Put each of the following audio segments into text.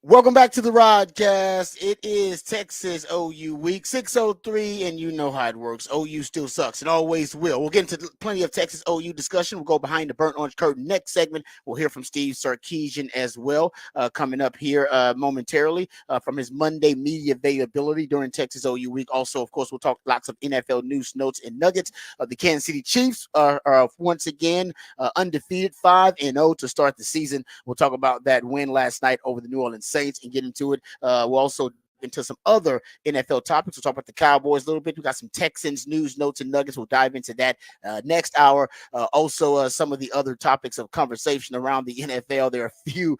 Welcome back to the Rodcast. It is Texas OU week 603, and you know how it works. OU still sucks and always will. We'll get into plenty of Texas OU discussion. We'll go behind the burnt orange curtain next segment. We'll hear from Steve Sarkisian as well, coming up here momentarily from his Monday media availability during Texas OU week. Also, of course, we'll talk lots of NFL news, notes, and nuggets. The Kansas City Chiefs are once again undefeated, 5-0 to start the season. We'll talk about that win last night over the New Orleans Saints and get into it. We'll also into some other NFL topics. We'll talk about the Cowboys a little bit. We got some Texans news, notes, and nuggets. We'll dive into that next hour. Also, some of the other topics of conversation around the NFL. There are a few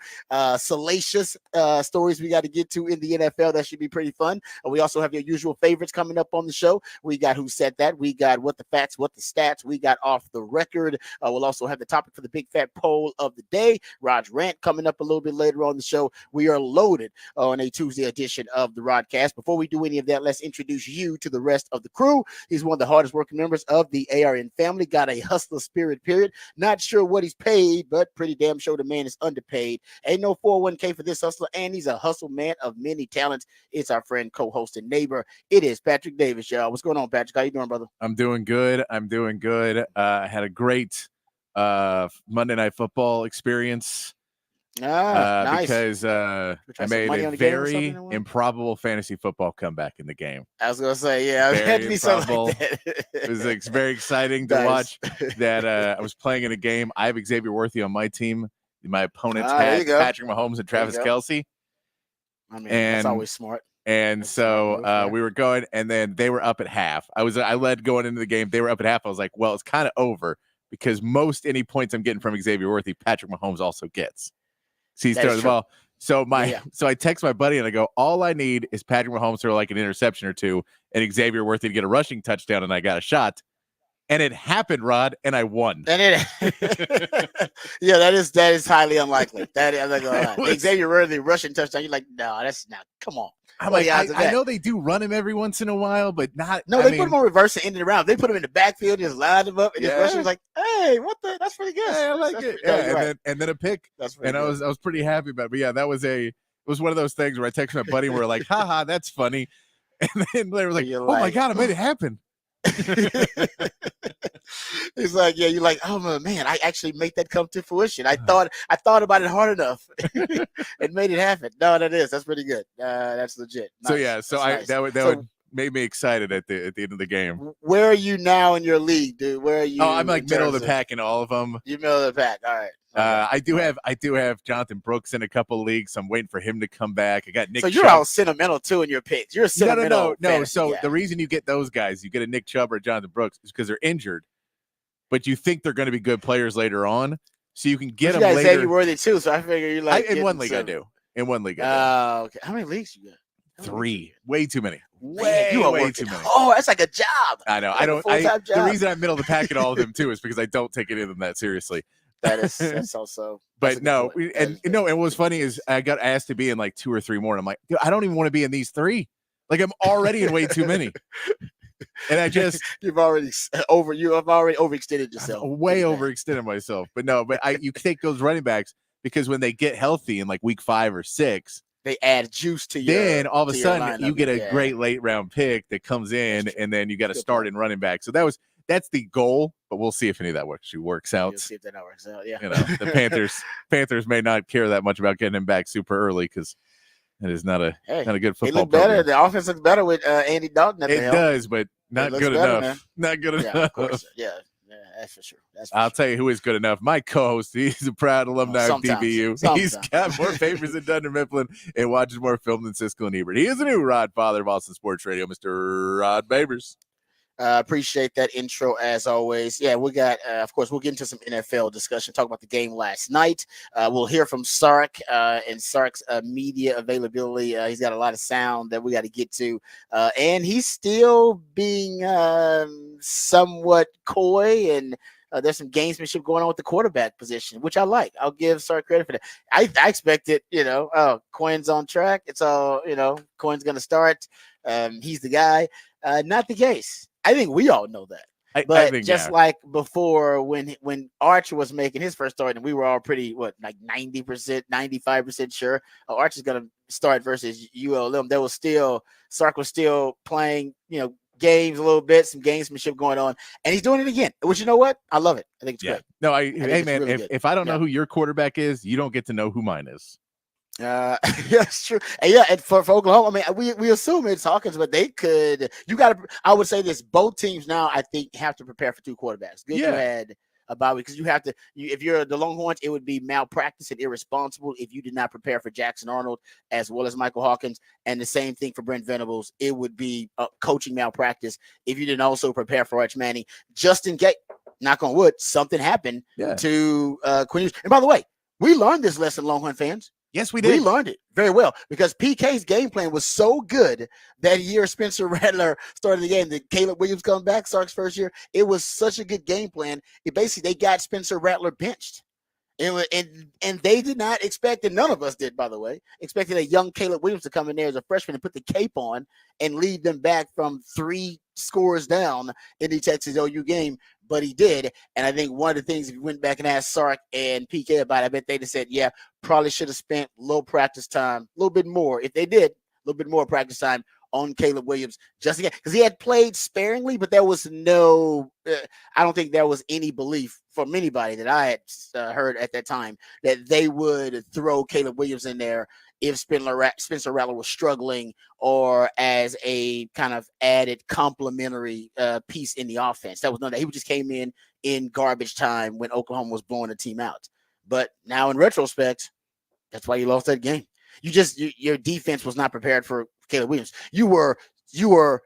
salacious stories we got to get to in the NFL. That should be pretty fun. We also have your usual favorites coming up on the show. We got Who Said That. We got What the Facts, What the Stats. We got Off the Record. We'll also have the topic for the Big Fat Poll of the Day. Raj Rant coming up a little bit later on the show. We are loaded on a Tuesday edition of the Rodcast. Before we do any of that, let's introduce you to the rest of the crew. He's one of the hardest working members of the ARN family. Got a hustler spirit, period. Not sure what he's paid, but pretty damn sure the man is underpaid. Ain't no 401k for this hustler, and he's a hustle man of many talents. It's our friend, co-host, and neighbor. It is Patrick Davis, y'all. What's going on, Patrick? How you doing, brother? I'm doing good. I had a great Monday Night Football experience. Nice. Because I made a very improbable fantasy football comeback in the game. I was gonna say, yeah, it had to be something like that. It was very exciting to watch that. I was playing in a game. I have Xavier Worthy on my team. My opponents had Patrick Mahomes and Travis Kelce. I mean, that's always smart. And so we were going, and then they were up at half. I led going into the game. They were up at half. I was like, well, it's kind of over because most any points I'm getting from Xavier Worthy, Patrick Mahomes also gets. So he's throwing the ball. So so I text my buddy and I go, all I need is Patrick Mahomes throw like an interception or two and Xavier Worthy to get a rushing touchdown, and I got a shot. And it happened, Rod, and I won. And yeah, that is highly unlikely. That is like Xavier Worthy rushing touchdown. You're like, no, that's not. Come on. I'm like, I know they do run him every once in a while, but not. No, they put him on reverse and ended around. They put him in the backfield, just lined him up, and just rushing was like, hey, what the? That's pretty good. Yeah, I like it. Yeah, and then a pick. That's pretty good. I was pretty happy about it. But yeah, it was one of those things where I texted my buddy and we're like, haha, that's funny. And then they were like, my God, I made it happen. It's like, yeah, you're like, oh man, I actually made that come to fruition. I thought about it hard enough and made it happen. No, that's pretty good. That's legit. Nice. That would made me excited at the end of the game. Where are you now in your league, dude? Where are you? Oh, I'm like middle of the pack in all of them. You're middle of the pack. All right. I do have Jonathan Brooks in a couple of leagues. I'm waiting for him to come back. I got Nick. So you're all sentimental too in your picks. You're sentimental. No. So the reason you get those guys, you get a Nick Chubb or Jonathan Brooks, is because they're injured, but you think they're going to be good players later on, so you can get them later. Xavier Worthy too. So I figure you like in one league. I do. In one league. Okay. How many leagues you got? 3. Way too many. Way too many. Oh, that's like a job. I know. The reason I'm middle of the pack in all of them too is because I don't take any of them that seriously. That's also. But no, and what was funny is I got asked to be in like 2 or 3 more, and I'm like, dude, I don't even want to be in these 3. Like I'm already in way too many. And I just you've already overextended yourself. Way overextended myself. But no, you take those running backs because when they get healthy in like week 5 or 6, they add juice to you. Then all of a sudden you get a great late round pick that comes in, and then you got to start in running back. So that's the goal, but we'll see if any of that works out. We'll see if that works out. Yeah, the Panthers may not care that much about getting him back super early because it is not a good football. They look better. The offense looks better with Andy Dalton. It does, but not good enough. Man. Not good enough. Of course. Yeah, that's for sure. I'll tell you who is good enough. My co-host, he's a proud alumni of DBU. He's got more papers than Dunder Mifflin and watches more film than Siskel and Ebert. He is a new Rod father of Boston Sports Radio, Mr. Rod Babers. Appreciate that intro as always. Yeah, we got, of course, we'll get into some NFL discussion, talk about the game last night. We'll hear from Sark and Sark's media availability. He's got a lot of sound that we got to get to. And he's still being somewhat coy, and there's some gamesmanship going on with the quarterback position, which I like. I'll give Sark credit for that. I expected, Coin's on track. It's all, Coin's going to start. He's the guy. Not the case. I think we all know that. But think, just like before, when Archer was making his first start, and we were all pretty like 90%, 95% sure Archer's gonna start versus ULM. There was still Sark was still playing, games a little bit, some gamesmanship going on, and he's doing it again. Which, you know what? I love it. I think it's great. No, Hey man, really if I don't know who your quarterback is, you don't get to know who mine is. Yeah, it's true. And for Oklahoma, I mean, we assume it's Hawkins, but they could. I would say this: both teams now, I think, have to prepare for two quarterbacks. Good, you had a bye week because you have to. If you're the Longhorns, it would be malpractice and irresponsible if you did not prepare for Jackson Arnold as well as Michael Hawkins, and the same thing for Brent Venables. It would be coaching malpractice if you didn't also prepare for Arch Manning, just in case. Knock on wood, something happened to Quinn. And by the way, we learned this lesson, Longhorn fans. Yes, we did. We learned it very well because PK's game plan was so good that year Spencer Rattler started the game. Did Caleb Williams come back, Sark's first year? It was such a good game plan. They got Spencer Rattler benched. And they did not expect, and none of us did, by the way, expected a young Caleb Williams to come in there as a freshman and put the cape on and lead them back from 3 scores down in the Texas OU game. But he did. And I think one of the things, if you went back and asked Sark and PK about it, I bet they'd have said, yeah, probably should have spent a little practice time, a little bit more. If they did, a little bit more practice time on Caleb Williams, just again, because he had played sparingly, but there was no, I don't think there was any belief from anybody that I had heard at that time that they would throw Caleb Williams in there if Spencer Rattler was struggling or as a kind of added complementary piece in the offense. That was none of that. He just came in garbage time when Oklahoma was blowing the team out. But now in retrospect, that's why you lost that game. Your defense was not prepared for Caleb Williams. You were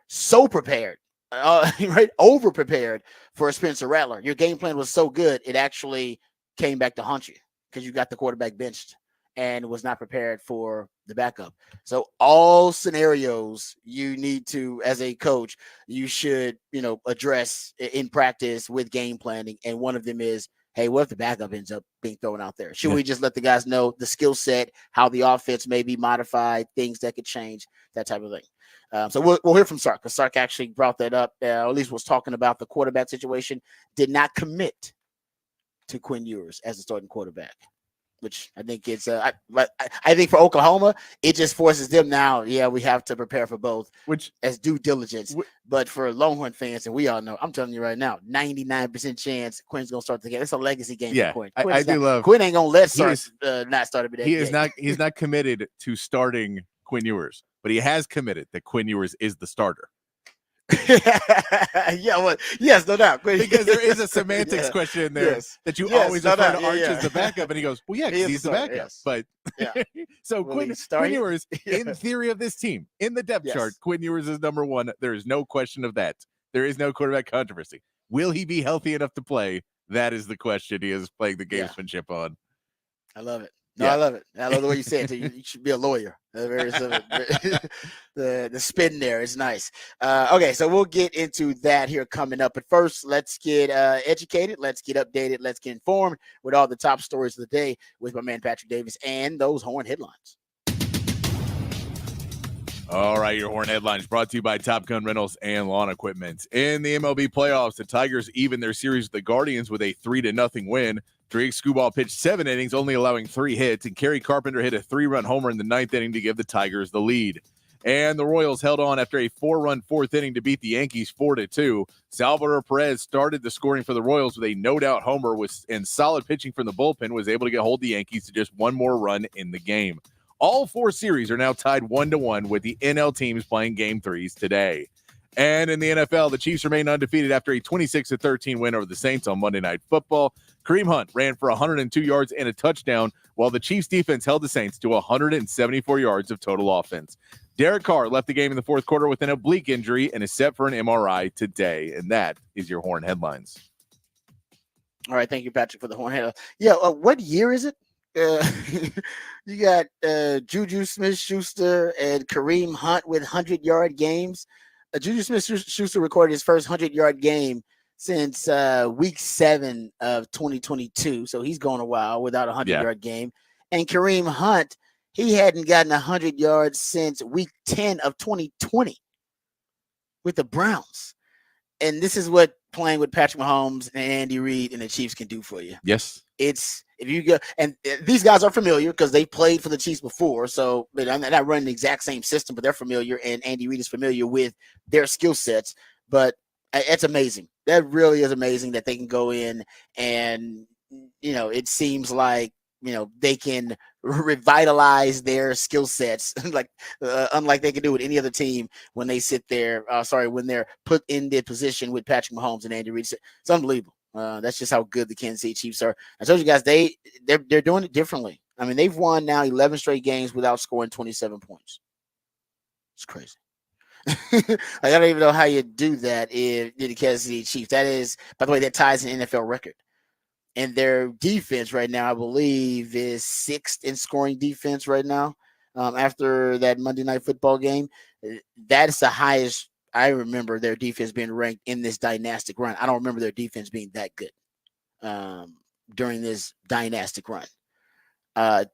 so prepared, right? Over prepared for Spencer Rattler. Your game plan was so good, it actually came back to haunt you because you got the quarterback benched and was not prepared for the backup. So all scenarios you need to, as a coach, you should, address in practice with game planning. And one of them is, hey, what if the backup ends up being thrown out there? Should we just let the guys know the skill set, how the offense may be modified, things that could change, that type of thing? So we'll hear from Sark, because Sark actually brought that up, or at least was talking about the quarterback situation, did not commit to Quinn Ewers as the starting quarterback, which I think it's I think for Oklahoma, it just forces them now. Yeah, we have to prepare for both, which as due diligence. But for Longhorn fans, and we all know, I'm telling you right now, 99% chance Quinn's gonna start the game. It's a legacy game for Quinn. I do love Quinn ain't gonna let Sark not start every day. He is not. He's not committed to starting Quinn Ewers, but he has committed that Quinn Ewers is the starter. Yes, no doubt. Because there is a semantics question in there that you always refer to Arch as the backup, and he goes, "Well, yeah, he's the backup." Yes. But so Quinn Ewers, in theory of this team, in the depth chart, Quinn Ewers is number 1. There is no question of that. There is no quarterback controversy. Will he be healthy enough to play? That is the question he is playing the gamesmanship on. I love it. No, I love it. I love the way you say it. You should be a lawyer. The spin there is nice. Okay, so we'll get into that here coming up. But first, let's get educated. Let's get updated. Let's get informed with all the top stories of the day with my man Patrick Davis and those Horn headlines. All right, your Horn headlines brought to you by Top Gun Rentals and Lawn Equipment. In the MLB playoffs, the Tigers even their series with the Guardians with a 3-0 win. Drake Skubal pitched 7 innings, only allowing 3 hits, and Kerry Carpenter hit a 3-run homer in the 9th inning to give the Tigers the lead. And the Royals held on after a 4-run 4th inning to beat the Yankees 4-2. Salvador Perez started the scoring for the Royals with a no-doubt homer and solid pitching from the bullpen, was able to hold the Yankees to just one more run in the game. All 4 series are now tied 1-1 with the NL teams playing Game 3s today. And in the NFL, the Chiefs remain undefeated after a 26-13 win over the Saints on Monday Night Football. Kareem Hunt ran for 102 yards and a touchdown, while the Chiefs defense held the Saints to 174 yards of total offense. Derek Carr left the game in the 4th quarter with an oblique injury and is set for an MRI today. And that is your Horn headlines. All right, thank you, Patrick, for the Horn headlines. Yeah, what year is it? You got Juju Smith-Schuster and Kareem Hunt with 100-yard games. Juju Smith-Schuster recorded his first 100-yard game since week 7 of 2022. So he's gone a while without a 100-yard game. And Kareem Hunt, he hadn't gotten 100 yards since week 10 of 2020 with the Browns. and this is what playing with Patrick Mahomes and Andy Reid and the Chiefs can do for you. Yes. It's if you go, and these guys are familiar because they played for the Chiefs before, so they're not running the exact same system, but they're familiar, and Andy Reid is familiar with their skill sets. But it's amazing. That really is amazing that they can go in and it seems like they can revitalize their skill sets like unlike they can do with any other team when they sit there. When they're put in their position with Patrick Mahomes and Andy Reid. It's unbelievable. That's just how good the Kansas City Chiefs are. I told you guys they're doing it differently. I mean, they've won now 11 straight games without scoring 27 points. It's crazy. I don't even know how you do that if you're the Kansas City Chiefs. That is, by the way, that ties an NFL record. And their defense right now, I believe, is 6th in scoring defense right now. After that Monday Night Football game, that's the highest I remember their defense being ranked in this dynastic run. I don't remember their defense being that good during this dynastic run.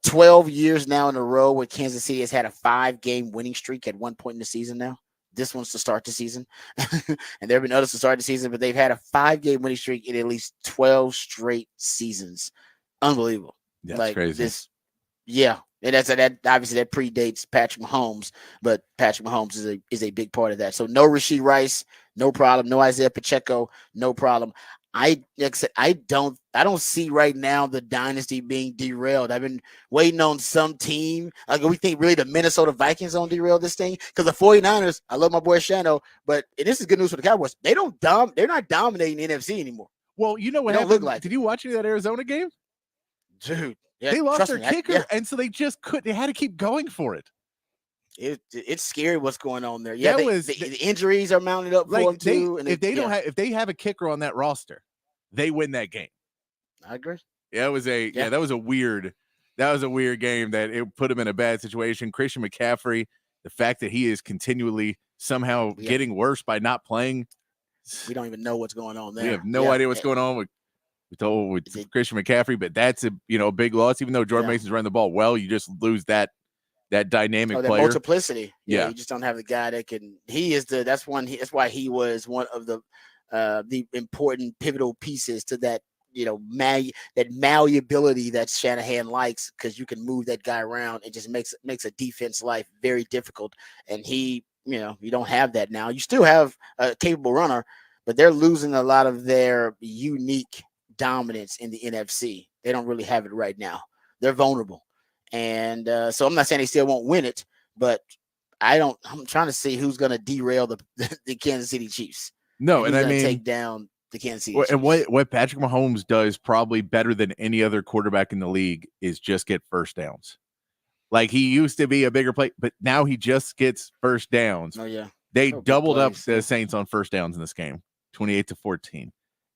12 years now in a row where Kansas City has had a 5-game winning streak at one point in the season now. This one's to start the season. And there have been others to start the season, but they've had a 5-game winning streak in at least 12 straight seasons. Unbelievable. That's crazy. Yeah. And that obviously that predates Patrick Mahomes, but Patrick Mahomes is a big part of that. So no Rashee Rice, no problem. No Isaiah Pacheco, no problem. I don't see right now the dynasty being derailed. I've been waiting on some team. Like we think really the Minnesota Vikings don't derail this thing because the 49ers, I love my boy Shano, but this is good news for the Cowboys. They're not dominating the NFC anymore. Well, you know what happened? Look like Did you watch any of that Arizona game? Dude, yeah, they lost their kicker, and so they just couldn't. They had to keep going for it. It's scary what's going on there. Yeah, the injuries are mounted up for them too. And if they have a kicker on that roster, they win that game. I agree. Yeah, that was a weird game that it put him in a bad situation. Christian McCaffrey, the fact that he is continually somehow getting worse by not playing. We don't even know what's going on there. We have no idea what's going on with Christian McCaffrey, but that's a big loss. Even though Jordan Mason's running the ball well, you just lose that dynamic player. Multiplicity. Yeah, you just don't have the guy that can. That's why he was one of the important pivotal pieces to that. That malleability that Shanahan likes because you can move that guy around. It just makes a defense life very difficult. And you don't have that now. You still have a capable runner, but they're losing a lot of their unique dominance in the NFC. They don't really have it right now. They're vulnerable. And so I'm not saying they still won't win it, but I'm trying to see who's going to derail the Kansas City Chiefs. No, and I mean take down the Kansas City Chiefs. And what Patrick Mahomes does probably better than any other quarterback in the league is just get first downs. Like he used to be a bigger play, but now he just gets first downs. Oh yeah. They doubled up the Saints on first downs in this game, 28-14.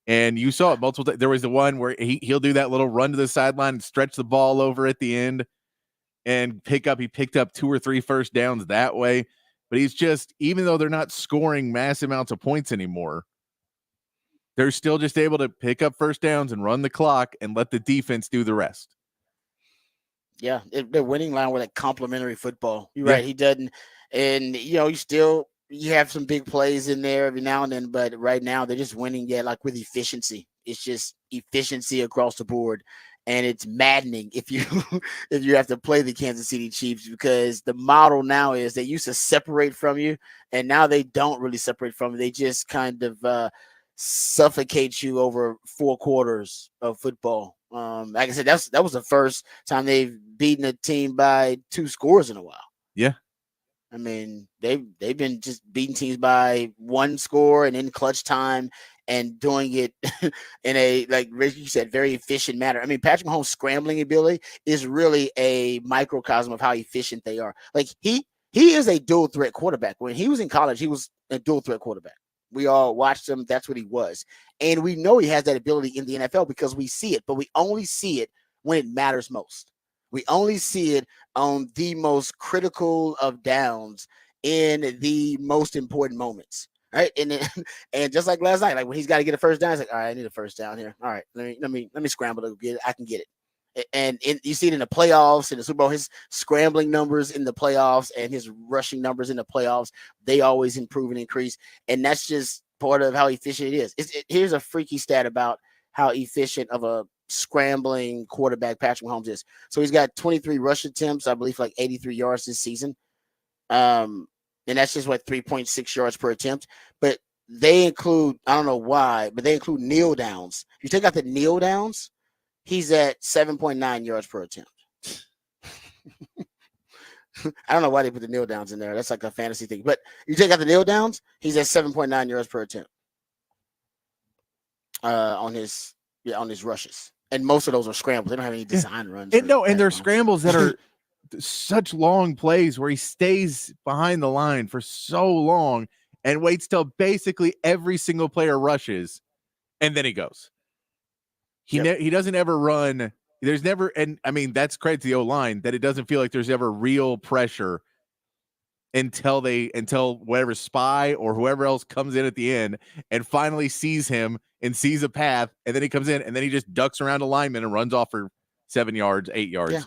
And you saw it multiple times. There was the one where he'll do that little run to the sideline and stretch the ball over at the end and he picked up 2 or 3 first downs that way. But he's just, even though they're not scoring massive amounts of points anymore, they're still just able to pick up first downs and run the clock and let the defense do the rest. Yeah, they're winning line with a complementary football. You're right. He doesn't, and you have some big plays in there every now and then, but right now they're just winning. Yeah, like with efficiency. It's just efficiency across the board, and it's maddening if you have to play the Kansas City Chiefs because the model now is they used to separate from you, and now they don't really separate from you. They just kind of suffocate you over 4 quarters of football. Like I said, that was the first time they've beaten a team by 2 scores in a while. Yeah. I mean, they've been just beating teams by 1 score and in clutch time and doing it in a, like you said, very efficient manner. I mean, Patrick Mahomes' scrambling ability is really a microcosm of how efficient they are. Like he is a dual threat quarterback. When he was in college, he was a dual threat quarterback. We all watched him. That's what he was. And we know he has that ability in the NFL because we see it, but we only see it when it matters most. We only see it on the most critical of downs in the most important moments. Right. And just like last night, like when he's got to get a first down, he's like, all right, I need a first down here. All right, let me scramble to get it. I can get it. And you see it in the playoffs, in the Super Bowl, his scrambling numbers in the playoffs and his rushing numbers in the playoffs, they always improve and increase. And that's just part of how efficient it is. Here's a freaky stat about how efficient of a scrambling quarterback Patrick Mahomes is. So he's got 23 rush attempts, I believe, like 83 yards this season. And that's just 3.6 yards per attempt. But they include, I don't know why, but they include kneel downs. If you take out the kneel downs, he's at 7.9 yards per attempt. I don't know why they put the kneel downs in there. That's like a fantasy thing. But you take out the kneel downs, he's at 7.9 yards per attempt on his rushes. And most of those are scrambles. They don't have any design runs. And they're scrambles that are such long plays where he stays behind the line for so long and waits till basically every single player rushes, and then he goes. He doesn't ever run. There's never, and I mean, that's credit to the O-line that it doesn't feel like there's ever real pressure until whatever spy or whoever else comes in at the end and finally sees him and sees a path, and then he comes in and then he just ducks around a lineman and runs off for 7 yards, 8 yards. Yeah,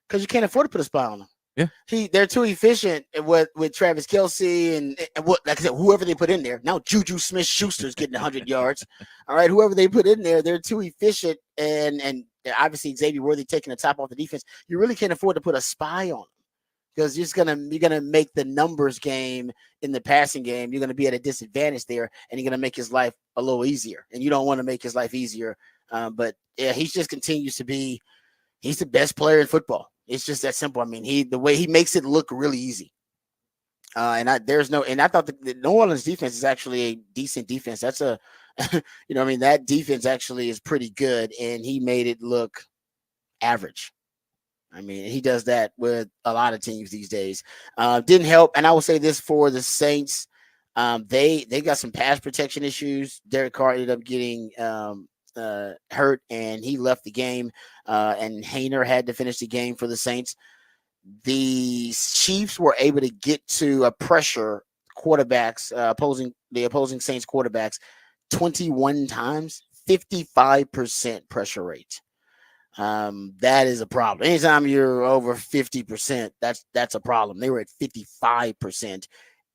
because you can't afford to put a spy on him. Yeah, they're too efficient with Travis Kelce and what, like I said, whoever they put in there. Now Juju Smith-Schuster's getting 100 yards. All right, whoever they put in there, they're too efficient, and obviously Xavier Worthy taking the top off the defense. You really can't afford to put a spy on him because you're gonna make the numbers game in the passing game. You're gonna be at a disadvantage there, and you're gonna make his life a little easier. And you don't want to make his life easier. But yeah, he just continues to be. He's the best player in football. It's just that simple. I mean, the way he makes it look really easy. I thought the New Orleans defense is actually a decent defense. That's that defense actually is pretty good, and he made it look average. I mean, he does that with a lot of teams these days. Didn't help, and I will say this for the Saints. They got some pass protection issues. Derek Carr ended up getting hurt, and he left the game. And Hayner had to finish the game for the Saints. The Chiefs were able to get to pressure quarterbacks, the opposing Saints quarterbacks 21 times, 55% pressure rate. That is a problem. Anytime you're over 50%, that's a problem. They were at 55%,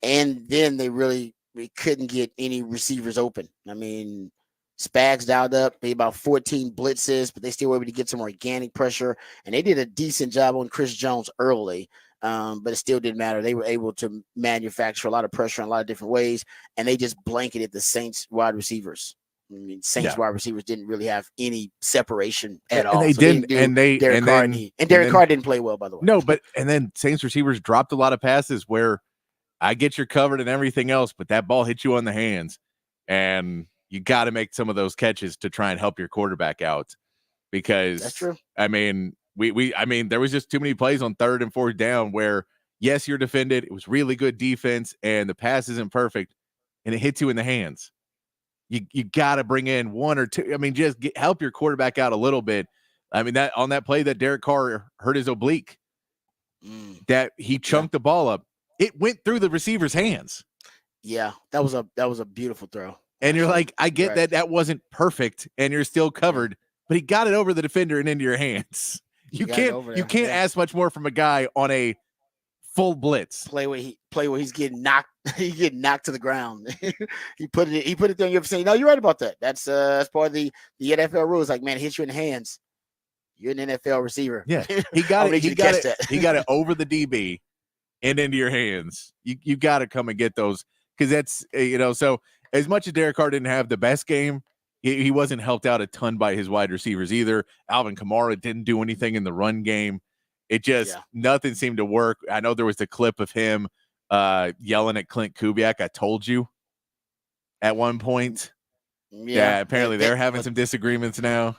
and then they couldn't get any receivers open. I mean, Spags dialed up, maybe about 14 blitzes, but they still were able to get some organic pressure, and they did a decent job on Chris Jones early, but it still didn't matter. They were able to manufacture a lot of pressure in a lot of different ways, and they just blanketed the Saints wide receivers. I mean, Saints wide receivers didn't really have any separation at all. They didn't, and Derek Carr didn't play well, by the way. No, and then Saints receivers dropped a lot of passes where I get you covered and everything else, but that ball hit you on the hands, and you got to make some of those catches to try and help your quarterback out, because that's true. I mean, there was just too many plays on 3rd and 4th down where, yes, you're defended. It was really good defense, and the pass isn't perfect, and it hits you in the hands. You got to bring in 1 or 2. I mean, just help your quarterback out a little bit. I mean, that on that play that Derek Carr hurt his oblique, that he chunked the ball up. It went through the receiver's hands. Yeah, that was a beautiful throw. And you're like, I get that wasn't perfect, and you're still covered, but he got it over the defender and into your hands. You can't ask much more from a guy on a full blitz play where he's getting knocked. He's getting knocked to the ground. he put it there. And you're saying, no, you're right about that. That's part of the NFL rules. Like, man, it hits you in the hands. You're an NFL receiver. Yeah, he got it. He got it over the DB and into your hands. You got to come and get those, because that's so. As much as Derek Carr didn't have the best game, he wasn't helped out a ton by his wide receivers either. Alvin Kamara didn't do anything in the run game. It just nothing seemed to work. I know there was the clip of him yelling at Clint Kubiak, "I told you," at one point. Yeah, apparently they're having some disagreements now.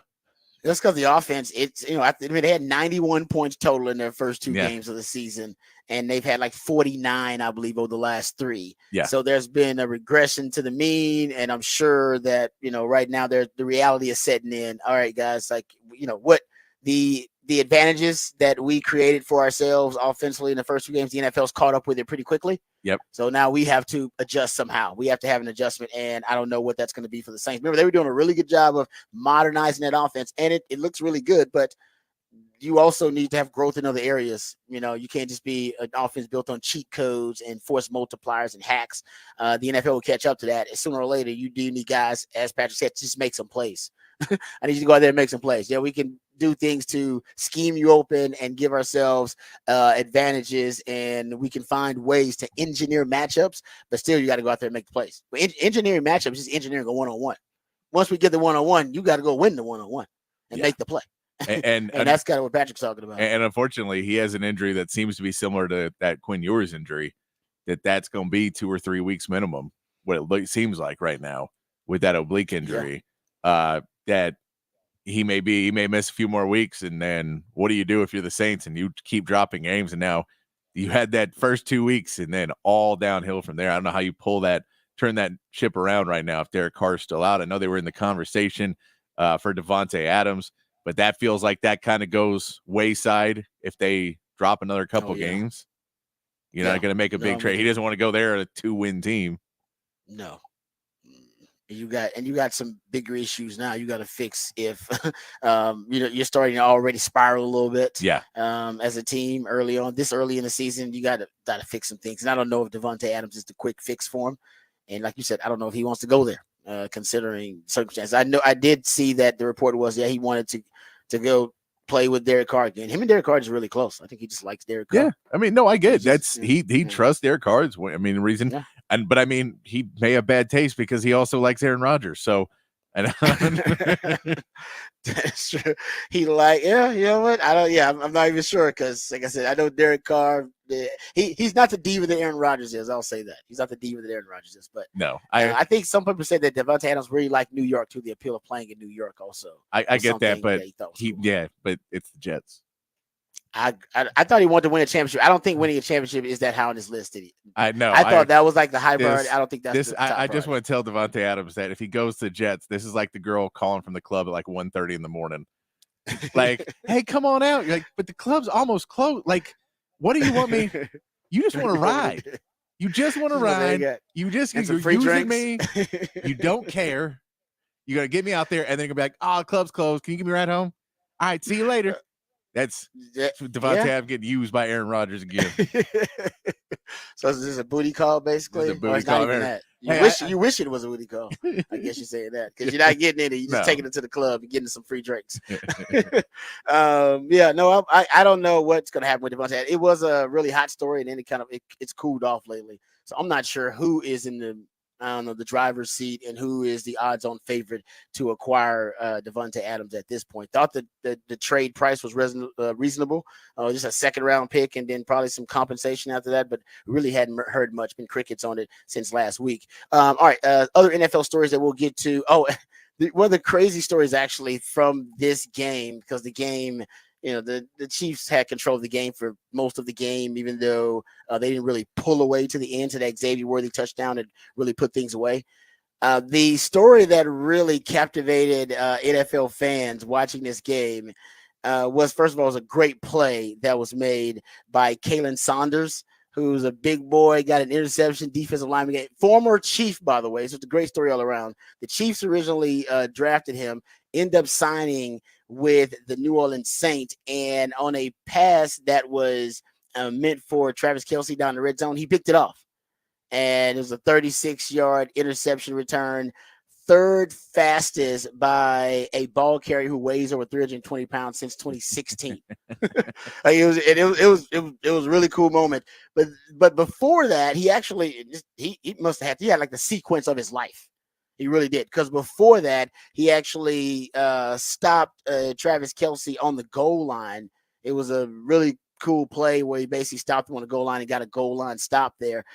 That's because the offense, they had 91 points total in their first 2 games of the season, and they've had like 49, I believe, over the last 3. Yeah. So there's been a regression to the mean, and I'm sure that, right now the reality is setting in. All right, guys, like, what the advantages that we created for ourselves offensively in the first 2 games, the NFL's caught up with it pretty quickly. Yep. So now we have to adjust somehow. We have to have an adjustment, and I don't know what that's going to be for the Saints. Remember, they were doing a really good job of modernizing that offense, and it looks really good, but you also need to have growth in other areas. You can't just be an offense built on cheat codes and force multipliers and hacks. The NFL will catch up to that. Sooner or later, you do need guys, as Patrick said, just make some plays. I need you to go out there and make some plays. Yeah, we can do things to scheme you open and give ourselves advantages, and we can find ways to engineer matchups, but still you got to go out there and make the plays. But engineering matchups is engineering a one-on-one. Once we get the one-on-one, you got to go win the one-on-one and make the play. And that's kind of what Patrick's talking about. And unfortunately, he has an injury that seems to be similar to that Quinn Ewers injury, that's going to be 2 or 3 weeks minimum, what it seems like right now with that oblique injury. That he may miss a few more weeks, and then what do you do if you're the Saints and you keep dropping games? And now you had that first 2 weeks, and then all downhill from there. I don't know how you turn that ship around right now if Derek Carr's still out. I know they were in the conversation for Devontae Adams, but that feels like that kind of goes wayside if they drop another couple games. You're not going to make a big trade. He doesn't want to go there at a 2-win team. No. You got some bigger issues now. You got to fix if you're starting to already spiral a little bit. Yeah. As a team early in the season, you got to fix some things. And I don't know if Devontae Adams is the quick fix for him. And like you said, I don't know if he wants to go there, considering circumstances. I did see that the report was he wanted to go play with Derek Carr again. Him and Derek Carr is really close. I think he just likes Derek Carr. Yeah, I mean, no, I get it. He trusts Derek Carr. I mean, the reason. Yeah. But I mean, he may have bad taste because he also likes Aaron Rodgers. So, and that's true. He what? I'm not even sure because, like I said, I know Derek Carr. He's not the diva that Aaron Rodgers is. I'll say that he's not the diva that Aaron Rodgers is. But no, I think some people said that Devontae Adams really liked New York too. The appeal of playing in New York also. I get that, but but it's the Jets. I thought he wanted to win a championship. I don't think winning a championship is that high on his list. I know. I thought that was like the high priority. I don't think that's the top I just want to tell Devontae Adams that if he goes to the Jets, this is like the girl calling from the club at like 1:30 in the morning. Like, hey, come on out. You're like, but the club's almost closed. Like, what do you want me? You just want to ride. You just want to ride. You're using me. You don't care. You got to get me out there, and then you're going to be like, the club's closed. Can you give me a ride home? All right, see you later. That's Devontae Adams getting used by Aaron Rodgers again. So is this a booty call, basically? It's a booty call. That. You wish it was a booty call. I guess you're saying that because you're not getting it. You're just taking it to the club and getting some free drinks. I don't know what's going to happen with Devontae. It was a really hot story, and then it's cooled off lately. So I'm not sure who is in the driver's seat and who is the odds-on favorite to acquire Devontae Adams at this point. Thought that the trade price was reasonable, just a second-round pick and then probably some compensation after that, but really hadn't heard much, been crickets on it since last week. All right, other NFL stories that we'll get to. One of the crazy stories actually from this game, because the game – the Chiefs had control of the game for most of the game, even though they didn't really pull away to the end to that Xavier Worthy touchdown and really put things away. The story that really captivated NFL fans watching this game was, first of all, it was a great play that was made by Kalen Saunders, who's a big boy, got an interception, defensive lineman, former Chief, by the way. So it's a great story all around. The Chiefs originally drafted him, end up signing with the New Orleans Saints, and on a pass that was meant for Travis Kelce down the red zone, he picked it off. And it was a 36-yard interception return, third fastest by a ball carrier who weighs over 320 pounds since 2016. It was a really cool moment. But before that, he actually he had like the sequence of his life. He really did, because before that, he actually stopped Travis Kelce on the goal line. It was a really cool play where he basically stopped him on the goal line and got a goal line stop there.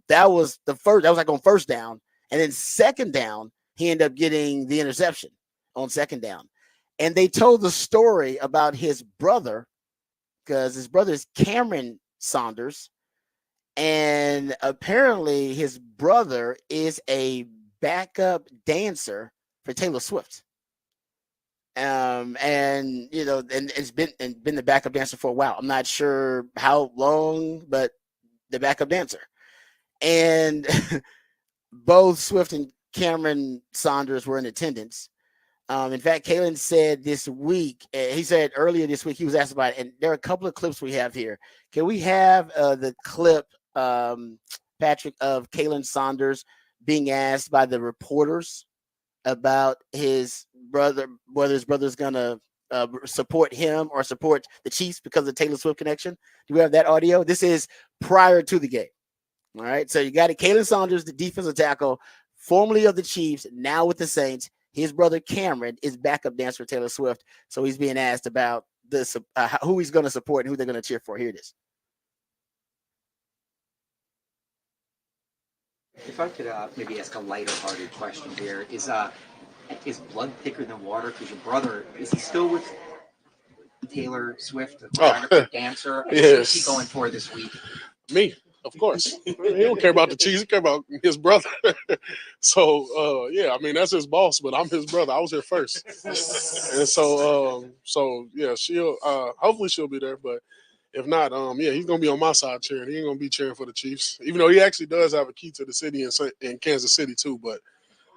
That was like on first down. And then second down, he ended up getting the interception on second down. And they told the story about his brother, because his brother is Cameron Saunders. And apparently his brother is a backup dancer for Taylor Swift. And it's been the backup dancer for a while. I'm not sure how long, but the backup dancer. And both Swift and Cameron Saunders were in attendance. In fact, Kalen said this week, he said earlier this week, he was asked about it, and there are a couple of clips we have here. Can we have the clip, Patrick, of Kalen Saunders being asked by the reporters about his brother, whether his brother's going to support him or support the Chiefs because of the Taylor Swift connection? Do we have that audio? This is prior to the game. All right, so you got it. Kalen Saunders, the defensive tackle, formerly of the Chiefs, now with the Saints. His brother Cameron is backup dancer for Taylor Swift, so he's being asked about this, who he's going to support and who they're going to cheer for. Here it is. If I could maybe ask a lighter-hearted question here, is blood thicker than water? Because your brother, is he still with Taylor Swift, the dancer? Yes. Who's he going for this week? Me, of course. He don't care about the Chiefs. He care about his brother. So, yeah, I mean, that's his boss, but I'm his brother. I was here first. And so yeah, she'll hopefully she'll be there. But if not, yeah, he's going to be on my side cheering. He ain't going to be cheering for the Chiefs, even though he actually does have a key to the city in Kansas City, too. But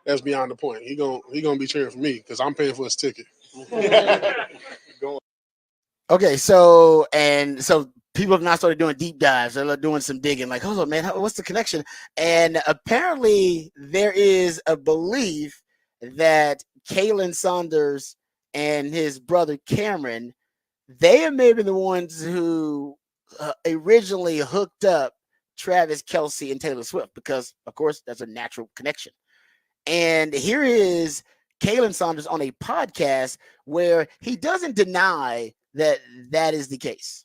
that's beyond the point. He gonna be cheering for me because I'm paying for his ticket. Okay, so people have now started doing deep dives. They're doing some digging, like, hold on, man, what's the connection? And apparently there is a belief that Kalen Saunders and his brother Cameron, they are maybe the ones who originally hooked up Travis Kelce and Taylor Swift because, of course, that's a natural connection. And here is Kalen Saunders on a podcast where he doesn't deny that is the case.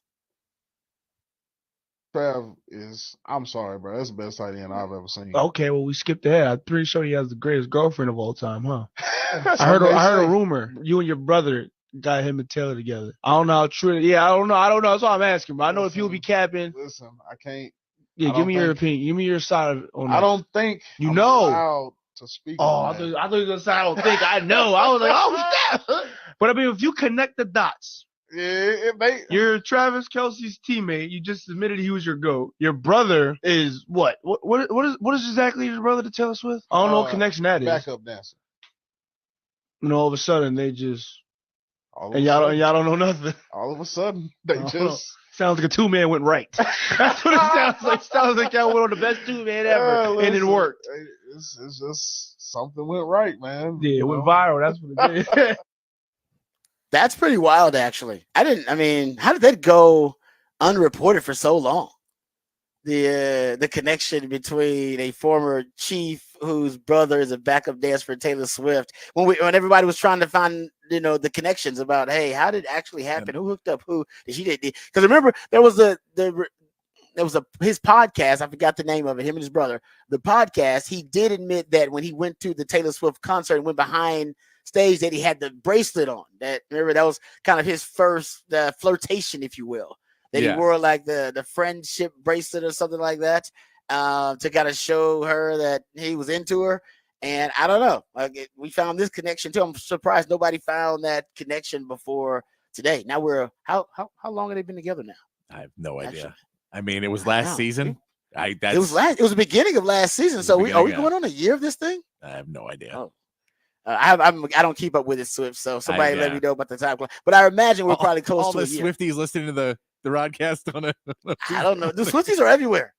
Trav is, I'm sorry, bro. That's the best tight end I've ever seen. Okay, well, we skipped ahead. I'm pretty sure he has the greatest girlfriend of all time, huh? I heard a rumor. You and your brother got him and Taylor together. I don't know how true. Yeah, I don't know. That's why I'm asking. But I know if you'll be capping. Listen, I can't. Yeah, give me your opinion. Give me your side on that. I don't think I'm allowed to speak. I thought you were gonna say I don't think. I know. I was like, oh snap. But I mean, if you connect the dots. Yeah, it may. You're Travis Kelce's teammate. You just admitted he was your GOAT. Your brother is what? What is exactly your brother to Taylor Swift? I don't know what connection that is. Backup dancer. And all of a sudden they just y'all don't know nothing. All of a sudden they just sounds like a 2-man went right. That's what it sounds like. Sounds like y'all went on the best 2-man ever, and it worked. It's just something went right, man. Yeah, it went viral. That's what it did. That's pretty wild, actually. How did that go unreported for so long? The connection between a former Chief whose brother is a backup dancer for Taylor Swift. When everybody was trying to find, the connections about, hey, how did it actually happen? Who hooked up who? Because remember, there was his podcast. I forgot the name of it. Him and his brother. The podcast. He did admit that when he went to the Taylor Swift concert and went behind stage, that he had the bracelet on. That was kind of his first flirtation, if you will. That he wore like the friendship bracelet or something like that to kind of show her that he was into her. And I don't know. We found this connection too. I'm surprised nobody found that connection before today. Now we're how long have they been together now? I have no idea. I mean, it was last season. It was the beginning of last season. So are we going on a year of this thing? I have no idea. Oh. I don't keep up with it, Swift. So somebody let me know about the time. But I imagine we're probably close to all the Swifties listening to the Rodcast on a. I don't know. The Swifties are everywhere.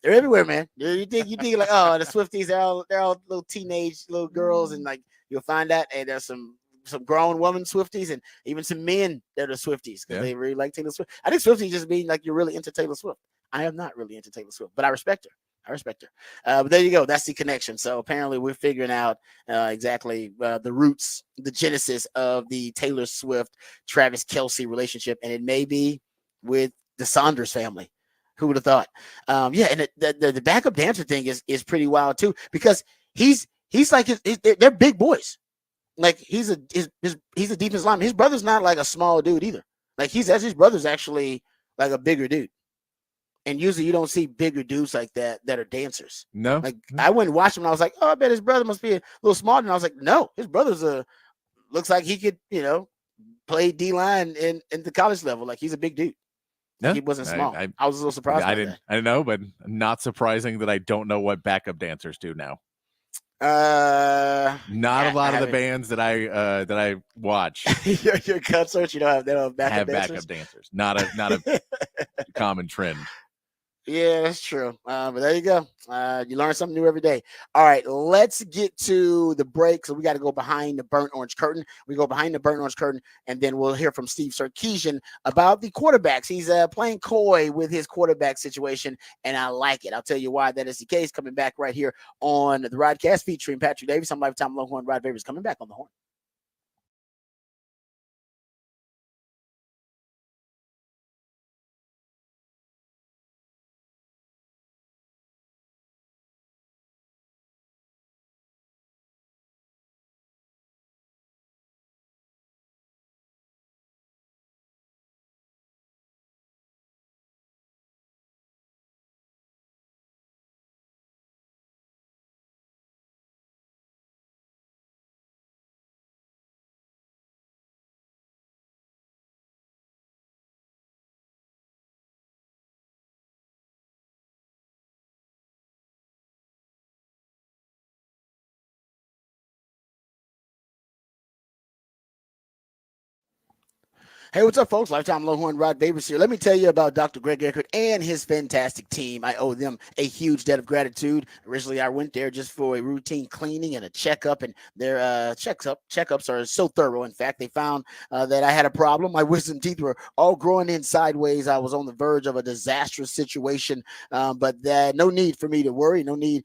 They're everywhere, man. You think like, oh, the Swifties, they're all little teenage little girls, and like you'll find that, and there's some grown woman Swifties, and even some men that are Swifties because they really like Taylor Swift. I think Swifties just mean like you're really into Taylor Swift. I am not really into Taylor Swift, but I respect her. But there you go. That's the connection. So apparently we're figuring out exactly the roots, the genesis of the Taylor Swift, Travis Kelce relationship. And it may be with the Saunders family. Who would have thought? And the backup dancer thing is pretty wild too, because he's like they're big boys. Like he's a defensive lineman. His brother's not like a small dude either. Like his brother's actually like a bigger dude. And usually you don't see bigger dudes like that are dancers. No. Like I went and watched him and I was like, oh, I bet his brother must be a little smaller. And I was like, no, his brother's looks like he could, play D-line in the college level. Like he's a big dude. No, he wasn't small. I was a little surprised. I didn't know, but not surprising that I don't know what backup dancers do now. Not a lot of the haven't- bands that I watch your concerts, you don't have, they don't have backup have dancers? backup dancers. Not a common trend. Yeah, that's true. But there you go. You learn something new every day. All right, let's get to the break. So we got to go behind the burnt orange curtain. We go behind the burnt orange curtain, and then we'll hear from Steve Sarkisian about the quarterbacks. He's playing coy with his quarterback situation, and I like it. I'll tell you why that is the case. Coming back right here on the Rodcast featuring Patrick Davis. I'm Lifetime Longhorn Rod Davis coming back on the horn. Hey, what's up, folks? Lifetime Longhorn Rod Davis here. Let me tell you about Dr. Greg Eckert and his fantastic team. I owe them a huge debt of gratitude. Originally, I went there just for a routine cleaning and a checkup, and their checkups are so thorough. In fact, they found that I had a problem. My wisdom teeth were all growing in sideways. I was on the verge of a disastrous situation, but no need for me to worry. No need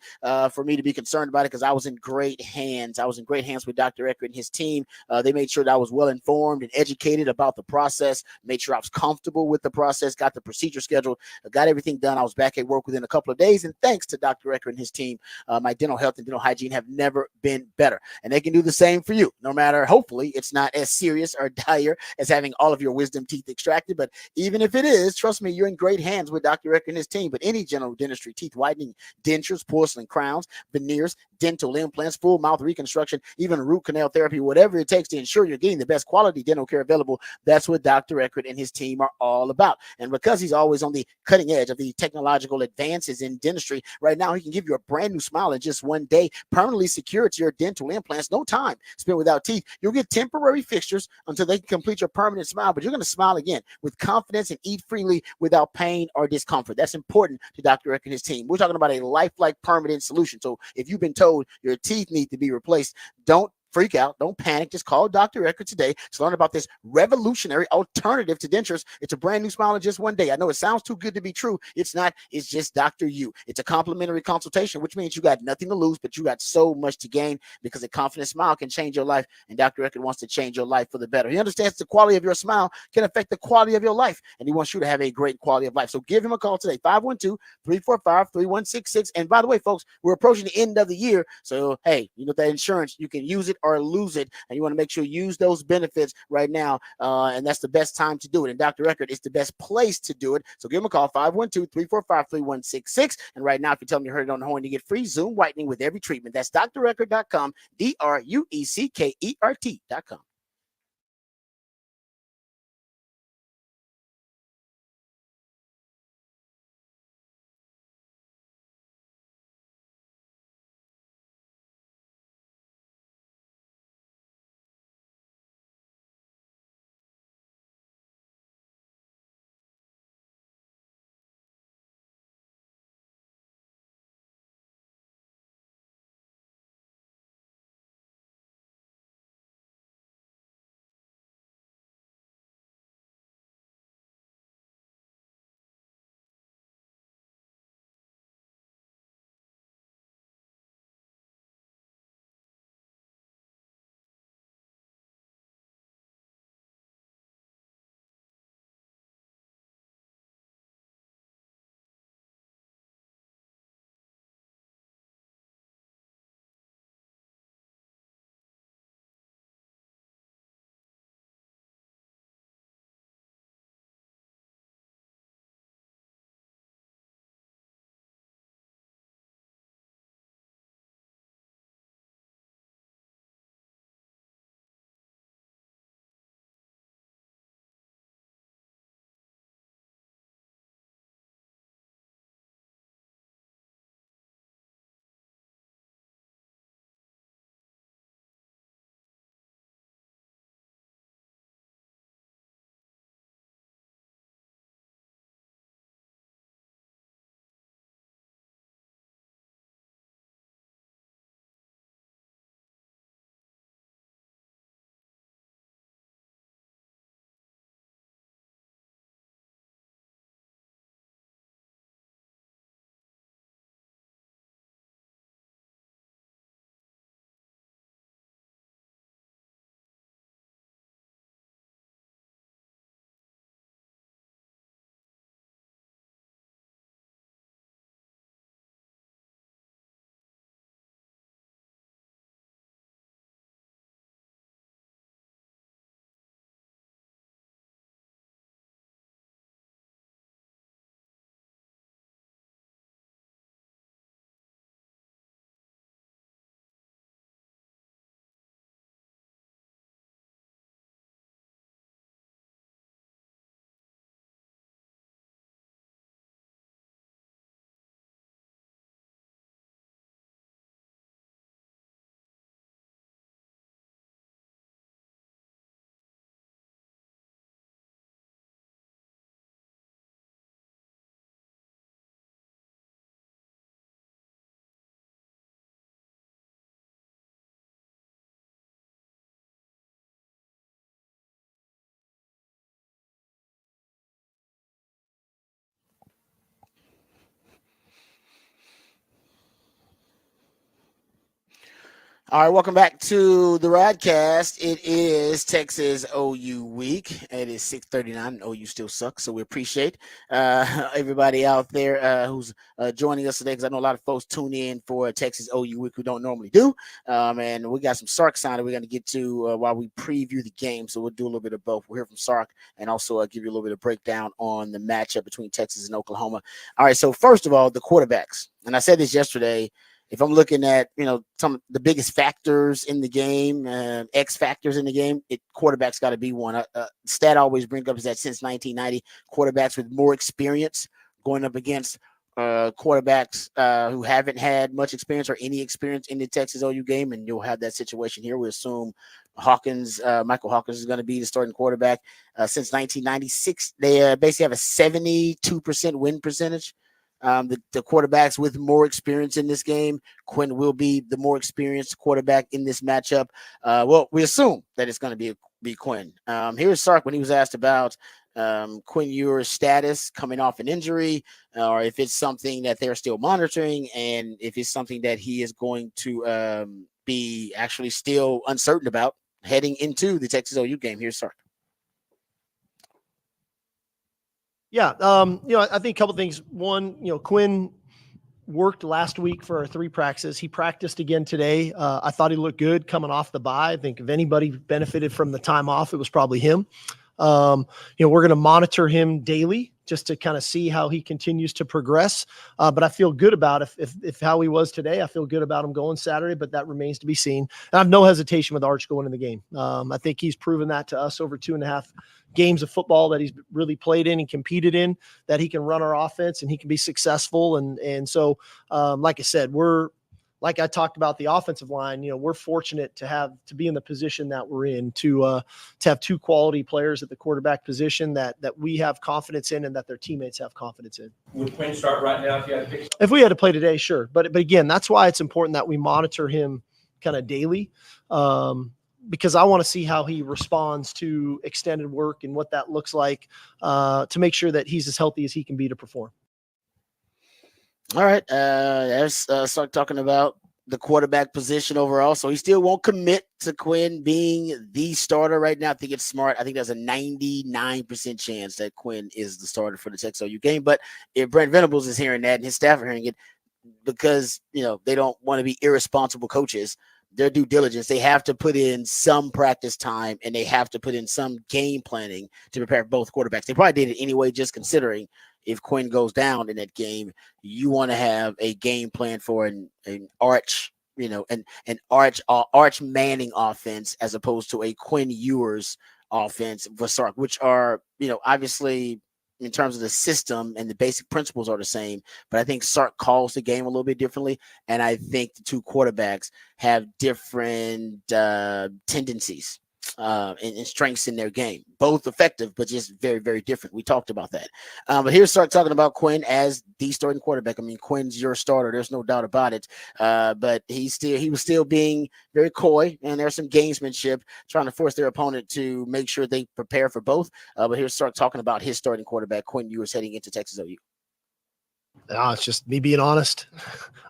for me to be concerned about it because I was in great hands. I was in great hands with Dr. Eckert and his team. They made sure that I was well informed and educated about the process, made sure I was comfortable with the process, got the procedure scheduled, got everything done. I was back at work within a couple of days. And thanks to Dr. Eckert and his team, my dental health and dental hygiene have never been better. And they can do the same for you, no matter, hopefully, it's not as serious or dire as having all of your wisdom teeth extracted. But even if it is, trust me, you're in great hands with Dr. Eckert and his team. But any general dentistry, teeth whitening, dentures, porcelain crowns, veneers, dental implants, full mouth reconstruction, even root canal therapy, whatever it takes to ensure you're getting the best quality dental care available, that's what Dr. Eckert and his team are all about. And because he's always on the cutting edge of the technological advances in dentistry, right now he can give you a brand new smile in just one day, permanently secure to your dental implants. No time spent without teeth. You'll get temporary fixtures until they can complete your permanent smile, but you're going to smile again with confidence and eat freely without pain or discomfort. That's important to Dr. Eckert and his team. We're talking about a lifelike permanent solution. So if you've been told your teeth need to be replaced, don't freak out. Don't panic. Just call Dr. Eckert today to learn about this revolutionary alternative to dentures. It's a brand new smile in just one day. I know it sounds too good to be true. It's not. It's just Dr. U. It's a complimentary consultation, which means you got nothing to lose, but you got so much to gain because a confident smile can change your life. And Dr. Eckert wants to change your life for the better. He understands the quality of your smile can affect the quality of your life, and he wants you to have a great quality of life. So give him a call today, 512-345-3166. And by the way, folks, we're approaching the end of the year. So, hey, you know that insurance, you can use it or lose it, and you want to make sure you use those benefits right now, and that's the best time to do it. And Dr. Eckert is the best place to do it. So give him a call, 512-345-3166. And right now, if you tell me you heard it on the horn, you get free Zoom whitening with every treatment. That's drueckert.com, drueckert.com. All right, welcome back to the Rodcast. It is Texas OU week. It is 6:39. OU still sucks, so we appreciate everybody out there who's joining us today, because I know a lot of folks tune in for Texas OU week who don't normally do. And we got some Sark sound that we're going to get to while we preview the game, so we'll do a little bit of both. We'll hear from Sark and also give you a little bit of breakdown on the matchup between Texas and Oklahoma. All right, so first of all, the quarterbacks. And I said this yesterday. If I'm looking at, some of the biggest factors in the game, X factors in the game, quarterback's got to be one. Stat I always bring up is that since 1990, quarterbacks with more experience going up against quarterbacks who haven't had much experience or any experience in the Texas OU game, and you'll have that situation here. We assume Michael Hawkins is going to be the starting quarterback. Since 1996, they basically have a 72% win percentage. The quarterbacks with more experience in this game, Quinn will be the more experienced quarterback in this matchup. Well, we assume that it's going to be Quinn. Here's Sark when he was asked about Quinn Ewers' status coming off an injury, or if it's something that they're still monitoring, and if it's something that he is going to be actually still uncertain about heading into the Texas OU game. Here's Sark. Yeah, I think a couple things. One, Quinn worked last week for our 3 practices. He practiced again today. I thought he looked good coming off the bye. I think if anybody benefited from the time off, it was probably him. We're going to monitor him daily just to kind of see how he continues to progress. But I feel good about if how he was today. I feel good about him going Saturday, but that remains to be seen. And I have no hesitation with Arch going in the game. I think he's proven that to us over 2.5 games of football that he's really played in and competed in, that he can run our offense and he can be successful. And so, like I said, like I talked about the offensive line, we're fortunate to be in the position that we're in, to have 2 quality players at the quarterback position that we have confidence in and that their teammates have confidence in. Would Quinn start right now if you had to pick? If we had to play today, sure. But again, that's why it's important that we monitor him kind of daily, because I want to see how he responds to extended work and what that looks like, to make sure that he's as healthy as he can be to perform. All right. Let's start talking about the quarterback position overall. So he still won't commit to Quinn being the starter right now. I think it's smart. I think there's a 99% chance that Quinn is the starter for the Texas OU game. But if Brent Venables is hearing that and his staff are hearing it, because they don't want to be irresponsible coaches, their due diligence, they have to put in some practice time and they have to put in some game planning to prepare both quarterbacks. They probably did it anyway, just considering if Quinn goes down in that game, you want to have a game plan for an Arch, an Arch Manning offense as opposed to a Quinn Ewers offense for Sark, which are, obviously in terms of the system and the basic principles are the same, but I think Sark calls the game a little bit differently. And I think the 2 quarterbacks have different tendencies and strengths in their game, both effective, but just very, very different. We talked about that. But here's Sark talking about Quinn as the starting quarterback. I mean, Quinn's your starter. There's no doubt about it. But he was still being very coy, and there's some gamesmanship trying to force their opponent to make sure they prepare for both. But here's Sark talking about his starting quarterback, Quinn Ewers, heading into Texas OU. It's just me being honest.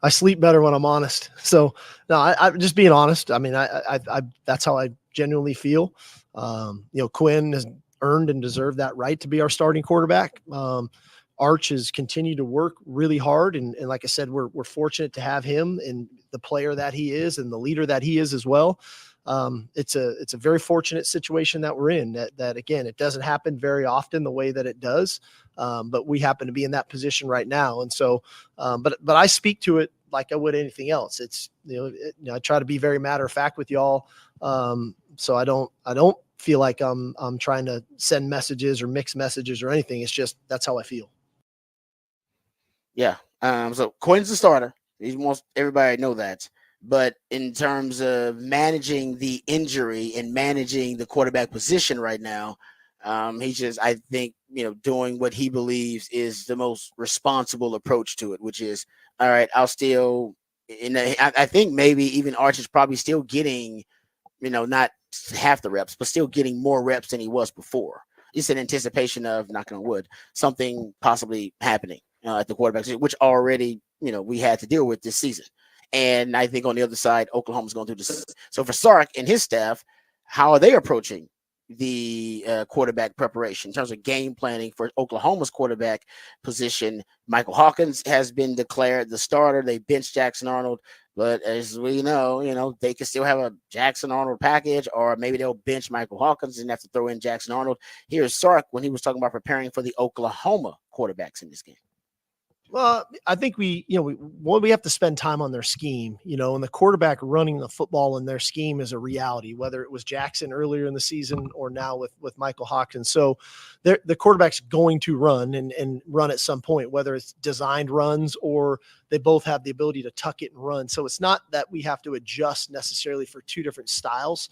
I sleep better when I'm honest. So no, I just being honest. I mean, I that's how I genuinely feel. Quinn has earned and deserved that right to be our starting quarterback. Arch has continued to work really hard. And like I said, we're fortunate to have him and the player that he is and the leader that he is as well. It's a very fortunate situation that we're in, that again, it doesn't happen very often the way that it does. But we happen to be in that position right now. And so, but I speak to it like I would anything else. It's, I try to be very matter of fact with y'all. So I don't feel like I'm trying to send messages or mix messages or anything. It's just, that's how I feel. Yeah. So Quinn's the starter. He wants everybody to know that. But in terms of managing the injury and managing the quarterback position right now, he's just, I think, doing what he believes is the most responsible approach to it, which is, all right, I'll still, I think maybe even Arch is probably still getting, not half the reps, but still getting more reps than he was before. It's an anticipation of, knocking on wood, something possibly happening at the quarterback, which already, we had to deal with this season. And I think on the other side, Oklahoma's going through this. So for Sark and his staff, how are they approaching the quarterback preparation in terms of game planning for Oklahoma's quarterback position? Michael Hawkins has been declared the starter. They benched Jackson Arnold, but as we know, they can still have a Jackson Arnold package, or maybe they'll bench Michael Hawkins and have to throw in Jackson Arnold. Here's Sark when he was talking about preparing for the Oklahoma quarterbacks in this game. Well, I think we have to spend time on their scheme, and the quarterback running the football in their scheme is a reality, whether it was Jackson earlier in the season or now with Michael Hawkins. So the quarterback's going to run and run at some point, whether it's designed runs or they both have the ability to tuck it and run. So it's not that we have to adjust necessarily for two different styles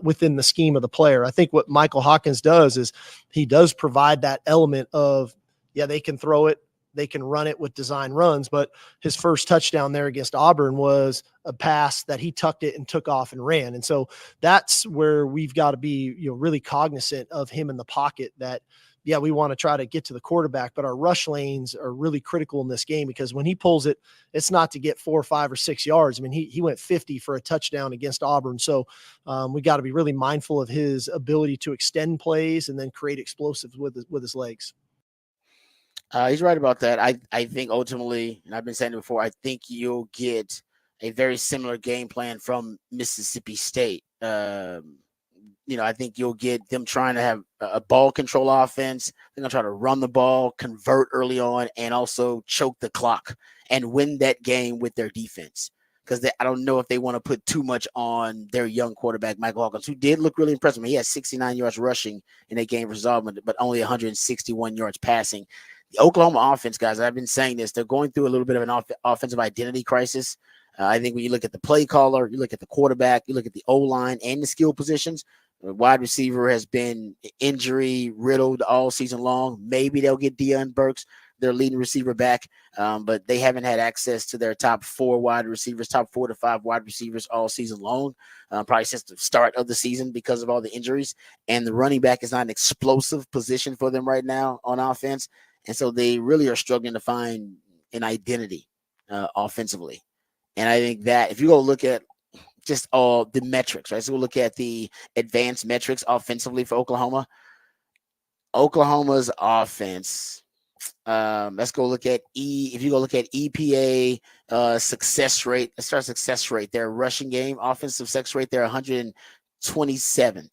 within the scheme of the player. I think what Michael Hawkins does is he does provide that element of, they can throw it, they can run it with design runs, but his first touchdown there against Auburn was a pass that he tucked it and took off and ran. And so that's where we've got to be, really cognizant of him in the pocket that, we want to try to get to the quarterback, but our rush lanes are really critical in this game because when he pulls it, it's not to get 4 or 5 or 6 yards. I mean, he went 50 for a touchdown against Auburn. So we got to be really mindful of his ability to extend plays and then create explosives with his legs. He's right about that. I think ultimately, and I've been saying it before, I think you'll get a very similar game plan from Mississippi State. I think you'll get them trying to have a ball control offense. They're going to try to run the ball, convert early on, and also choke the clock and win that game with their defense. Because I don't know if they want to put too much on their young quarterback, Michael Hawkins, who did look really impressive. He had 69 yards rushing in that game versus Auburn, but only 161 yards passing. The Oklahoma offense, guys, I've been saying this, they're going through a little bit of an offensive identity crisis. I think when you look at the play caller, you look at the quarterback, you look at the O-line and the skill positions, the wide receiver has been injury riddled all season long. Maybe they'll get Deion Burks, their leading receiver, back, but they haven't had access to their top 4 wide receivers, top 4 to 5 wide receivers all season long, probably since the start of the season because of all the injuries. And the running back is not an explosive position for them right now on offense. And so they really are struggling to find an identity offensively. And I think that if you go look at just all the metrics, right? So we'll look at the advanced metrics offensively for Oklahoma. Oklahoma's offense. Let's go look at if you go look at EPA success rate. Let's start success rate. Their rushing game offensive success rate. They're 127th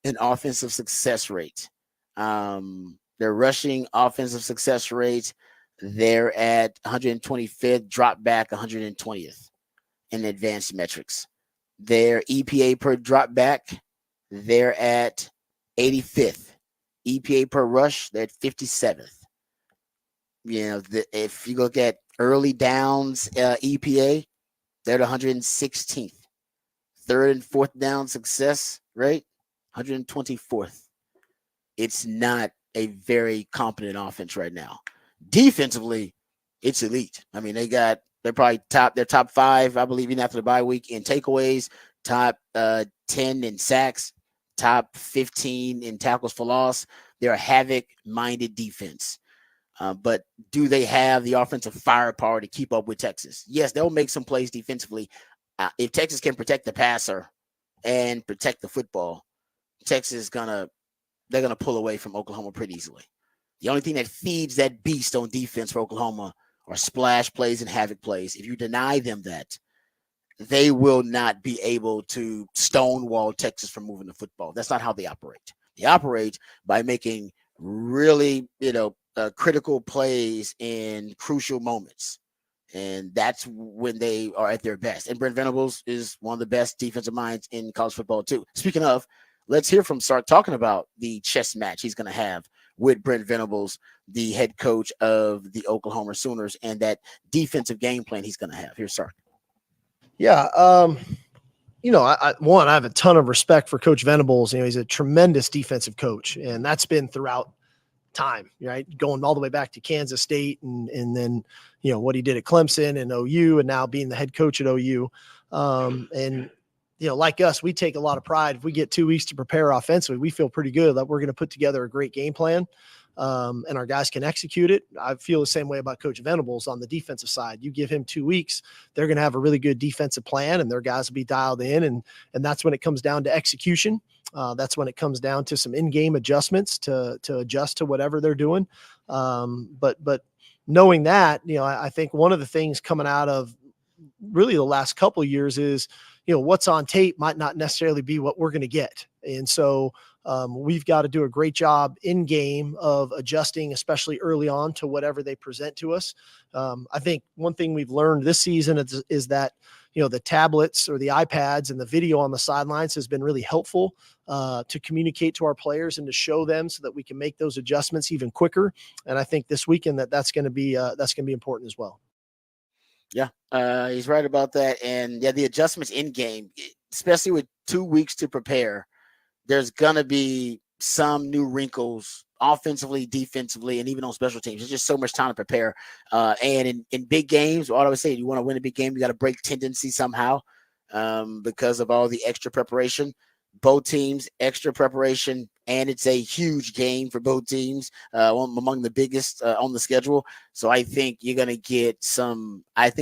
in offensive success rate. Their rushing offensive success rate, they're at 125th, drop back 120th in advanced metrics. Their EPA per drop back, they're at 85th. EPA per rush, they're at 57th. If you look at early downs EPA, they're at 116th. Third and fourth down success rate, 124th. It's not a very competent offense right now. Defensively, it's elite. I mean, they're probably top 5, I believe, even after the bye week in takeaways, top 10 in sacks, top 15 in tackles for loss. They're a havoc-minded defense. But do they have the offensive firepower to keep up with Texas? Yes, they'll make some plays defensively. If Texas can protect the passer and protect the football, Texas they're going to pull away from Oklahoma pretty easily. The only thing that feeds that beast on defense for Oklahoma are splash plays and havoc plays. If you deny them that, they will not be able to stonewall Texas from moving the football. That's not how they operate. They operate by making really, critical plays in crucial moments. And that's when they are at their best. And Brent Venables is one of the best defensive minds in college football too. Speaking of, let's hear from Sark talking about the chess match he's going to have with Brent Venables, the head coach of the Oklahoma Sooners, and that defensive game plan he's going to have. Here's Sark. Yeah. I have a ton of respect for Coach Venables. He's a tremendous defensive coach, and that's been throughout time, right? Going all the way back to Kansas State and then, what he did at Clemson and OU, and now being the head coach at OU. Like us, we take a lot of pride. If we get 2 weeks to prepare offensively, we feel pretty good that we're going to put together a great game plan. and our guys can execute it. I feel the same way about Coach Venables on the defensive side. You give him 2 weeks, they're going to have a really good defensive plan, and their guys will be dialed in. And that's when it comes down to execution. That's when it comes down to some in-game adjustments to adjust to whatever they're doing. But knowing that, I think one of the things coming out of really the last couple of years is, what's on tape might not necessarily be what we're going to get. And so we've got to do a great job in game of adjusting, especially early on, to whatever they present to us. I think one thing we've learned this season is that, the tablets or the iPads and the video on the sidelines has been really helpful to communicate to our players and to show them so that we can make those adjustments even quicker. And I think this weekend that's going to be important as well. Yeah, he's right about that. And yeah, the adjustments in game, especially with 2 weeks to prepare, there's going to be some new wrinkles offensively, defensively, and even on special teams. There's just so much time to prepare. And in big games, all I was saying, you want to win a big game, you got to break tendency somehow because of all the extra preparation. Both teams, extra preparation, and it's a huge game for both teams, among the biggest on the schedule. So I think you're going to get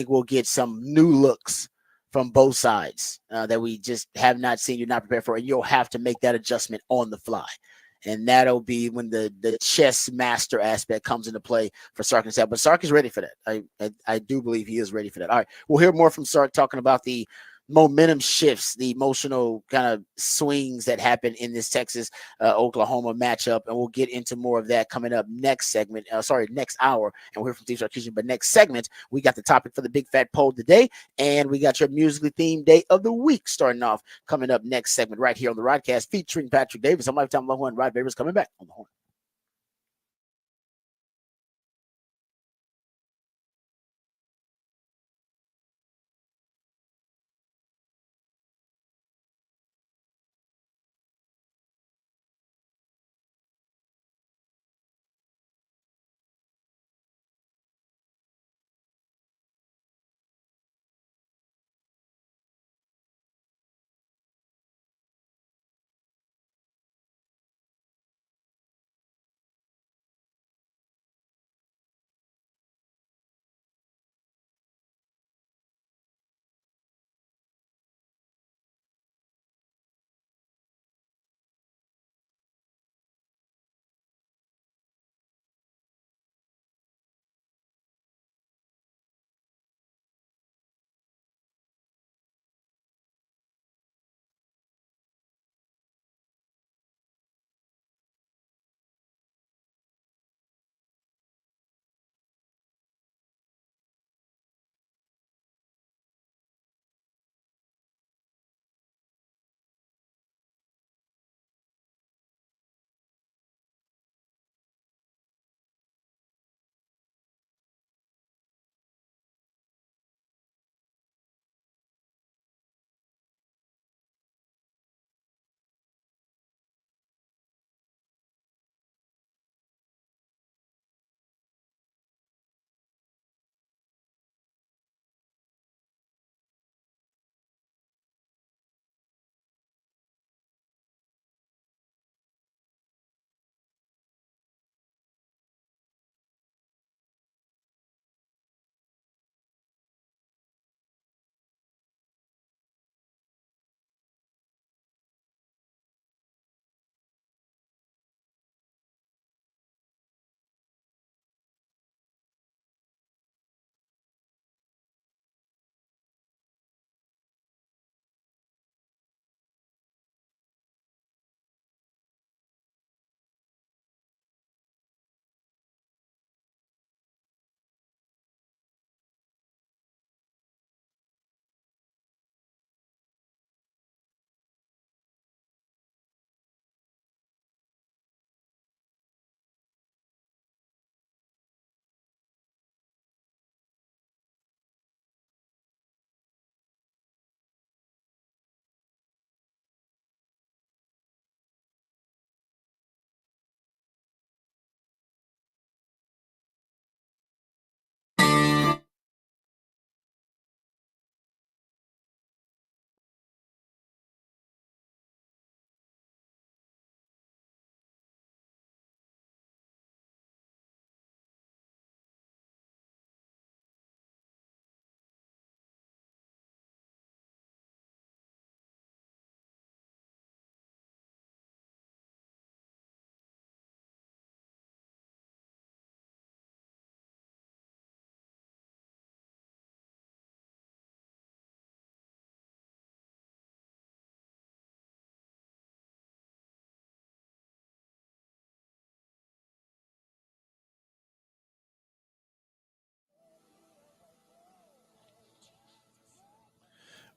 we'll get some new looks from both sides that we just have not seen, you're not prepared for, and you'll have to make that adjustment on the fly. And that'll be when the chess master aspect comes into play for Sark and Sal. But Sark is ready for that. I do believe he is ready for that. All right, we'll hear more from Sark talking about the momentum shifts, the emotional kind of swings that happen in this Texas Oklahoma matchup, and we'll get into more of that coming up next hour, and we'll hear from Steve Sarkisian. But next segment, we got the topic for the big fat poll today, and we got your musically themed day of the week starting off coming up next segment right here on the Rodcast featuring Patrick Davis. I'm Lifetime Longhorn Rod Babers coming back on the Horn.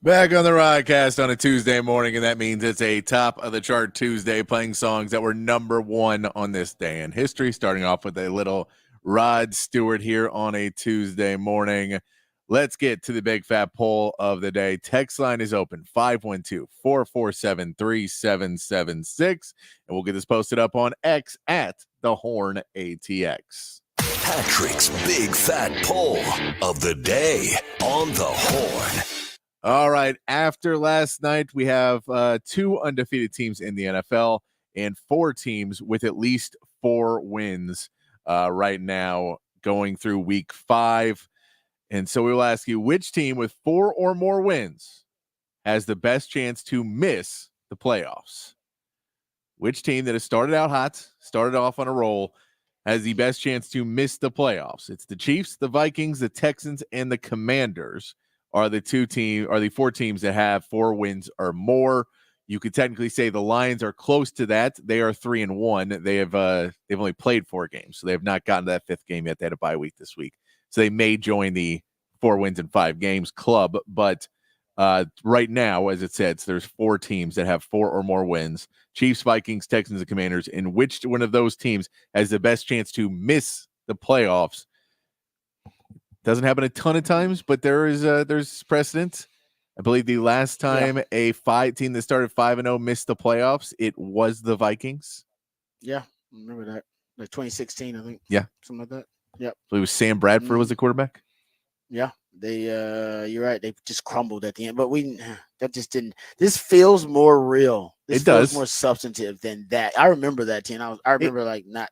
Back on the Rodcast on a Tuesday morning, and that means it's a top of the chart Tuesday, playing songs that were number one on this day in history. Starting off with a little Rod Stewart here on a Tuesday morning. Let's get to the big fat poll of the day. Text line is open 512-447-3776, and we'll get this posted up on X at the Horn ATX. Patrick's big fat poll of the day on the Horn. All right. After last night, we have 2 undefeated teams in the NFL and 4 teams with at least 4 wins right now going through week 5. And so we will ask you, which team with 4 or more wins has the best chance to miss the playoffs? Which team that has started out hot, started off on a roll, has the best chance to miss the playoffs? It's the Chiefs, the Vikings, the Texans, and the Commanders are the 4 teams that have 4 wins or more. You could technically say the Lions are close to that. They are 3-1. They've only played 4 games, so they have not gotten to that 5th game yet. They had a bye week this week, so they may join the 4 wins in 5 games club. But right now, as it says, there's 4 teams that have 4 or more wins: Chiefs, Vikings, Texans, and Commanders. And which one of those teams has the best chance to miss the playoffs? Doesn't happen a ton of times, but there's precedent. I believe the last time a team that started 5-0 missed the playoffs, it was the Vikings. Yeah, remember that. Like 2016, I think. Yeah. Something like that. Yep. So it was Sam Bradford was the quarterback. Yeah. They you're right. They just crumbled at the end. But that just didn't. This feels more real. This It feels does. more substantive than that. I remember that team. I remember not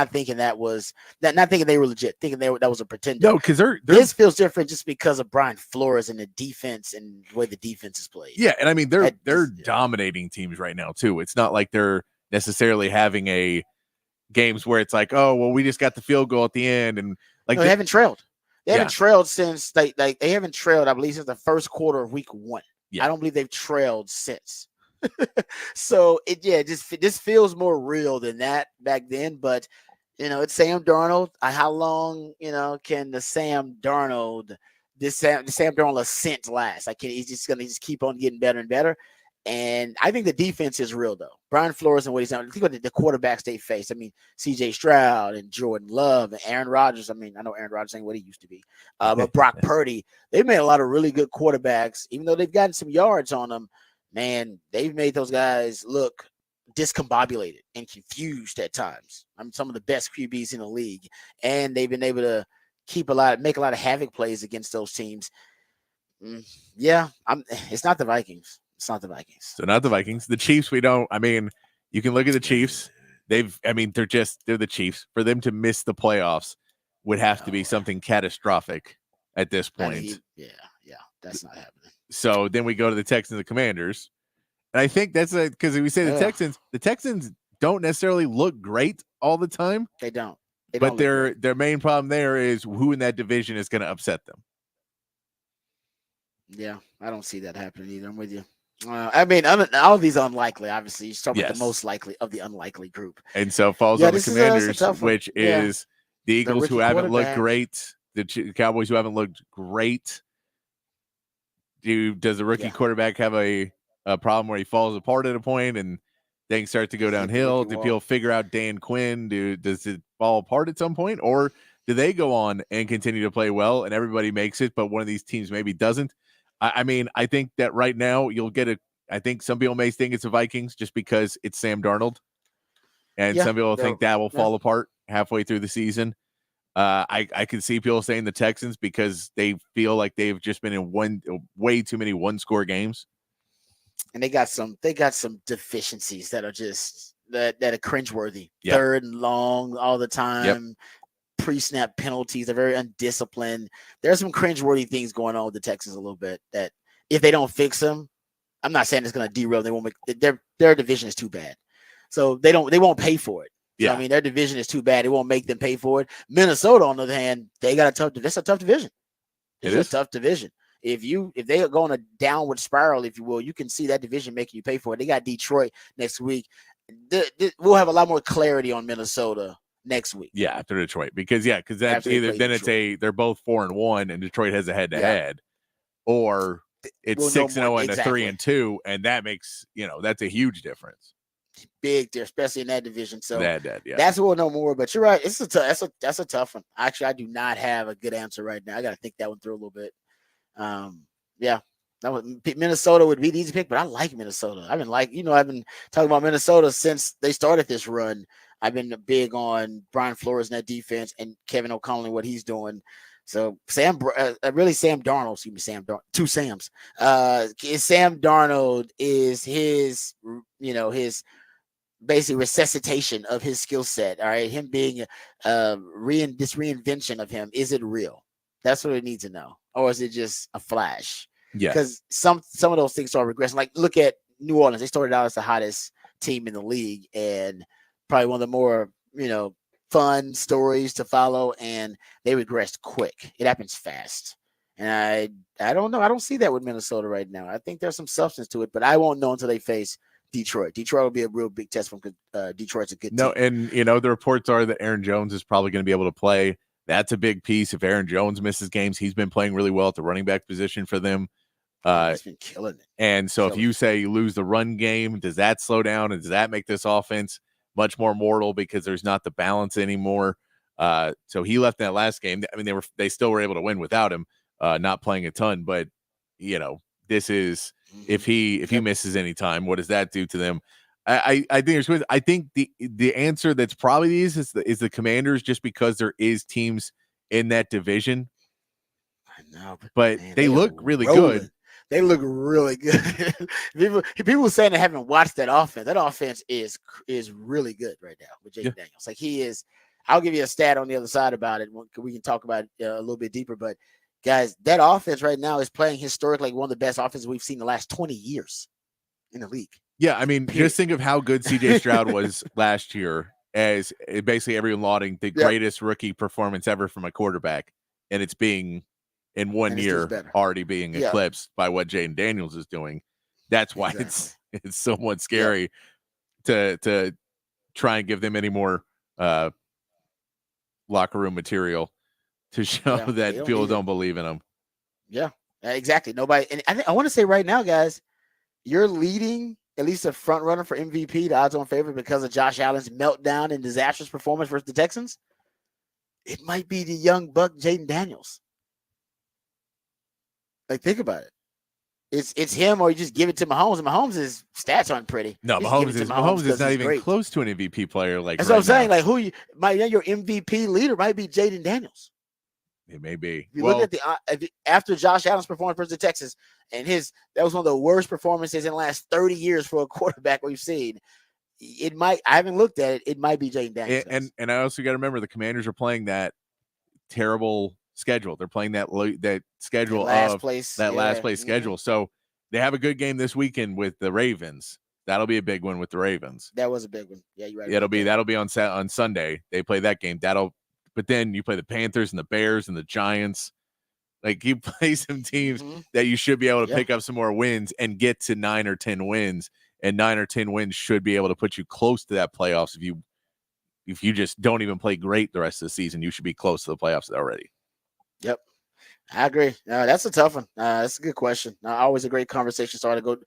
thinking they were legit, thinking that was a pretender. No, because this feels different just because of Brian Flores and the defense and the way the defense is played. Yeah, and I mean they're dominating teams right now too. It's not like they're necessarily having games where it's like, oh well, we just got the field goal at the end, and like they haven't trailed. They haven't trailed since they haven't trailed, I believe, since the first quarter of week 1. Yeah. I don't believe they've trailed since. So this feels more real than that back then. But it's Sam Darnold. How long can the Sam Darnold ascent last? He's just gonna keep on getting better and better. And I think the defense is real though. Brian Flores and what he's done. Think about the quarterbacks they face. I mean, C.J. Stroud and Jordan Love and Aaron Rodgers. I mean, I know Aaron Rodgers ain't what he used to be, but Brock Purdy. They've made a lot of really good quarterbacks, even though they've gotten some yards on them. Man, they've made those guys look discombobulated and confused at times. I'm some of the best QBs in the league, and they've been able to make a lot of havoc plays against those teams. It's not the Vikings. It's not the Vikings. So not the Vikings. The Chiefs, you can look at the Chiefs. They're the Chiefs. For them to miss the playoffs would have to be something catastrophic at this point. That's not happening. So then we go to the Texans and Commanders. And I think that's because we say the Texans don't necessarily look great all the time. They don't. But their main problem there is who in that division is going to upset them. Yeah, I don't see that happening either. I'm with you. I mean, all of these are unlikely. Obviously, you start with the most likely of the unlikely group. And so it falls on the Commanders, which is the Eagles who haven't looked great, the Cowboys who haven't looked great. Does the rookie quarterback have a problem where he falls apart at a point and things start to go downhill? Do people figure out Dan Quinn? Does it fall apart at some point? Or do they go on and continue to play well and everybody makes it, but one of these teams maybe doesn't? I mean, I think that right now you'll get I think some people may think it's the Vikings just because it's Sam Darnold. And some people think that will fall apart halfway through the season. I can see people saying the Texans because they feel like they've just been in way too many one-score games, and they got some deficiencies that are just that are cringeworthy. Yep. 3rd and long all the time. Yep. Pre-snap penalties. They're very undisciplined. There's some cringeworthy things going on with the Texans a little bit that if they don't fix them, I'm not saying it's going to derail. They won't make their division is too bad, so they won't pay for it. So, I mean, their division is too bad. It won't make them pay for it. Minnesota, on the other hand, that's a tough division. It's a tough division. If they go on a downward spiral, if you will, you can see that division making you pay for it. They got Detroit next week. We'll have a lot more clarity on Minnesota next week. Yeah, after Detroit, because that's either then they're both 4-1 and Detroit has a head-to-head, or it's we'll know 6-0 more. and a Exactly. 3-2, and that makes that's a huge difference. Big there, especially in that division. So yeah. that's what we'll know more. But you're right. That's a tough one. Actually, I do not have a good answer right now. I got to think that one through a little bit. Yeah. Minnesota would be the easy pick, but I like Minnesota. I've been talking about Minnesota since they started this run. I've been big on Brian Flores and that defense and Kevin O'Connell and what he's doing. So Sam Darnold, excuse me, two Sams. Sam Darnold is his basic resuscitation of his skill set. All right, him being this reinvention of him. Is it real? That's what we need to know, or is it just a flash? Yeah, because some of those things are regressing. Like look at New Orleans; they started out as the hottest team in the league, and probably one of the more fun stories to follow, and they regressed quick. It happens fast. And I don't know. I don't see that with Minnesota right now. I think there's some substance to it, but I won't know until they face Detroit. Detroit will be a real big test because Detroit's a good team. And the reports are that Aaron Jones is probably going to be able to play. That's a big piece. If Aaron Jones misses games, he's been playing really well at the running back position for them. He's been killing it. And so if you say you lose the run game, does that slow down? And does that make this offense much more mortal because there's not the balance anymore? So he left in that last game. I mean, they still were able to win without him, not playing a ton. But this is if he misses any time, what does that do to them? I think the answer that's probably the easiest is the Commanders, just because there is teams in that division. I know, but man, they look really good. They look really good. people saying they haven't watched that offense. That offense is really good right now with Jaden Daniels. Like he is. I'll give you a stat on the other side about it. We can talk about it a little bit deeper. But guys, that offense right now is playing historically one of the best offenses we've seen in the last 20 years in the league. Yeah, I mean, just think of how good CJ Stroud was last year, as basically everyone lauding the greatest rookie performance ever from a quarterback, and it's being in 1 year already being eclipsed by what Jaden Daniels is doing. That's why it's somewhat scary to try and give them any more locker room material to show that people don't believe in them. Yeah, exactly. Nobody, and I want to say right now, guys, you're leading at least a front runner for MVP, the odds-on favorite, because of Josh Allen's meltdown and disastrous performance versus the Texans. It might be the young buck Jaden Daniels. Like, think about it. It's him, or you just give it to Mahomes. And Mahomes' stats aren't pretty. No, Mahomes is not even close to an MVP player. Like that's what I'm saying. Like your MVP leader might be Jaden Daniels. It may be. If you look at after Josh Allen's performance versus the Texans, and that was one of the worst performances in the last 30 years for a quarterback we've seen. It might. I haven't looked at it. It might be Jaden Daniels. And I also got to remember the Commanders are playing that terrible schedule. They're playing that schedule last place schedule. So they have a good game this weekend with the Ravens. That'll be a big one with the Ravens. That was a big one. Yeah, you're right. That'll be on Sunday. They play that game. But then you play the Panthers and the Bears and the Giants. Like you play some teams that you should be able to pick up some more wins and get to 9 or 10 wins. And 9 or 10 wins should be able to put you close to that playoffs. If you just don't even play great the rest of the season, you should be close to the playoffs already. Yep. I agree. That's a tough one. That's a good question. Always a great conversation. So I go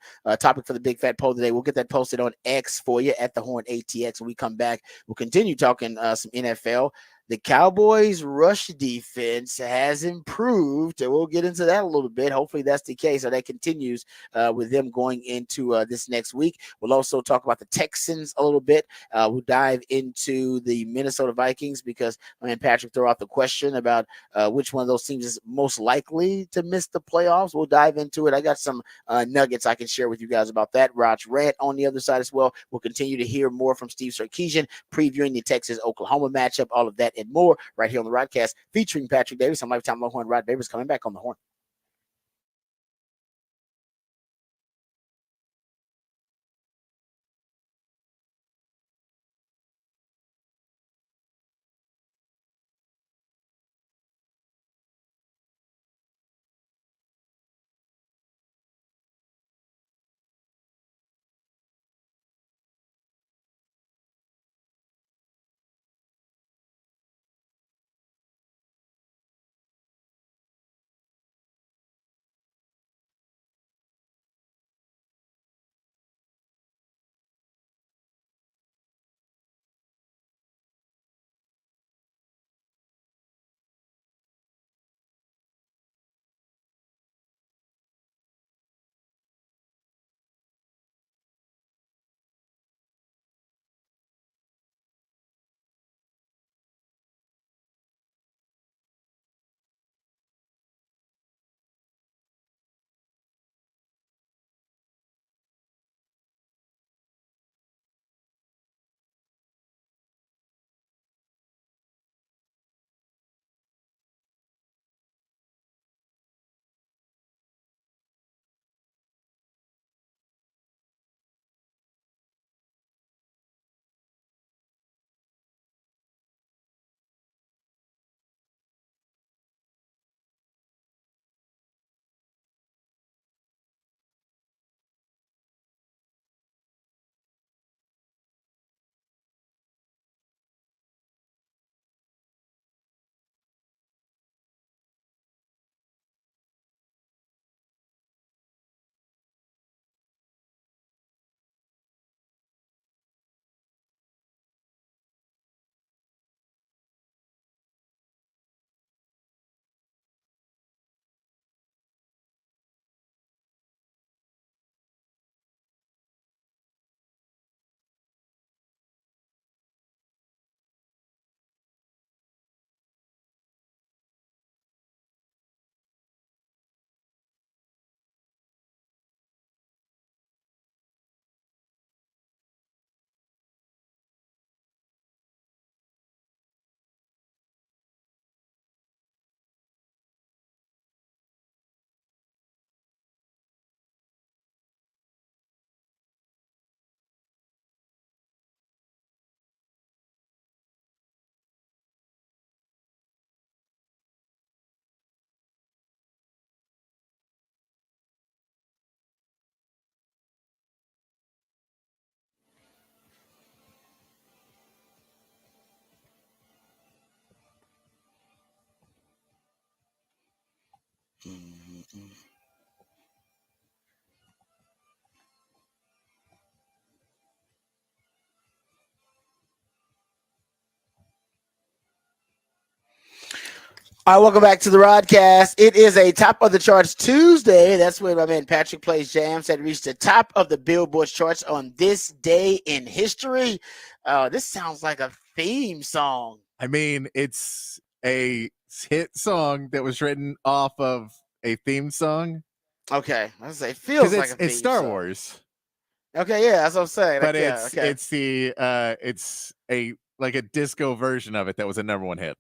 topic for the big fat poll today. We'll get that posted on X for you at the Horn ATX. When we come back, we'll continue talking some NFL. The Cowboys' rush defense has improved. We'll get into that a little bit. Hopefully that's the case, or that continues with them going into this next week. We'll also talk about the Texans a little bit. We'll dive into the Minnesota Vikings because my man Patrick threw out the question about which one of those teams is most likely to miss the playoffs. We'll dive into it. I got some nuggets I can share with you guys about that. Raj Rant on the other side as well. We'll continue to hear more from Steve Sarkisian previewing the Texas-Oklahoma matchup, all of that and more right here on the Rodcast featuring Patrick Davis. I'm Lifetime Longhorn Rod Davis coming back on the Horn. All right, welcome back to the Rodcast. It is a top of the charts Tuesday. That's when my man Patrick plays jams that reached the top of the Billboard charts on this day in history. This sounds like a theme song. I mean, it's a hit song that was written off of a theme song. Okay, I was say it feels like a theme it's Star song. Wars. Okay, yeah, that's what I'm saying. But like, it's a like a disco version of it that was a number one hit.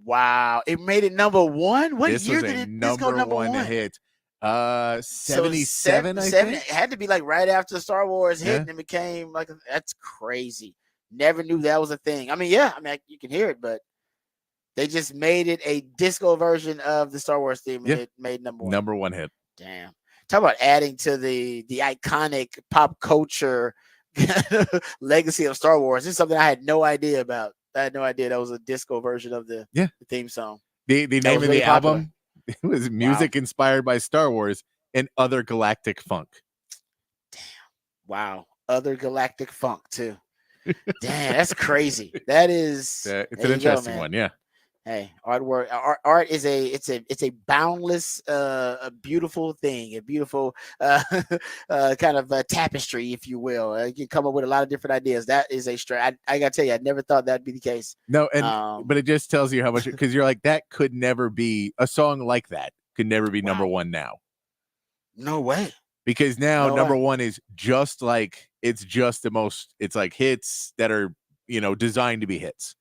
Wow, it made it number one. What this year was did this go number one one? Hit? 77, I It think. had to be like right after Star Wars hit, and it became like that's crazy. Never knew that was a thing. I mean, yeah, you can hear it, but they just made it a disco version of the Star Wars theme, and it made number one hit. Damn, talk about adding to the iconic pop culture legacy of Star Wars. This is something I had no idea about. I had no idea that was a disco version of the theme song. The name of the album it was music inspired by Star Wars and Other Galactic Funk. Damn. Wow. Other Galactic Funk too. Damn, that's crazy. That is it's an interesting one, yeah. Hey, artwork. Art is a boundless, a beautiful thing, a beautiful kind of tapestry, if you will. You can come up with a lot of different ideas. That is a straight. I gotta tell you, I never thought that'd be the case. No, and but it just tells you how much because you're like that could never be a song like that could never be number one now. No way. Because now number one is just like it's just the most. It's like hits that are designed to be hits.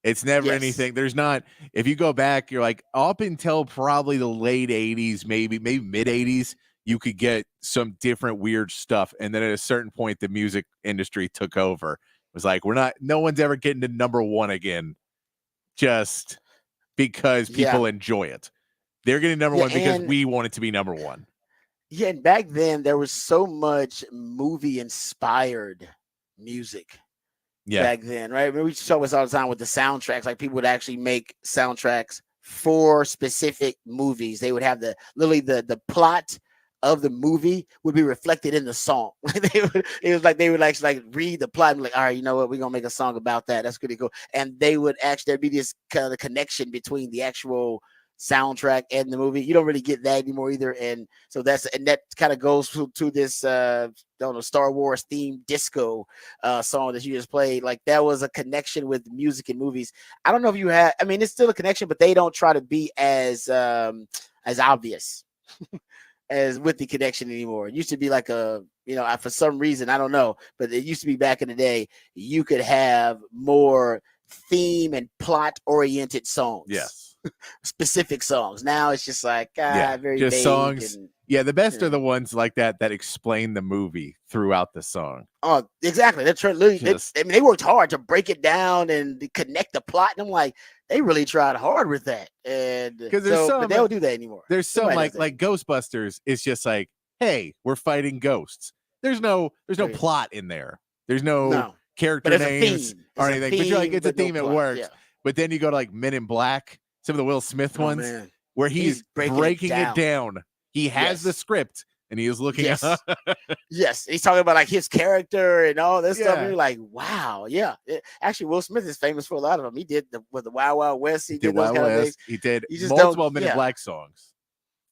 It's never anything. There's not. If you go back, you're like up until probably the late 80s, maybe mid 80s, you could get some different weird stuff. And then at a certain point, the music industry took over. It was like, no one's ever getting to number one again just because people enjoy it. They're getting number one because we want it to be number one. Yeah. And back then there was so much movie inspired music. Back then, right? I mean, we show us all the time with the soundtracks. Like people would actually make soundtracks for specific movies. They would have the plot of the movie would be reflected in the song. They would actually read the plot and be like, all right, you know what? We're gonna make a song about that. That's pretty cool. And they would actually there'd be this kind of connection between the actual soundtrack and the movie. You don't really get that anymore either. And so that kind of goes to this Star Wars themed disco song that you just played. Like that was a connection with music and movies. I don't know if you have, I mean, it's still a connection, but they don't try to be as obvious as with the connection anymore. It used to be like for some reason, I don't know, but it used to be back in the day, you could have more theme and plot oriented songs. Yes. Specific songs. Now it's just like very just vague songs. The best Yeah. are the ones like that explain the movie throughout the song. Oh, exactly. That's they worked hard to break it down and connect the plot. And I'm like, they really tried hard with that. And because but they don't do that anymore. There's some like Ghostbusters. It's just like, hey, we're fighting ghosts. There's no plot in there. There's no character names or anything. But you're like, it's a theme. It works. Yeah. But then you go to like Men in Black, some of the Will Smith ones, where he's breaking it down. He has the script and he is looking at Yes, he's talking about like his character and all this stuff. And you're like, wow, actually, Will Smith is famous for a lot of them. He did with the Wild Wild West. He did those kind of things. He did multiple Men in Black songs.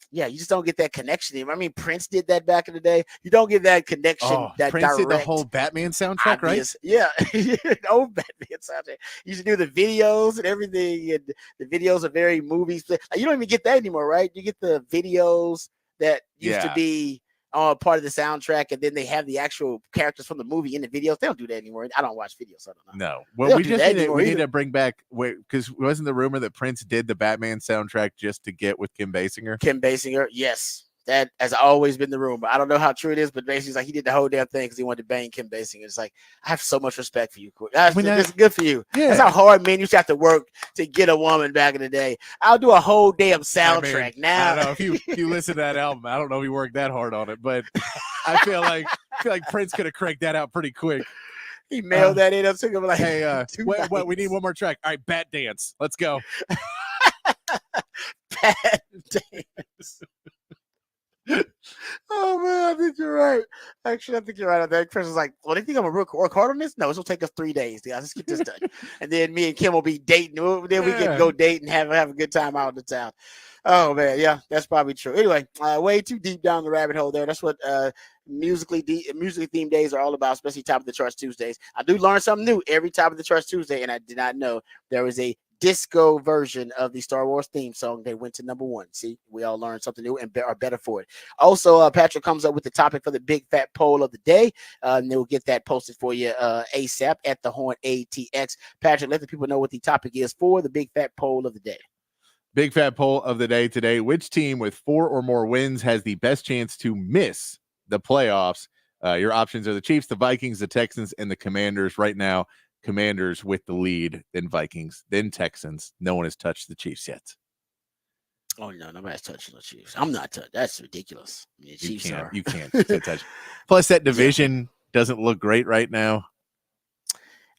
Yeah, you just don't get that connection. I mean, Prince did that back in the day. You don't get that connection. That Prince direct, did the whole Batman soundtrack, right? Yeah, the old Batman soundtrack. You used to do the videos and everything, and the videos are very movies. You don't even get that anymore, right? You get the videos that used to be part of the soundtrack, and then they have the actual characters from the movie in the videos. They don't do that anymore. I don't watch videos, so I don't know. No, well, we need to bring back because wasn't the rumor that Prince did the Batman soundtrack just to get with Kim Basinger? Kim Basinger, yes. That has always been the rumor. I don't know how true it is, but basically, it's like he did the whole damn thing because he wanted to bang Kim Basinger. It's like, I have so much respect for you. It's good for you. Yeah. That's how hard men used to have to work to get a woman back in the day. I'll do a whole damn soundtrack now. I don't know if you listen to that album. I don't know if he worked that hard on it, but I feel like Prince could have cranked that out pretty quick. He mailed that in. I took him like, hey, we need one more track. All right, Bat Dance. Let's go. Pat Davis. Oh man, I think you're right. Actually, I think you're right on that. Chris was like, "Well, do you think I'm gonna work hard on this? No, this will take us 3 days, guys. Let's get this done." And then me and Kim will be dating. Then we get to go date and have a good time out in the town. Oh man, yeah, that's probably true. Anyway, way too deep down the rabbit hole there. That's what musically themed days are all about, especially Top of the Charts Tuesdays. I do learn something new every Top of the Charts Tuesday, and I did not know there was a disco version of the Star Wars theme song. They went to #1. See, we all learned something new and are better for it. Also, Patrick comes up with the topic for the big fat poll of the day, and they'll get that posted for you ASAP at the Horn ATX. Patrick, let the people know what the topic is for the big fat poll of the day. Big fat poll of the day today. Which team with 4 or more wins has the best chance to miss the playoffs? Your options are the Chiefs, the Vikings, the Texans, and the Commanders. Right now, Commanders with the lead, then Vikings, then Texans. No one has touched the Chiefs yet. Oh no, nobody's touching the Chiefs. I'm not touching. That's ridiculous. I mean, You can't touch. Plus, that division doesn't look great right now.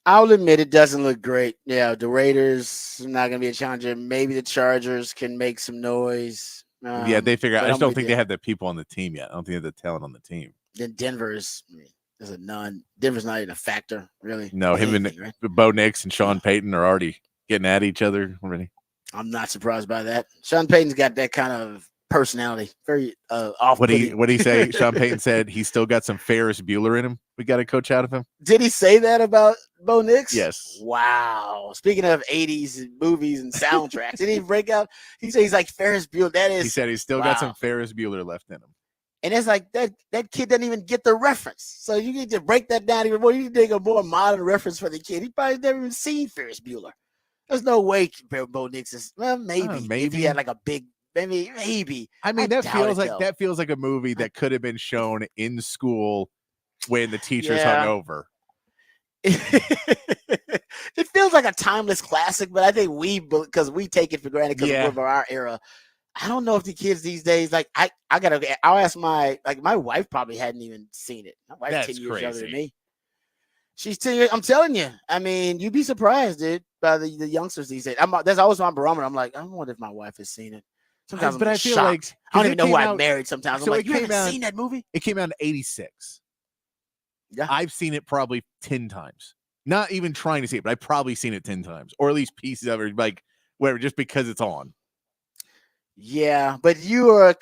I'll admit it doesn't look great. Yeah, the Raiders are not going to be a challenger. Maybe the Chargers can make some noise. Yeah, they figure out. I just don't think they have the people on the team yet. I don't think they have the talent on the team. Then Denver's a none. Denver's not even a factor, really. No, him and right? Bo Nix and Sean Payton are already getting at each other already. I'm not surprised by that. Sean Payton's got that kind of personality. Very off. What did he say? Sean Payton said he's still got some Ferris Bueller in him. We got to coach out of him. Did he say that about Bo Nix? Yes. Wow. Speaking of 80s movies and soundtracks, did he break out? He said he's like Ferris Bueller. That is. He said he's still got some Ferris Bueller left in him. And it's like that kid doesn't even get the reference. So you need to break that down even more. You need to take a more modern reference for the kid. He probably never even seen Ferris Bueller. There's no way Bo Nix is. Well, maybe. If he had like a big. Maybe. I mean, that feels like a movie that could have been shown in school when the teachers hung over. It feels like a timeless classic, but I think because we take it for granted because of our era. I don't know if the kids these days, like I'll ask my wife probably hadn't even seen it. My wife's 10 years younger than me. She's 10 years. I'm telling you. I mean, you'd be surprised, dude, by the youngsters these days. That's always my barometer. I'm like, I wonder if my wife has seen it. Sometimes I feel shocked. Like I don't even know who I married. Sometimes I'm like, you haven't seen that movie? It came out in '86. Yeah, I've seen it probably 10 times. Not even trying to see it, but I've probably seen it 10 times, or at least pieces of it, like whatever, just because it's on. Yeah, but you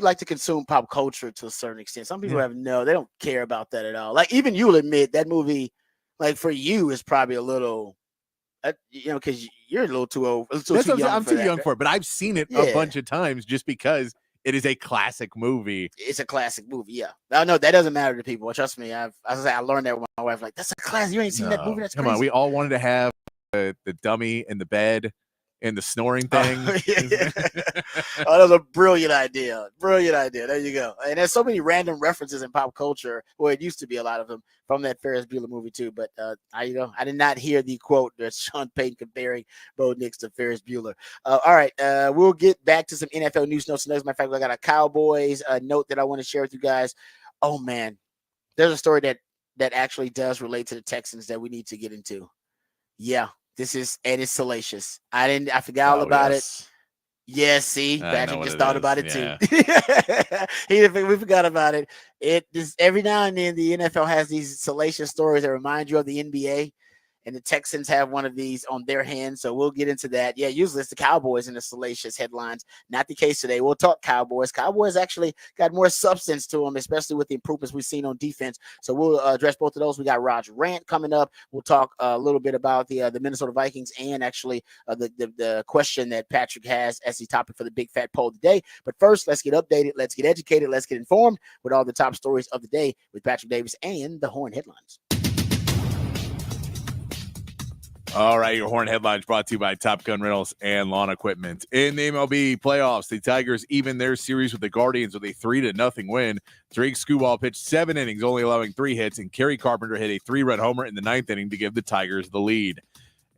like to consume pop culture to a certain extent. Some people they don't care about that at all. Like even you'll admit that movie, like for you, is probably a little. Because you're a little too old. I'm too young for it, but I've seen it a bunch of times just because it is a classic movie. It's a classic movie, yeah. No, that doesn't matter to people. Trust me, I learned that with my wife. Like, that's a classic. You ain't seen that movie? That's crazy. Come on, we all wanted to have the dummy in the bed and the snoring thing. That was a brilliant idea. Brilliant idea. There you go. And there's so many random references in pop culture. Well, it used to be a lot of them from that Ferris Bueller movie too. But there you go. I did not hear the quote that Sean Payton comparing Bo Nix to Ferris Bueller. All right. We'll get back to some NFL news notes. As a matter of fact, I got a Cowboys note that I want to share with you guys. Oh man, there's a story that actually does relate to the Texans that we need to get into. Yeah. It's salacious. I forgot all about it. Yes, see, Patrick just thought about it too. We forgot about it. Every now and then the NFL has these salacious stories that remind you of the NBA. And the Texans have one of these on their hands, so we'll get into that. Yeah, usually it's the Cowboys in the salacious headlines. Not the case today. We'll talk Cowboys. Cowboys actually got more substance to them, especially with the improvements we've seen on defense. So we'll address both of those. We got Roger Rant coming up. We'll talk a little bit about the Minnesota Vikings and actually the question that Patrick has as the topic for the big fat poll today. But first, let's get updated. Let's get educated. Let's get informed with all the top stories of the day with Patrick Davis and the Horn Headlines. All right, your Horn Headlines brought to you by Top Gun Rentals and Lawn Equipment. In the MLB playoffs, the Tigers even their series with the Guardians with a 3-0 win. Drake Skubal pitched 7 innings, only allowing 3 hits, and Kerry Carpenter hit a 3-run homer in the 9th inning to give the Tigers the lead.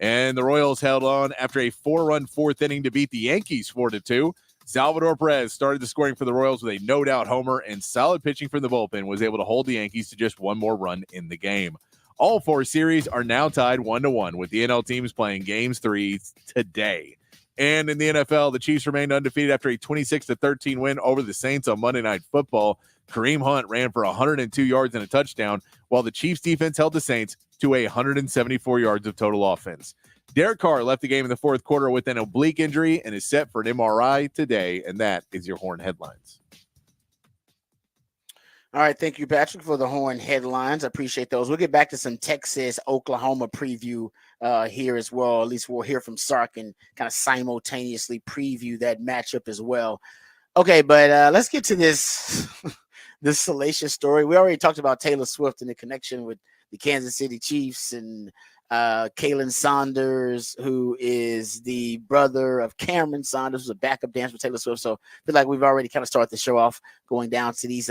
And the Royals held on after a 4-run 4th inning to beat the Yankees 4-2. Salvador Perez started the scoring for the Royals with a no-doubt homer, and solid pitching from the bullpen was able to hold the Yankees to just one more run in the game. All 4 series are now tied 1-1 with the NL teams playing games 3 today. And in the NFL, the Chiefs remained undefeated after a 26-13 win over the Saints on Monday Night Football. Kareem Hunt ran for 102 yards and a touchdown, while the Chiefs defense held the Saints to 174 yards of total offense. Derek Carr left the game in the fourth quarter with an oblique injury and is set for an MRI today. And that is your Horn headlines. All right, thank you, Patrick, for the Horn headlines. I appreciate those. We'll get back to some Texas-Oklahoma preview here as well. At least we'll hear from Sark and kind of simultaneously preview that matchup as well. Okay, but let's get to this this salacious story. We already talked about Taylor Swift and the connection with the Kansas City Chiefs and Kalen Saunders, who is the brother of Cameron Saunders, who's a backup dancer for Taylor Swift. So I feel like we've already kind of started the show off going down to these,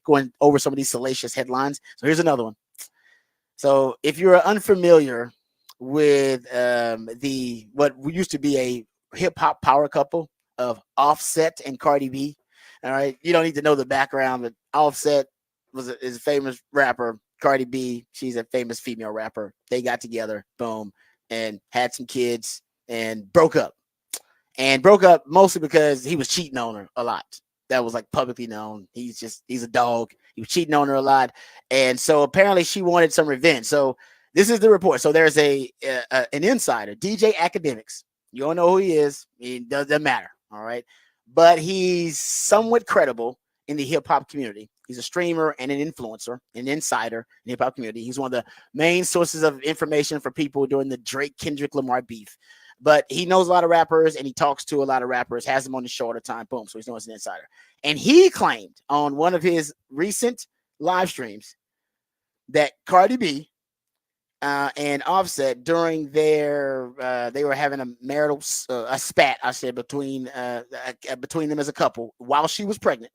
going over some of these salacious headlines. So here's another one. So if you're unfamiliar with what used to be a hip hop power couple of Offset and Cardi B, all right, you don't need to know the background, but Offset is a famous rapper. Cardi B, she's a famous female rapper. They got together, boom, and had some kids and broke up. And broke up mostly because he was cheating on her a lot. That was like publicly known. He's a dog. He was cheating on her a lot. And so apparently she wanted some revenge. So this is the report. So there's an insider, DJ Academics. You don't know who he is. It doesn't matter. All right. But he's somewhat credible in the hip hop community. He's a streamer and an influencer, an insider in the hip hop community. He's one of the main sources of information for people during the Drake Kendrick Lamar beef. But he knows a lot of rappers and he talks to a lot of rappers, has them on the show all the time. Boom. So he's known as an insider. And he claimed on one of his recent live streams that Cardi B and Offset during their they were having a marital a spat, I said, between them as a couple while she was pregnant.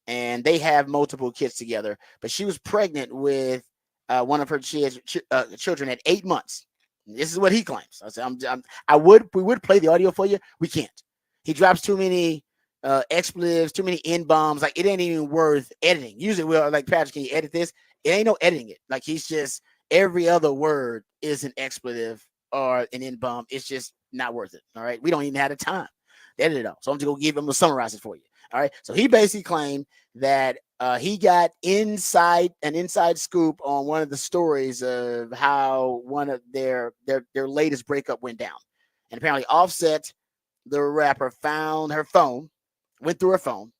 And they have multiple kids together, but she was pregnant with one of her children at 8 months. This is what he claims. I said, we would play the audio for you. We can't. He drops too many expletives, too many N-bombs. Like, it ain't even worth editing. Usually we're like, Patrick, can you edit this? It ain't no editing it. Like, he's just, every other word is an expletive or an N-bomb. It's just not worth it. All right. We don't even have the time to edit it all. So I'm just going to give him to summarize it for you. All right. So he basically claimed that he got an inside scoop on one of the stories of how one of their latest breakup went down. And apparently Offset, the rapper, found her phone, went through her phone,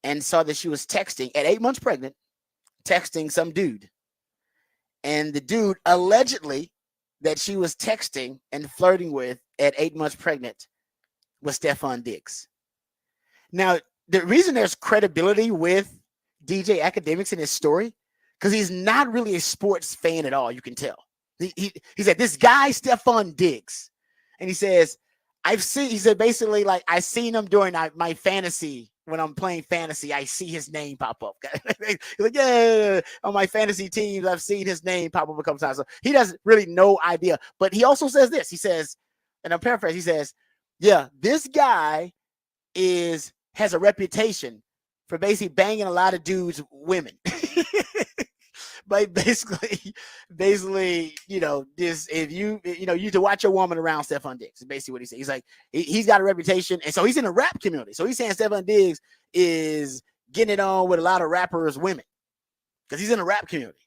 and saw that she was texting at 8 months pregnant, texting some dude. And the dude allegedly that she was texting and flirting with at 8 months pregnant was Stephon Diggs. Now, the reason there's credibility with DJ Academics in his story, because he's not really a sports fan at all, you can tell. He said, this guy, Stephon Diggs, and he says, he said basically, like, I seen him during my fantasy. When I'm playing fantasy, I see his name pop up. He's like, yeah, on my fantasy teams, I've seen his name pop up a couple times. So he doesn't really no idea. But he also says this. He says, and I'm paraphrasing, he says, yeah, this guy has a reputation for basically banging a lot of dudes, women. But basically, this, if you to watch your woman around Stephon Diggs is basically what he said. He's like, he's got a reputation, and so he's in the rap community. So he's saying Stephon Diggs is getting it on with a lot of rappers, women, because he's in the rap community.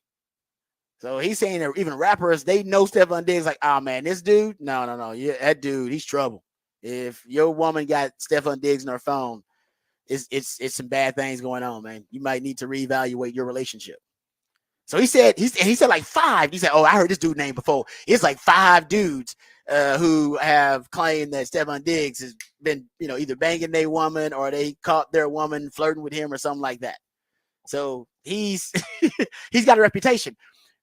So he's saying that even rappers, they know Stephon Diggs, like, oh man, this dude, no, yeah, that dude, he's trouble. If your woman got Stephon Diggs in her phone, it's some bad things going on, man. You might need to reevaluate your relationship. So he said like 5. He said, oh, I heard this dude name before. It's like 5 dudes who have claimed that Stephon Diggs has been, either banging their woman or they caught their woman flirting with him or something like that. So he's got a reputation,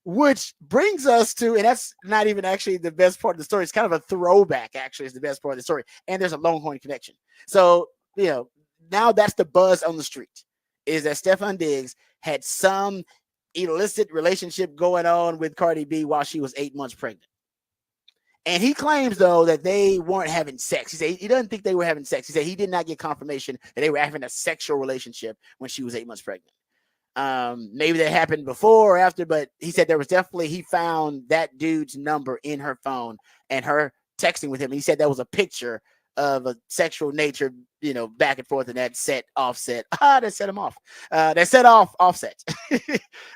which brings us to, and that's not even actually the best part of the story. It's kind of a throwback, actually, is the best part of the story. And there's a Longhorn connection. So, now that's the buzz on the street, is that Stephon Diggs had some illicit relationship going on with Cardi B while she was 8 months pregnant. And he claims, though, that they weren't having sex. He said he doesn't think they were having sex. He said he did not get confirmation that they were having a sexual relationship when she was 8 months pregnant. Maybe that happened before or after, but he said there was definitely, he found that dude's number in her phone and her texting with him, and he said that was a picture of a sexual nature, back and forth, and that set Offset. That set him off. That set off Offset.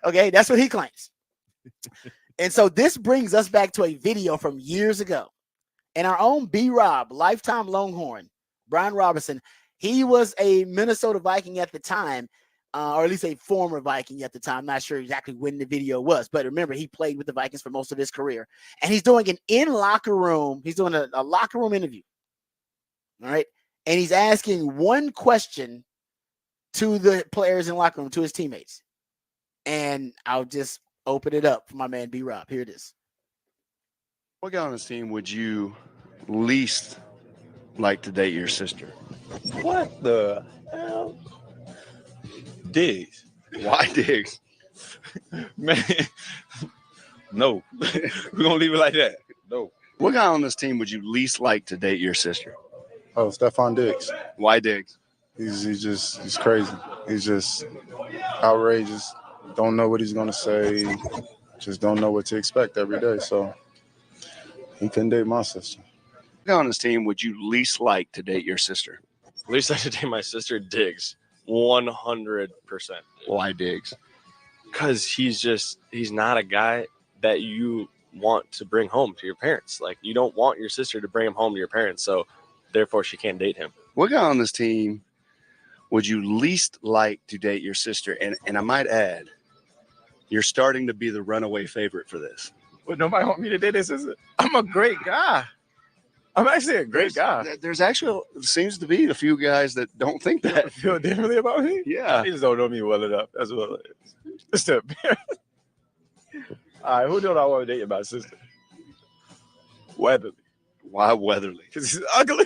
Okay, that's what he claims. And so this brings us back to a video from years ago. And our own B-Rob, lifetime Longhorn, Brian Robinson, he was a Minnesota Viking at the time, or at least a former Viking at the time. I'm not sure exactly when the video was, but remember, he played with the Vikings for most of his career. And he's doing an in-locker room. He's doing a locker room interview. All right. And he's asking one question to the players in the locker room, to his teammates. And I'll just open it up for my man B-Rob. Here it is. What guy on this team would you least like to date your sister? What the hell? Diggs. Why Diggs? Man, no. We're going to leave it like that. No. What guy on this team would you least like to date your sister? Oh, Stephon Diggs. Why Diggs? He's crazy. He's just outrageous. Don't know what he's going to say. Just don't know what to expect every day. So he couldn't date my sister. What guy on this team would you least like to date your sister? Least like to date my sister, Diggs. 100%. Why Diggs? Because he's not a guy that you want to bring home to your parents. Like, you don't want your sister to bring him home to your parents, so therefore she can't date him. What guy on this team would you least like to date your sister? And I might add, you're starting to be the runaway favorite for this. But nobody want me to date this sister. I'm a great guy. I'm actually a great guy. There's actually seems to be a few guys that don't think that. Feel differently about me? Yeah. They just don't know me well enough. That's what it is. Just a all right, who don't I want to date my sister? Weatherly. Why Weatherly? Because he's ugly.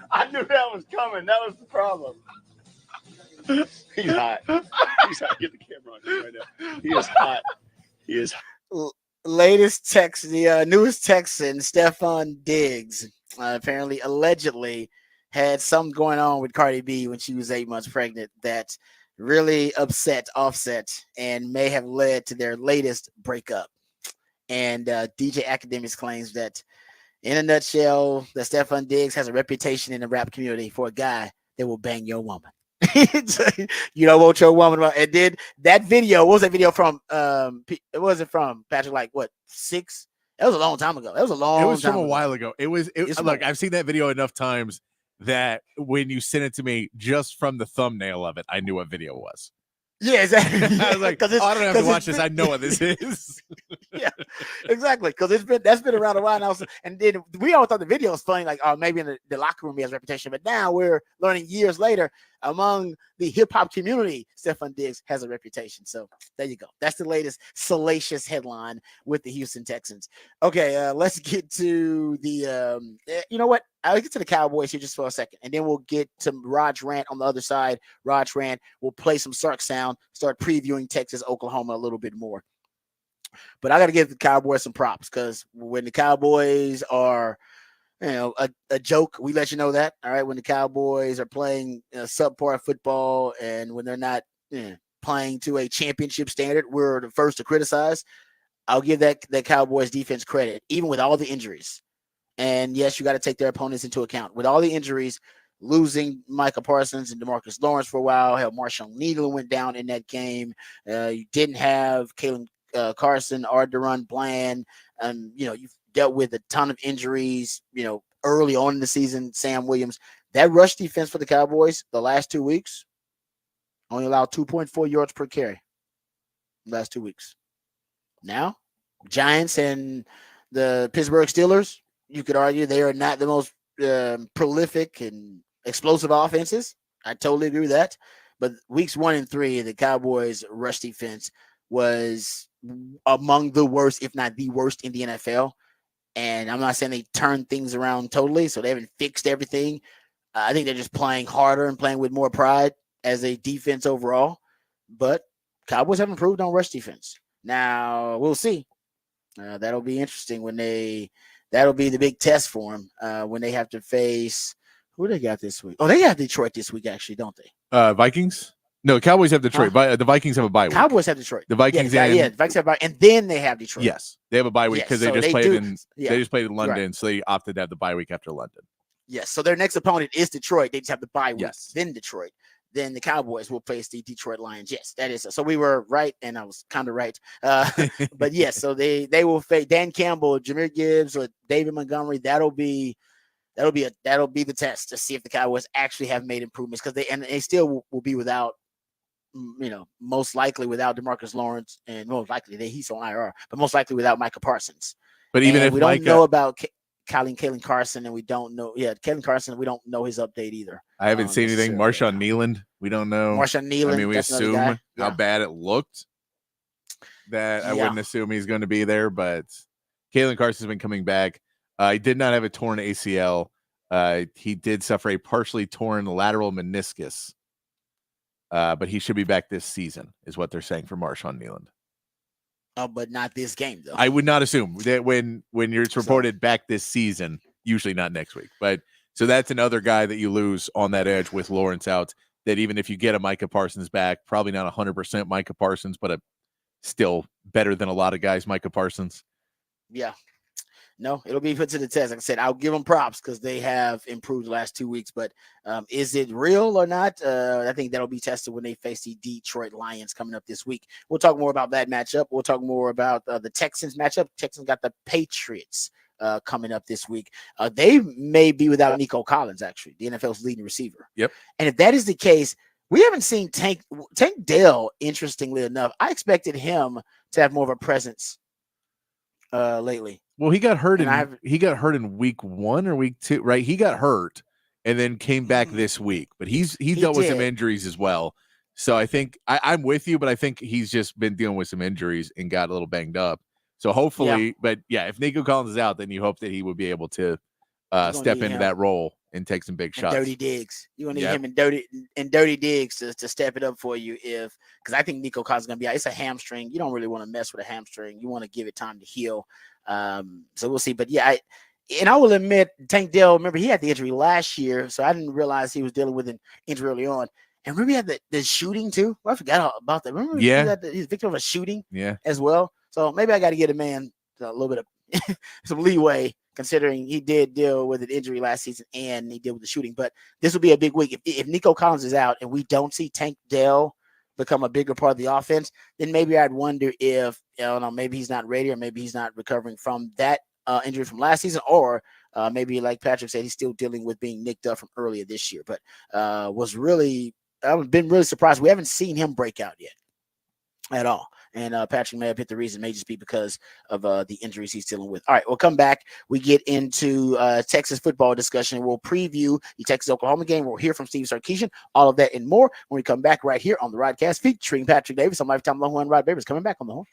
I knew that was coming. That was the problem. He's hot. He's hot. Get the camera on him right now. He is hot. He is hot. Latest text, the newest Texan, Stephon Diggs, apparently allegedly had something going on with Cardi B when she was 8 months pregnant that really upset Offset and may have led to their latest breakup. And DJ Academics claims that, in a nutshell, that Stephon Diggs has a reputation in the rap community for a guy that will bang your woman. You don't want your woman about. And then that video, what was that video from? It wasn't from Patrick, like what, 6? That was a long time ago. It was from a while ago. Look, I've seen that video enough times that when you sent it to me just from the thumbnail of it, I knew what video it was. Yeah, exactly. I was like, I don't have to watch this. I know what this is. Yeah, exactly. Because that's been around a while now. And then we all thought the video was funny, like, maybe in the locker room he has a reputation. But now we're learning years later, among the hip hop community, Stephon Diggs has a reputation. So there you go. That's the latest salacious headline with the Houston Texans. Okay, let's get to the. You know what? I'll get to the Cowboys here just for a second, and then we'll get to Raj Rant on the other side. Raj Rant will play some Sark sound, start previewing Texas, Oklahoma a little bit more. But I got to give the Cowboys some props, because when the Cowboys are, a joke, we let you know that. All right, when the Cowboys are playing subpar football, and when they're not playing to a championship standard, we're the first to criticize. I'll give that Cowboys defense credit, even with all the injuries. And yes, you got to take their opponents into account. With all the injuries, losing Micah Parsons and DeMarcus Lawrence for a while, hell, Marshawn Needle went down in that game. You didn't have Kalen Carson, Arderon Bland. You've dealt with a ton of injuries, early on in the season. Sam Williams. That rush defense for the Cowboys the last 2 weeks only allowed 2.4 yards per carry. Last 2 weeks. Now, Giants and the Pittsburgh Steelers, you could argue they are not the most prolific and explosive offenses. I totally agree with that. But weeks 1 and 3, the Cowboys' rush defense was among the worst, if not the worst, in the NFL. And I'm not saying they turned things around totally, so they haven't fixed everything. I think they're just playing harder and playing with more pride as a defense overall. But Cowboys have improved on rush defense. Now, we'll see. That'll be interesting that'll be the big test for them when they have to face, who they got this week? Oh, they got Detroit this week, actually, don't they? Vikings? No, Cowboys have Detroit. The Vikings have a bye week. Cowboys have Detroit. The Vikings the Vikings have a bye, and then they have Detroit. Yes, they have a bye week because they just played in London, so they opted to have the bye week after London. Yes, so their next opponent is Detroit. They just have the bye week. Yes. Then Detroit. Then the Cowboys will face the Detroit Lions. Yes, that is. So we were right, and I was kind of right. But yes, so they will face Dan Campbell, Jahmyr Gibbs, or David Montgomery. That'll be the test to see if the Cowboys actually have made improvements, because they still will be without, most likely without DeMarcus Lawrence, and most likely he's on IR, but most likely without Micah Parsons. But even if we don't know about Kalen Carson, and we don't know. Yeah, Kalen Carson, we don't know his update either. I haven't seen anything. Marshawn Nealand, we don't know. Marshawn Nealand. I mean, we assume how bad it looked. That I wouldn't assume he's going to be there, but Kalen Carson's been coming back. He did not have a torn ACL. He did suffer a partially torn lateral meniscus, but he should be back this season, is what they're saying for Marshawn Nealand. But not this game, though. I would not assume that when it's reported back this season, usually not next week. But so that's another guy that you lose on that edge with Lawrence out. That even if you get a Micah Parsons back, probably not 100% Micah Parsons, but still better than a lot of guys, Micah Parsons. Yeah. No, it'll be put to the test. Like I said, I'll give them props because they have improved the last 2 weeks. But is it real or not? I think that'll be tested when they face the Detroit Lions coming up this week. We'll talk more about that matchup. We'll talk more about the Texans matchup. Texans got the Patriots coming up this week. They may be without Nico Collins, actually, the NFL's leading receiver. Yep. And if that is the case, we haven't seen Tank Dell, interestingly enough. I expected him to have more of a presence lately. Well, he got hurt in week 1 or week 2, right? He got hurt and then came back this week, but he dealt with some injuries as well. So I think I'm with you, but I think he's just been dealing with some injuries and got a little banged up. So hopefully, but if Nico Collins is out, then you hope that he would be able to step into that role and take some big shots. Dirty Diggs. You're gonna need him and Dirty Diggs to step it up for you, because I think Nico Collins is gonna be out. It's a hamstring. You don't really want to mess with a hamstring. You want to give it time to heal. So we'll see. But I will admit, Tank Dell, remember, he had the injury last year, so I didn't realize he was dealing with an injury early on. And remember, he had the shooting too. Well, I forgot about that. Remember, he's victim of a shooting as well. So maybe I got to get a man a little bit of some leeway, considering he did deal with an injury last season and he dealt with the shooting. But this will be a big week. If Nico Collins is out and we don't see Tank Dell become a bigger part of the offense, then maybe I'd wonder if, maybe he's not ready, or maybe he's not recovering from that injury from last season, or maybe, like Patrick said, he's still dealing with being nicked up from earlier this year. But I've been really surprised. We haven't seen him break out yet at all. And Patrick may have hit the reason, may just be because of the injuries he's dealing with. All right, we'll come back. We get into Texas football discussion. We'll preview the Texas-Oklahoma game. We'll hear from Steve Sarkisian, all of that and more when we come back right here on the Rodcast, featuring Patrick Davis on Lifetime Longhorn. Rod Babers coming back on the Horn.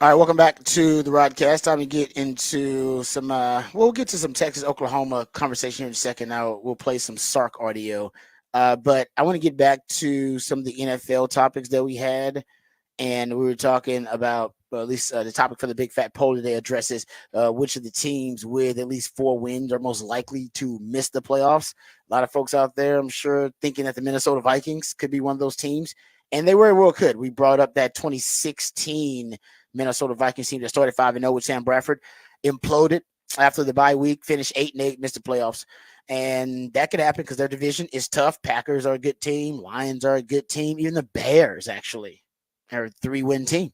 All right, welcome back to the Rodcast. Time to get into some. We'll get to some Texas Oklahoma conversation here in a second. Now we'll play some Sark audio, but I want to get back to some of the NFL topics that we had, and we were talking about, well, at least the topic for the Big Fat Poll today addresses which of the teams with at least 4 wins are most likely to miss the playoffs. A lot of folks out there, I'm sure, thinking that the Minnesota Vikings could be one of those teams, and they very well could. We brought up that 2016 Minnesota Vikings team that started 5-0 with Sam Bradford, imploded after the bye week, finished 8-8, missed the playoffs. And that could happen because their division is tough. Packers are a good team. Lions are a good team. Even the Bears actually are a 3-win team.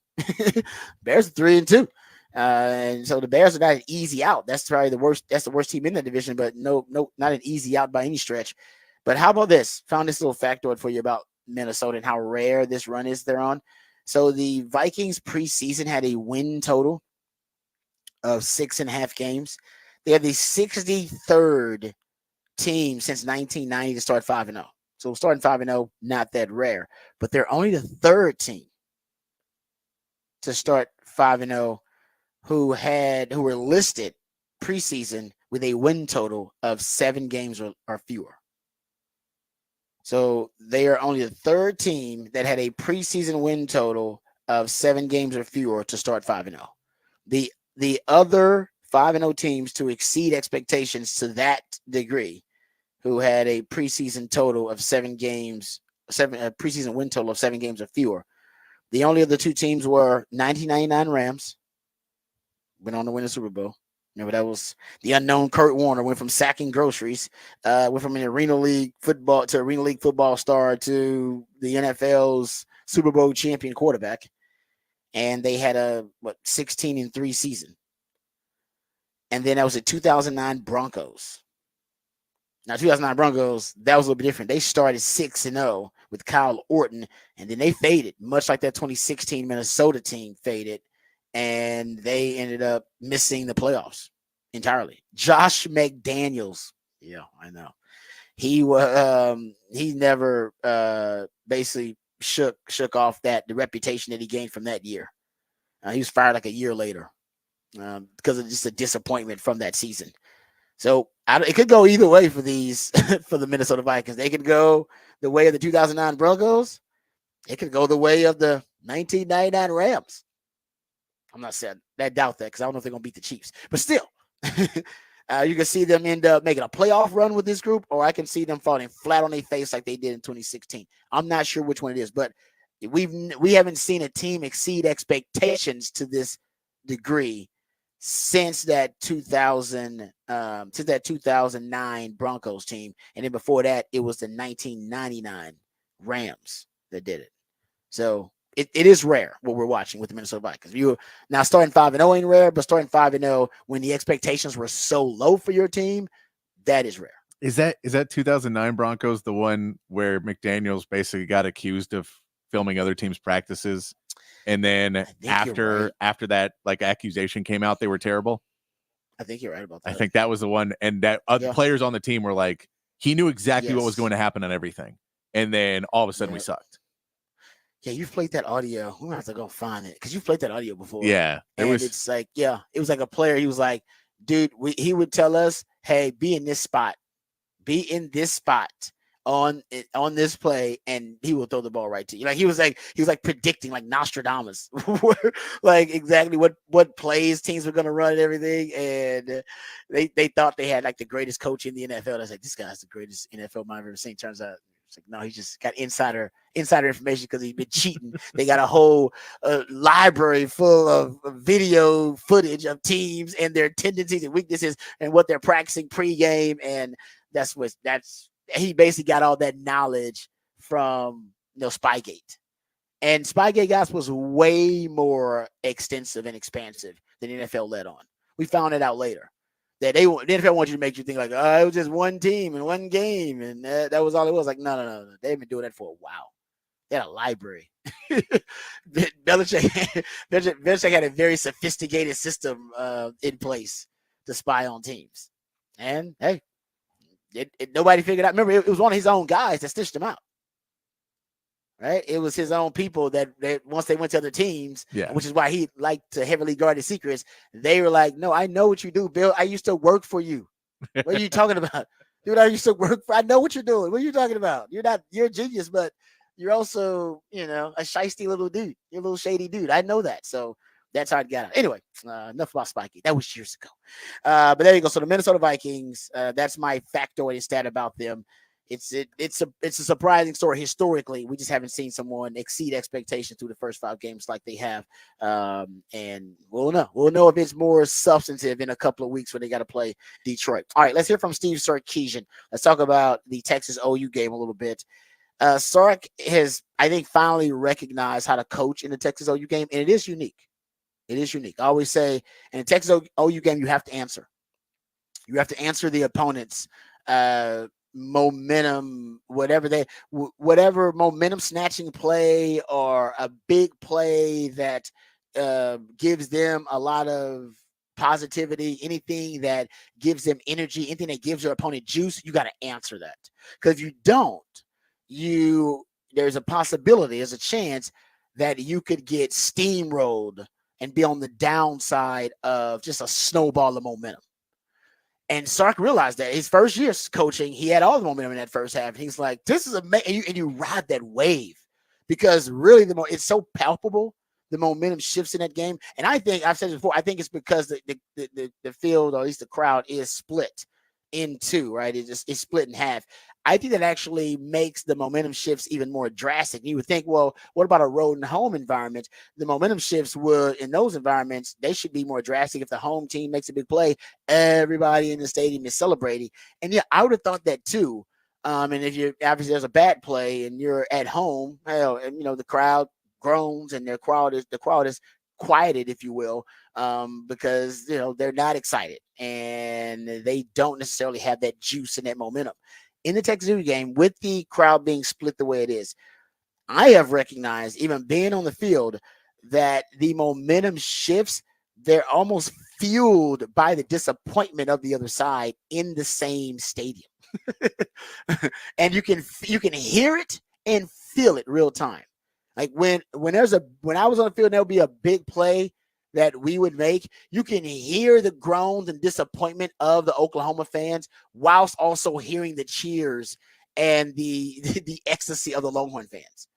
Bears are 3-2. And so the Bears are not an easy out. That's probably the worst. That's the worst team in the division, but no, not an easy out by any stretch. But how about this? Found this little factoid for you about Minnesota and how rare this run is they're on. So the Vikings preseason had a win total of 6.5 games. They are the 63rd team since 1990 to start 5-0. So starting 5-0, not that rare, but they're only the 3rd team to start 5-0 who were listed preseason with a win total of 7 games or fewer. So they are only the 3rd team that had a preseason win total of 7 games or fewer to start 5-0. The other 5-0 teams to exceed expectations to that degree, who had a preseason total of 7 games, preseason win total of 7 games or fewer. The only other 2 teams were 1999 Rams, went on to win the Super Bowl. Remember, that was the unknown Kurt Warner, went from sacking groceries, went from an Arena League football star to the NFL's Super Bowl champion quarterback. And they had a 16-3 season. And then that was the 2009 Broncos. Now, 2009 Broncos, that was a little bit different. They started 6-0 with Kyle Orton, and then they faded, much like that 2016 Minnesota team faded. And they ended up missing the playoffs entirely. Josh McDaniels, yeah, I know. He never basically shook off the reputation that he gained from that year. He was fired like a year later because of just a disappointment from that season. So it could go either way for these for the Minnesota Vikings. They could go the way of the 2009 Broncos. It could go the way of the 1999 Rams. I'm not saying I doubt that because I don't know if they're going to beat the Chiefs. But still, you can see them end up making a playoff run with this group, or I can see them falling flat on their face like they did in 2016. I'm not sure which one it is, but we haven't seen a team exceed expectations to this degree since that 2009 Broncos team, and then before that, it was the 1999 Rams that did it. So it is rare what we're watching with the Minnesota Vikings. You now starting 5-0 ain't rare, but starting 5-0 when the expectations were so low for your team, that is rare. Is that 2009 Broncos the one where McDaniels basically got accused of filming other teams' practices, and then after that accusation came out, they were terrible? I think you're right about that. I think that was the one, and that other players on the team were like, he knew exactly what was going to happen on everything, and then all of a sudden we sucked. Yeah, you've played that audio. We're gonna have to go find it because you've played that audio before. Yeah, it was like, it was like a player. He was like, dude, he would tell us, hey, be in this spot on this play, and he will throw the ball right to you. Like he was like predicting like Nostradamus, like exactly what plays teams were gonna run and everything. And they thought they had like the greatest coach in the NFL. I was like, this guy's the greatest NFL mind I've ever seen. Turns out it's like, no, he just got insider information because he's been cheating. They got a whole library full of video footage of teams and their tendencies and weaknesses and what they're practicing pregame, and he basically got all that knowledge from Spygate. And Spygate, guys, was way more extensive and expansive than the NFL let on. We found it out later. That the NFL wants you to make you think like, it was just one team and one game, and that was all it was. Like, no. They've been doing that for a while. They had a library. Belichick had a very sophisticated system in place to spy on teams. And hey, nobody figured out. Remember, it was one of his own guys that stitched him out. right? It was his own people that once they went to other teams, which is why he liked to heavily guard his secrets. They were like, no, I know what you do, Bill. I used to work for you. What are you talking about? Dude, I used to work for, I know what you're doing. What are you talking about? You're a genius, but you're also, a shiesty little dude. You're a little shady dude. I know that. So that's how it got out. Anyway, enough about Spiky. That was years ago. But there you go. So the Minnesota Vikings, that's my factoid stat about them. It's a surprising story historically. We just haven't seen someone exceed expectations through the first 5 games like they have. And we'll know. We'll know if it's more substantive in a couple of weeks when they got to play Detroit. All right, let's hear from Steve Sarkisian. Let's talk about the Texas OU game a little bit. Sark has, I think, finally recognized how to coach in the Texas OU game, and it is unique. It is unique. I always say in the Texas OU game, you have to answer. You have to answer the opponent's momentum, whatever momentum snatching play or a big play that gives them a lot of positivity, anything that gives them energy, anything that gives your opponent juice, you got to answer that. Because if you don't, there's a possibility, there's a chance that you could get steamrolled and be on the downside of just a snowball of momentum. And Sark realized that his first year coaching, he had all the momentum in that first half. And he's like, this is amazing. And you ride that wave because really it's so palpable. The momentum shifts in that game. And I think, I've said it before, I think it's because the field, or at least the crowd, is split in two, right? It's split in half. I think that actually makes the momentum shifts even more drastic. You would think, well, what about a road and home environment? The momentum shifts would, in those environments, they should be more drastic. If the home team makes a big play, everybody in the stadium is celebrating. And yeah, I would have thought that too. And if obviously there's a bad play and you're at home, and the crowd groans and the crowd is quieted, if you will, because they're not excited and they don't necessarily have that juice and that momentum. In the Texas OU game, with the crowd being split the way it is, I have recognized, even being on the field, that the momentum shifts. They're almost fueled by the disappointment of the other side in the same stadium. And you can hear it and feel it real time. Like when I was on the field, there'll be a big play that we would make, you can hear the groans and disappointment of the Oklahoma fans whilst also hearing the cheers and the ecstasy of the Longhorn fans.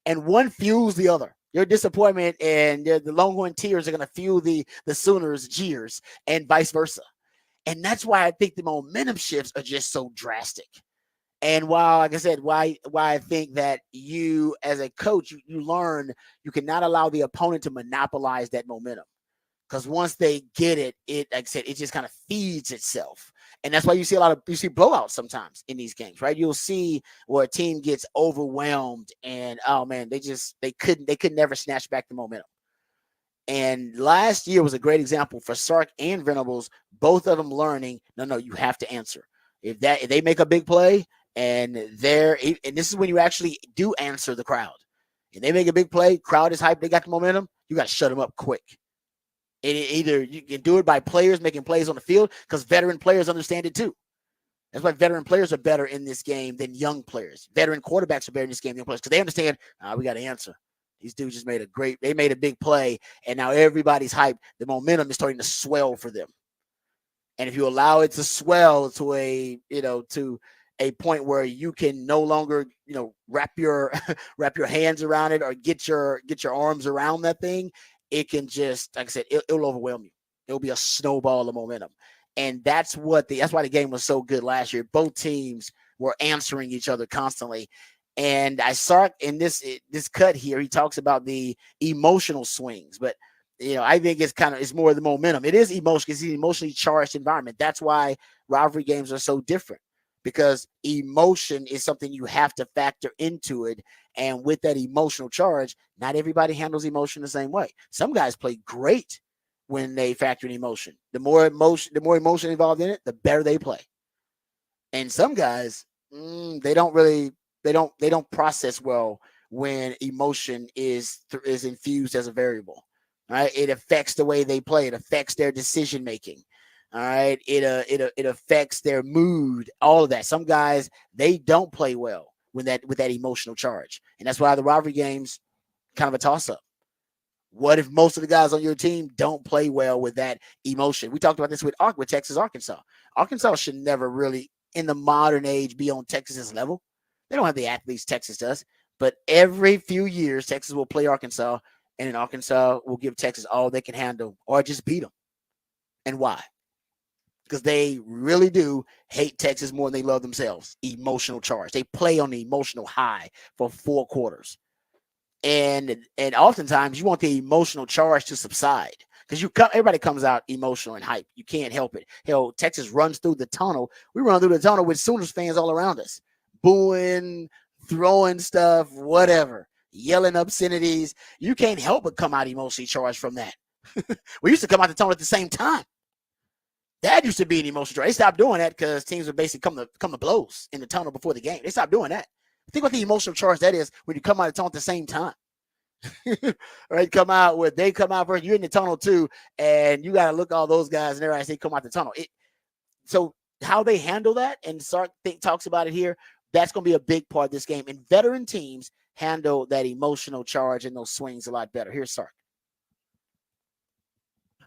And one fuels the other. Your disappointment and the Longhorn tears are going to fuel the Sooners' jeers and vice versa. And that's why I think the momentum shifts are just so drastic. And while, like I said, why I think that you as a coach, you learn you cannot allow the opponent to monopolize that momentum. Because once they get it, like I said, it just kind of feeds itself. And that's why you see blowouts sometimes in these games, right? You'll see where a team gets overwhelmed and, oh man, they could never snatch back the momentum. And last year was a great example for Sark and Venables, both of them learning, no, you have to answer. If they make a big play, and this is when you actually do answer the crowd. If they make a big play, crowd is hyped, they got the momentum, you got to shut them up quick. And either you can do it by players making plays on the field, because veteran players understand it too. That's why veteran players are better in this game than young players. Veteran quarterbacks are better in this game than young players, because they understand, we got to answer. These dudes just made they made a big play, and now everybody's hyped. The momentum is starting to swell for them. And if you allow it to swell to a point where you can no longer, wrap your hands around it or get your arms around that thing, it can just, like I said, it'll overwhelm you. It'll be a snowball of momentum. And that's why the game was so good last year. Both teams were answering each other constantly. And I saw in this cut here, he talks about the emotional swings, but I think it's more the momentum. It is emotional. It's an emotionally charged environment. That's why rivalry games are so different, because emotion is something you have to factor into it. And with that emotional charge, not everybody handles emotion the same way. Some guys play great when they factor in emotion. The more emotion involved in it, the better they play. And some guys, they don't process well when emotion is infused as a variable. Right? It affects the way they play. It affects their decision making. All right. It affects their mood, all of that. Some guys, they don't play well with that emotional charge. And that's why the rivalry games kind of a toss-up. What if most of the guys on your team don't play well with that emotion? We talked about this with Texas, Arkansas. Arkansas should never really, in the modern age, be on Texas's level. They don't have the athletes Texas does. But every few years, Texas will play Arkansas, and then Arkansas will give Texas all they can handle or just beat them. And why? Because they really do hate Texas more than they love themselves. Emotional charge. They play on the emotional high for 4 quarters. And oftentimes you want the emotional charge to subside because everybody comes out emotional and hype. You can't help it. Hell, Texas runs through the tunnel. We run through the tunnel with Sooners fans all around us, booing, throwing stuff, whatever, yelling obscenities. You can't help but come out emotionally charged from that. We used to come out the tunnel at the same time. That used to be an emotional charge. They stopped doing that because teams would basically come to blows in the tunnel before the game. They stopped doing that. Think about the emotional charge that is when you come out of the tunnel at the same time. Right? They come out first, you're in the tunnel too, and you got to look at all those guys and everybody say come out the tunnel. So how they handle that, and Sark talks about it here, that's going to be a big part of this game. And veteran teams handle that emotional charge and those swings a lot better. Here's Sark.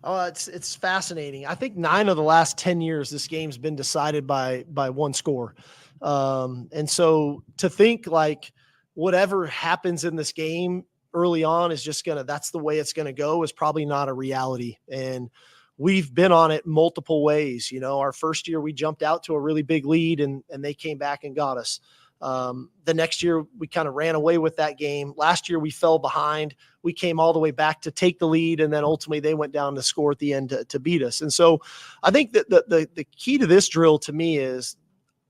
Oh, it's fascinating. I think 9 of the last 10 years, this game's been decided by one score. And so to think like whatever happens in this game early on is just that's the way it's going to go is probably not a reality. And we've been on it multiple ways. Our first year we jumped out to a really big lead and they came back and got us. The next year we kind of ran away with that game. Last year we fell behind. We came all the way back to take the lead. And then ultimately they went down to score at the end to beat us. And so I think that the key to this drill to me is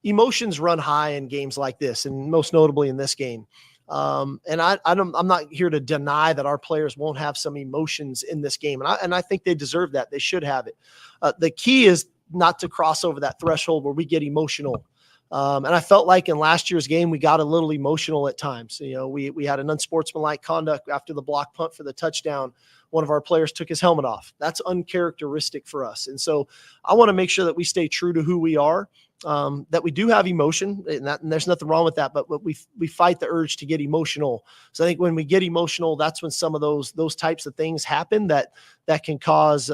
emotions run high in games like this, and most notably in this game. And I'm not here to deny that our players won't have some emotions in this game. And I think they deserve that. They should have it. The key is not to cross over that threshold where we get emotional. And I felt like in last year's game, we got a little emotional at times. We had an unsportsmanlike conduct after the block punt for the touchdown. One of our players took his helmet off. That's uncharacteristic for us. And so I want to make sure that we stay true to who we are, that we do have emotion, and there's nothing wrong with that, but we fight the urge to get emotional. So I think when we get emotional, that's when some of those types of things happen that can cause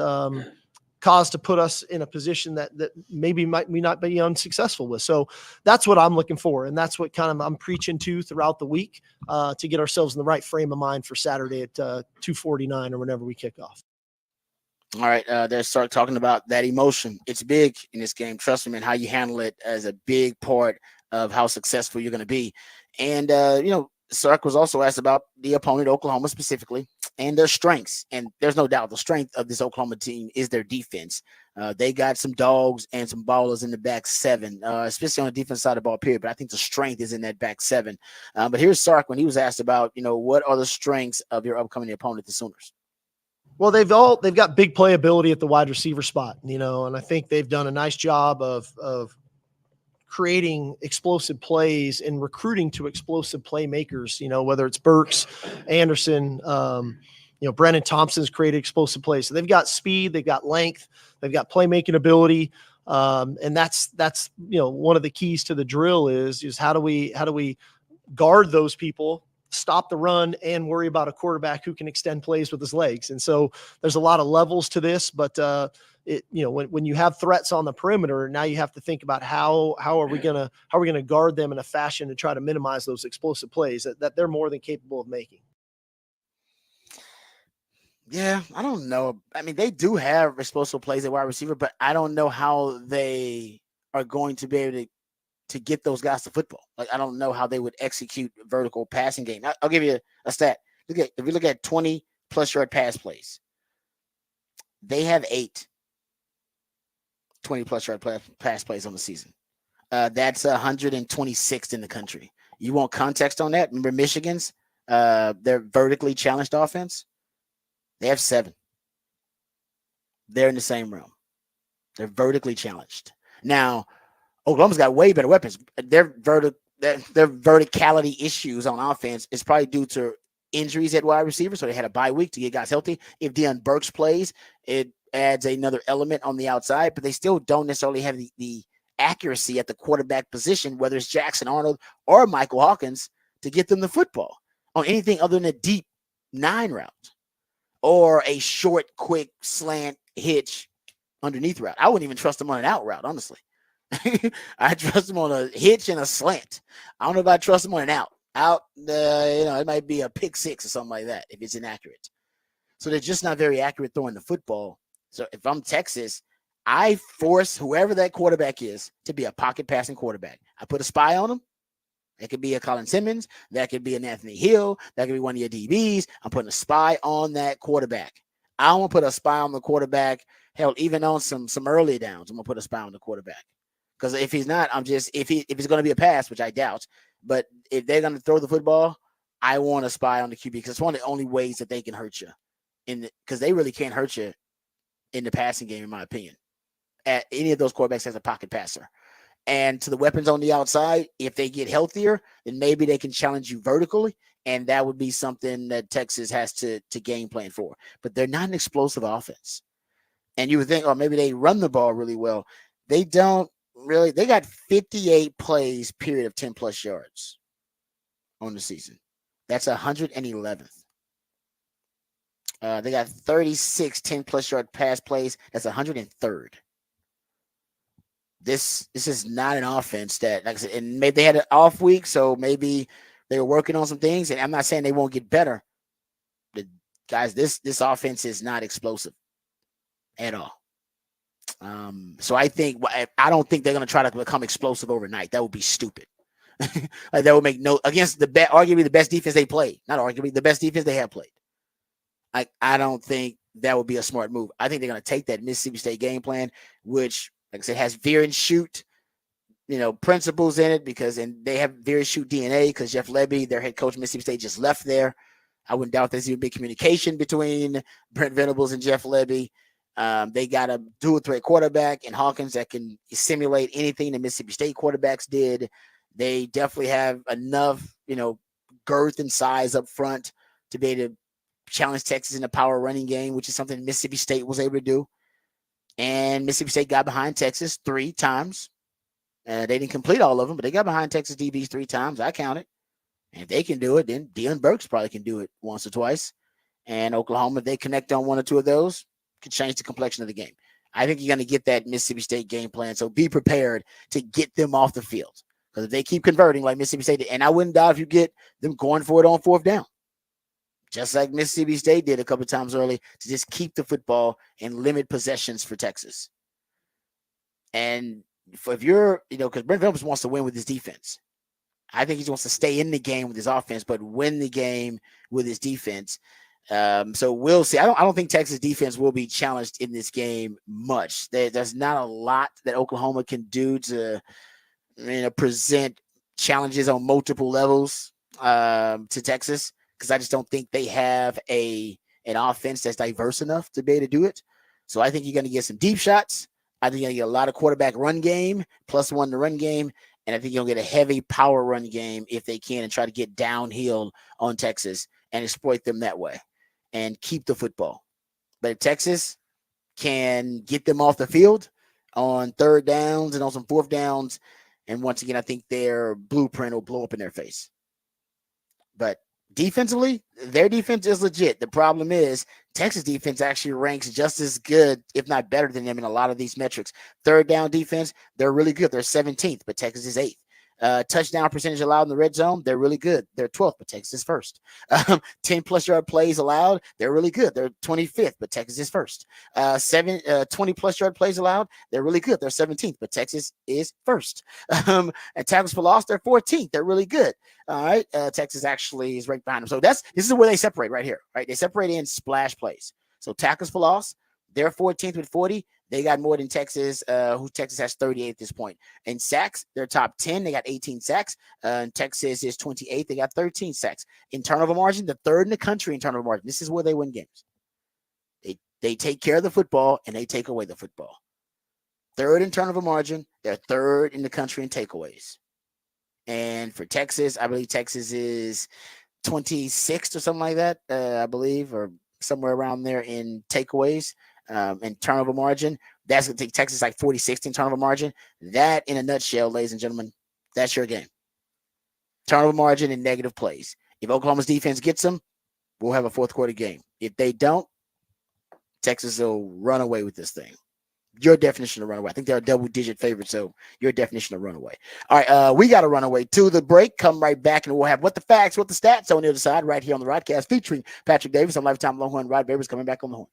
to put us in a position that maybe we not be unsuccessful with. So that's what I'm looking for. And that's what kind of I'm preaching to throughout the week to get ourselves in the right frame of mind for Saturday at 2:49 or whenever we kick off. All right. They start talking about that emotion. It's big in this game. Trust me, man, how you handle it is a big part of how successful you're going to be. And, Sark was also asked about the opponent, Oklahoma specifically, and their strengths. And there's no doubt the strength of this Oklahoma team is their defense. They got some dogs and some ballers in the back 7, especially on the defense side of the ball, period. But I think the strength is in that back 7. But here's Sark when he was asked about, what are the strengths of your upcoming opponent, the Sooners? Well, they've got big playability at the wide receiver spot, and I think they've done a nice job of creating explosive plays and recruiting to explosive playmakers, whether it's Burks, Anderson, Brennan Thompson's created explosive plays. So they've got speed, they've got length, they've got playmaking ability. And that's one of the keys to the drill is how do we guard those people, stop the run, and worry about a quarterback who can extend plays with his legs. And so there's a lot of levels to this, but when you have threats on the perimeter, now you have to think about how are we gonna guard them in a fashion to try to minimize those explosive plays that they're more than capable of making. Yeah, I don't know. I mean, they do have explosive plays at wide receiver, but I don't know how they are going to be able to get those guys to football. Like, I don't know how they would execute vertical passing game. I'll give you a stat. If we look at 20+ yard pass plays, they have 8 20+ yard pass plays on the season. That's 126th in the country. You want context on that? Remember Michigan's their vertically challenged offense? They have 7. They're in the same realm. They're vertically challenged. Now, Oklahoma's got way better weapons. Their verticality issues on offense is probably due to injuries at wide receiver. So they had a bye week to get guys healthy. If Deion Burks plays, it adds another element on the outside, but they still don't necessarily have the accuracy at the quarterback position, whether it's Jackson Arnold or Michael Hawkins, to get them the football on anything other than a deep 9 route or a short, quick slant hitch underneath route. I wouldn't even trust them on an out route, honestly. I trust them on a hitch and a slant. I don't know if I trust them on an out. It might be a pick 6 or something like that if it's inaccurate. So they're just not very accurate throwing the football. So if I'm Texas, I force whoever that quarterback is to be a pocket passing quarterback. I put a spy on him. That could be a Colin Simmons. That could be an Anthony Hill. That could be one of your DBs. I'm putting a spy on that quarterback. I don't want to put a spy on the quarterback. Hell, even on some early downs, I'm gonna put a spy on the quarterback. Because if he's not, if it's going to be a pass, which I doubt, but if they're going to throw the football, I want to spy on the QB because it's one of the only ways that they can hurt you. Because they really can't hurt you in the passing game, in my opinion. At any of those quarterbacks as a pocket passer. And to the weapons on the outside, if they get healthier, then maybe they can challenge you vertically, and that would be something that Texas has to game plan for. But they're not an explosive offense. And you would think, oh, maybe they run the ball really well. They don't. Really, they got 58 plays, period, of 10 plus yards on the season. That's 111th. They got 36 10 plus yard pass plays. That's 103rd. This is not an offense that, like I said, and maybe they had an off week, so maybe they were working on some things. And I'm not saying they won't get better. Guys, this offense is not explosive at all. So I don't think they're going to try to become explosive overnight. That would be stupid. Like that would make against arguably the best defense they played. Not arguably the best defense they have played. I don't think that would be a smart move. I think they're going to take that Mississippi State game plan, which, like I said, has veer and shoot, principles in it and they have veer and shoot DNA because Jeff Lebby, their head coach, Mississippi State, just left there. I wouldn't doubt there's even big communication between Brent Venables and Jeff Lebby. They got a dual threat quarterback in Hawkins that can simulate anything the Mississippi State quarterbacks did. They definitely have enough, girth and size up front to be able to challenge Texas in the power running game, which is something Mississippi State was able to do. And Mississippi State got behind Texas 3 times. They didn't complete all of them, but they got behind Texas DBs 3 times. I counted. And if they can do it, then Deion Burks probably can do it once or twice. And Oklahoma, if they connect on 1 or 2 of those, could change the complexion of the game. I think you're going to get that Mississippi State game plan. So be prepared to get them off the field. Because if they keep converting like Mississippi State did, and I wouldn't doubt if you get them going for it on 4th down. Just like Mississippi State did a couple of times early to just keep the football and limit possessions for Texas. And if you're, because Brent Venables wants to win with his defense. I think he wants to stay in the game with his offense, but win the game with his defense. So we'll see. I don't think Texas defense will be challenged in this game much. There's not a lot that Oklahoma can do to present challenges on multiple levels to Texas, because I just don't think they have an offense that's diverse enough to be able to do it. So I think you're going to get some deep shots. I think you're going to get a lot of quarterback run game, +1 to run game. And I think you'll get a heavy power run game if they can and try to get downhill on Texas and exploit them that way and keep the football. But if Texas can get them off the field on 3rd downs and on some 4th downs, and once again, I think their blueprint will blow up in their face. But defensively, their defense is legit. The problem is Texas defense actually ranks just as good, if not better than them in a lot of these metrics. 3rd down defense, they're really good. They're 17th, but Texas is 8th. Touchdown percentage allowed in the red zone, they're really good. They're 12th, but Texas is 1st. 10 plus yard plays allowed, they're really good. They're 25th, but Texas is 1st. 20 plus yard plays allowed, they're really good. They're 17th, but Texas is 1st. And tackles for loss, they're 14th. They're really good. All right. Texas actually is right behind them. So this is where they separate right here, right? They separate in splash plays. So tackles for loss, they're 14th with 40. They got more than Texas, who Texas has 38 at this point. And sacks, they're top 10. They got 18 sacks. And Texas is 28. They got 13 sacks. In turnover margin, the 3rd in the country in turnover margin. This is where they win games. They take care of the football and they take away the football. 3rd in turnover margin. They're 3rd in the country in takeaways. And for Texas, I believe Texas is 26th or something like that, I believe, or somewhere around there in takeaways. in turnover margin. That's going to take Texas like 40-60 in turnover margin. That, in a nutshell, ladies and gentlemen, that's your game. Turnover margin and negative plays. If Oklahoma's defense gets them, we'll have a fourth quarter game. If they don't, Texas will run away with this thing. Your definition of runaway. I think they're a double-digit favorite, so your definition of runaway. All right, we got to run away to the break. Come right back, and we'll have what the facts, what the stats on the other side right here on the Rodcast featuring Patrick Davis on Lifetime Longhorn. Rod Babers coming back on the horn.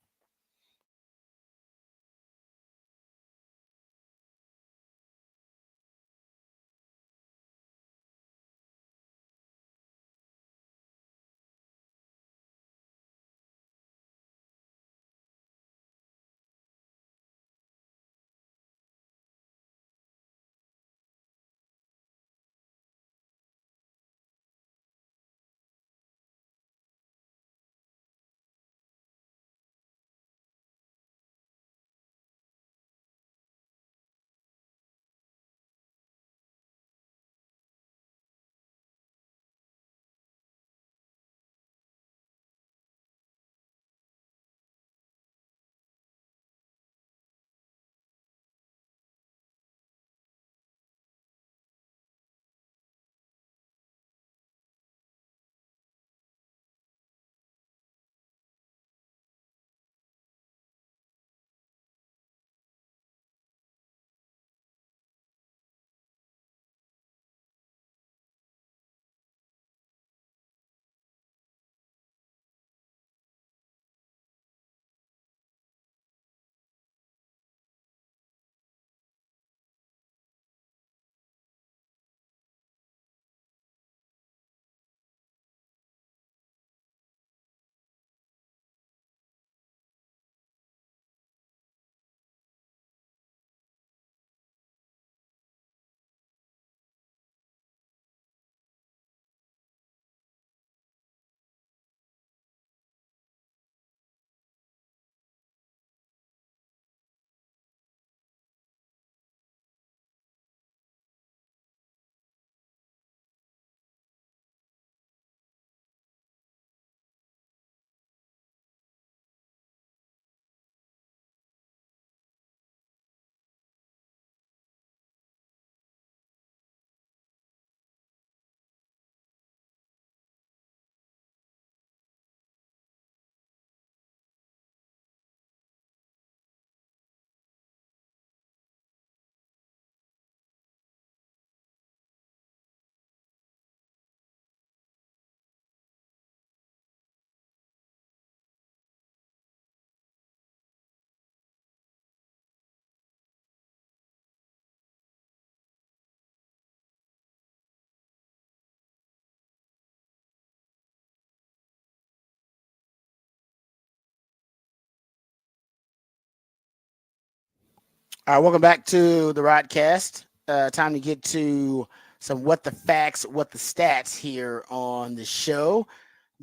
All right, welcome back to the Rodcast. Time to get to some what the facts, what the stats here on the show.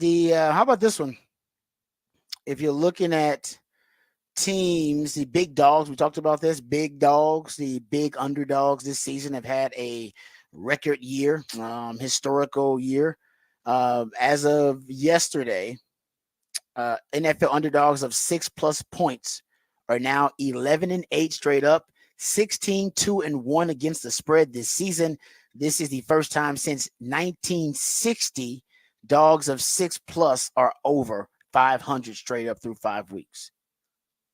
How about this one? If you're looking at teams, the big dogs, we talked about this, big dogs, the big underdogs this season have had a record year, historical year. As of yesterday, NFL underdogs of 6+ points are now 11-8 straight up, 16-2-1 against the spread this season. This is the first time since 1960 dogs of 6+ are over 500 straight up through 5 weeks.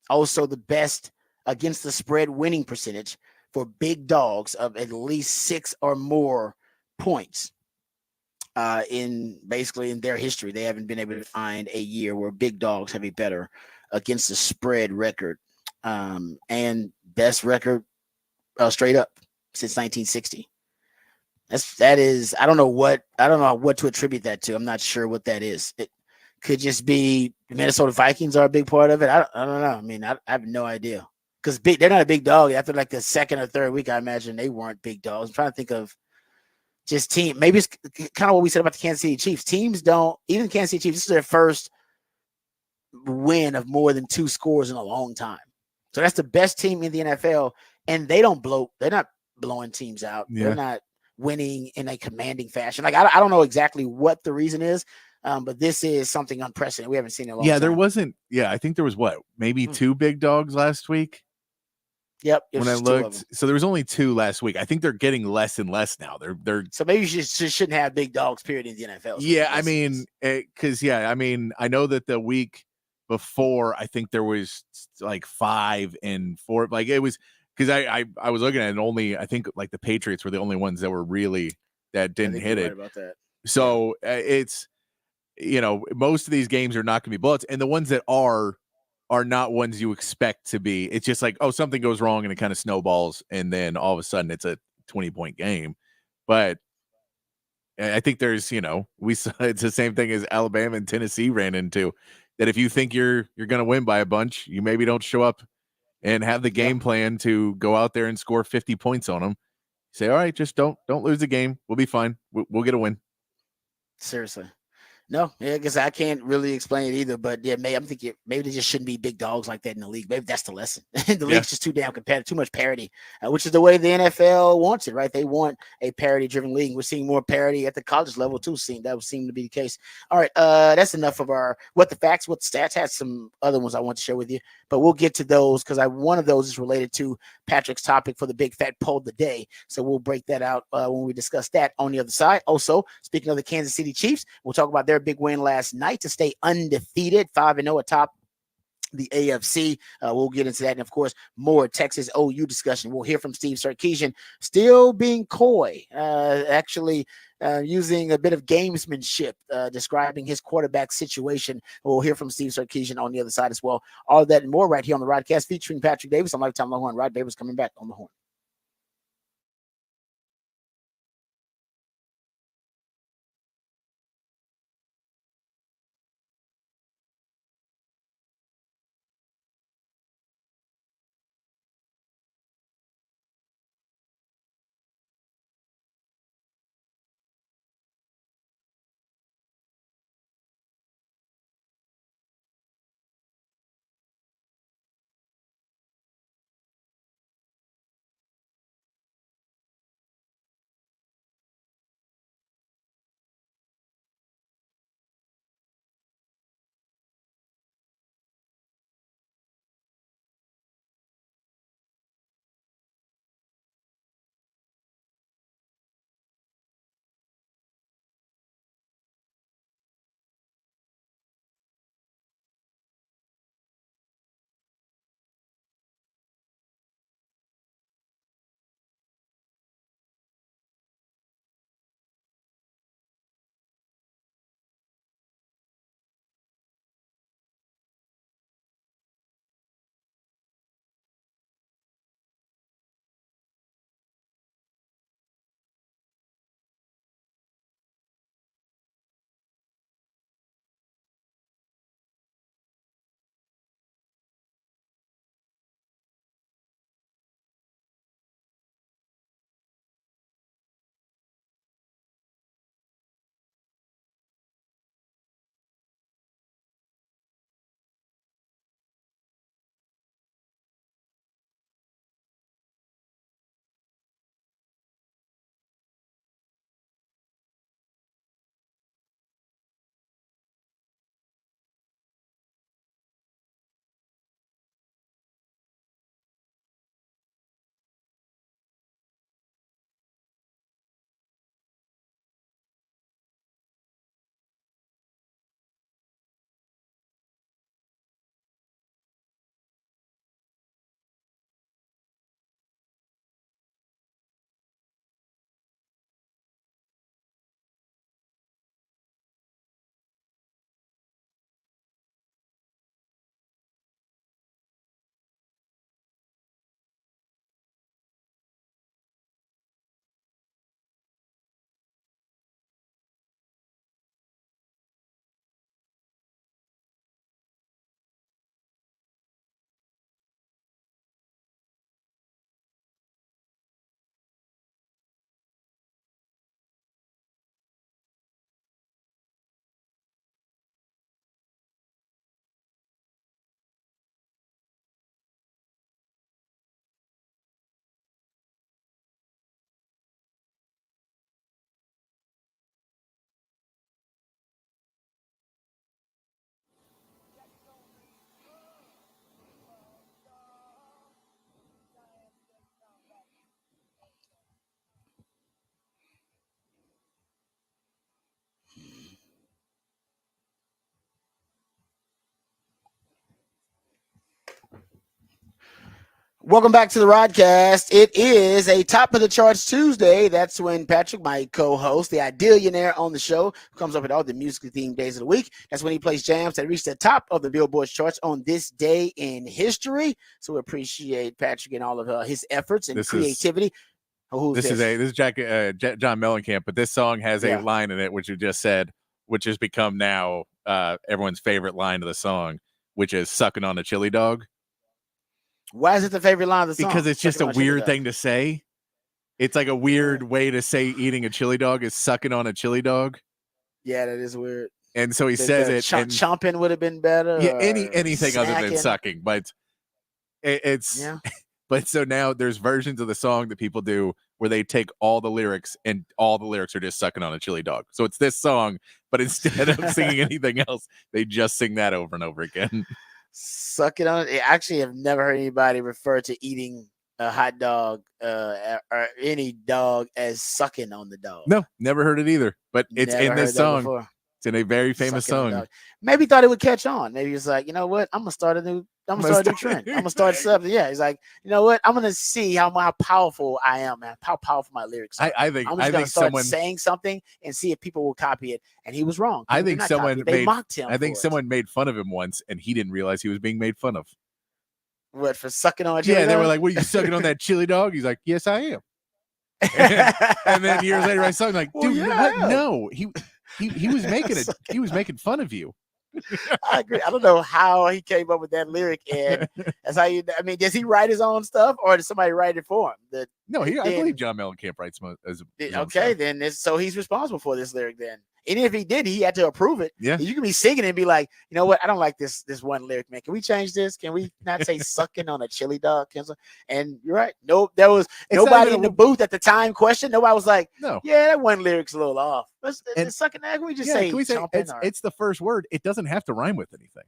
Also, the best against the spread winning percentage for big dogs of at least 6 or more points. In their history, they haven't been able to find a year where big dogs have a better against the spread record, and best record straight up since 1960. That is, I don't know what to attribute that to. I'm not sure what that is. It could just be the Minnesota Vikings are a big part of it. I don't know. I mean, I have no idea because they're not a big dog. After like the second or third week, I imagine they weren't big dogs. I'm trying to think of just team. Maybe it's kind of what we said about the Kansas City Chiefs. Teams don't, even Kansas City Chiefs, this is their first win of more than 2 scores in a long time. So that's the best team in the NFL, and they don't blow. They're not blowing teams out. Yeah. They're not winning in a commanding fashion. Like I don't know exactly what the reason is, But this is something unprecedented. We haven't seen it in a long Yeah, time. there wasn't. Yeah, I think there was maybe 2 big dogs last week. Yep. When I looked, so there was only 2 last week. I think they're getting less and less now. They're so maybe you shouldn't have big dogs. Period in the NFL. Yeah, I mean, because I know that the week before, I think there was like 5 and 4. Like it was because I was looking at it, and only I think like the Patriots were the only ones that were really that didn't hit it. Right about that. So it's most of these games are not going to be blowouts, and the ones that are not ones you expect to be. It's just like, oh, something goes wrong and it kind of snowballs, and then all of a sudden it's a 20-point game. But I think there's, we saw it's the same thing as Alabama and Tennessee ran into, that if you think you're going to win by a bunch, you maybe don't show up and have the game plan to go out there and score 50 points on them. Say, all right, just don't lose the game. We'll be fine. We'll get a win. Seriously. No, I guess I can't really explain it either. But yeah, I'm thinking maybe there just shouldn't be big dogs like that in the league. Maybe that's the lesson. The league's just too damn competitive, too much parity, which is the way the NFL wants it, right? They want a parity-driven league. We're seeing more parity at the college level too. That would seem to be the case. All right, that's enough of our what the facts, what the stats. Had some other ones I want to share with you, but we'll get to those because one of those is related to Patrick's topic for the big fat poll of the day. So we'll break that out when we discuss that on the other side. Also, speaking of the Kansas City Chiefs, we'll talk about their big win last night to stay undefeated, 5-0 atop the AFC. We'll get into that. And of course, more Texas OU discussion. We'll hear from Steve Sarkisian, still being coy, actually using a bit of gamesmanship, describing his quarterback situation. We'll hear from Steve Sarkisian on the other side as well. All of that and more right here on the Rodcast featuring Patrick Davis on Lifetime Longhorn. Rod Davis coming back on the horn. Welcome back to the Rodcast. It is a top of the charts Tuesday. That's when Patrick, my co-host, the Idealionaire on the show, comes up with all the musically themed days of the week. That's when he plays jams that reach the top of the Billboard charts on this day in history. So we appreciate Patrick and all of his efforts and creativity. This is John Mellencamp, but this song has a line in it, which you just said, which has become now everyone's favorite line of the song, which is "sucking on a chili dog." Why is it the favorite line of the song? Because it's just a weird thing to say. It's like a weird way to say eating a chili dog is sucking on a chili dog. Yeah, that is weird. And so he says it. Chomping would have been better. Yeah, anything other than sucking, but it's. But so now there's versions of the song that people do where they take all the lyrics and all the lyrics are just sucking on a chili dog. So it's this song, but instead of singing anything else, they just sing that over and over again. Sucking on it. I actually have never heard anybody refer to eating a hot dog or any dog as sucking on the dog. No, never heard it either. But it's never in this song. It's in a very famous song. Maybe thought it would catch on. Maybe it's like, you know what? I'm gonna start a new trend. I'm gonna start something. Yeah, he's like, you know what? I'm gonna see how powerful I am, man. How powerful my lyrics are. I think I'm just gonna start saying something and see if people will copy it. And he was wrong. I think someone mocked him. I think someone made fun of him once, and he didn't realize he was being made fun of. What, for sucking on a chili dog? They were like, "What are you sucking on that chili dog?" He's like, "Yes, I am." And then years later, I saw him like, "Dude, what? No, he was making it. He was making fun of you." I agree. I don't know how he came up with that lyric, and that's how you. I mean, does he write his own stuff, or does somebody write it for him? I believe John Mellencamp writes his own stuff. Then so he's responsible for this lyric. Then, and if he did, he had to approve it. Yeah, you can be singing and be like, you know what? I don't like this one lyric, man. Can we change this? Can we not say sucking on a chili dog? And you're right. No, there was nobody in the booth at the time questioned. Nobody was like, no, yeah, that one lyric's a little off. Let's sucking that. Can we just say it's the first word. It doesn't have to rhyme with anything.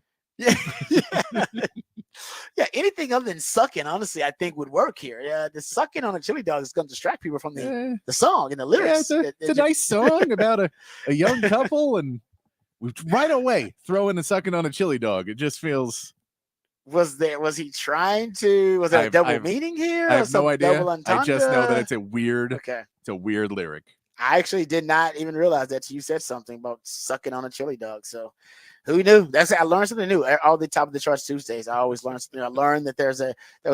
Yeah, anything other than sucking, honestly, I think would work here. Yeah, the sucking on a chili dog is going to distract people from the song and the lyrics. Yeah, it's a nice song about a young couple, and right away throw in the sucking on a chili dog. It just feels. Was he trying to? Was there a double meaning here? I have no idea. I just know that it's a weird. Okay, it's a weird lyric. I actually did not even realize that you said something about sucking on a chili dog. So who knew? I learned something new. All the top of the charts Tuesdays, I always learn something. I learned that there was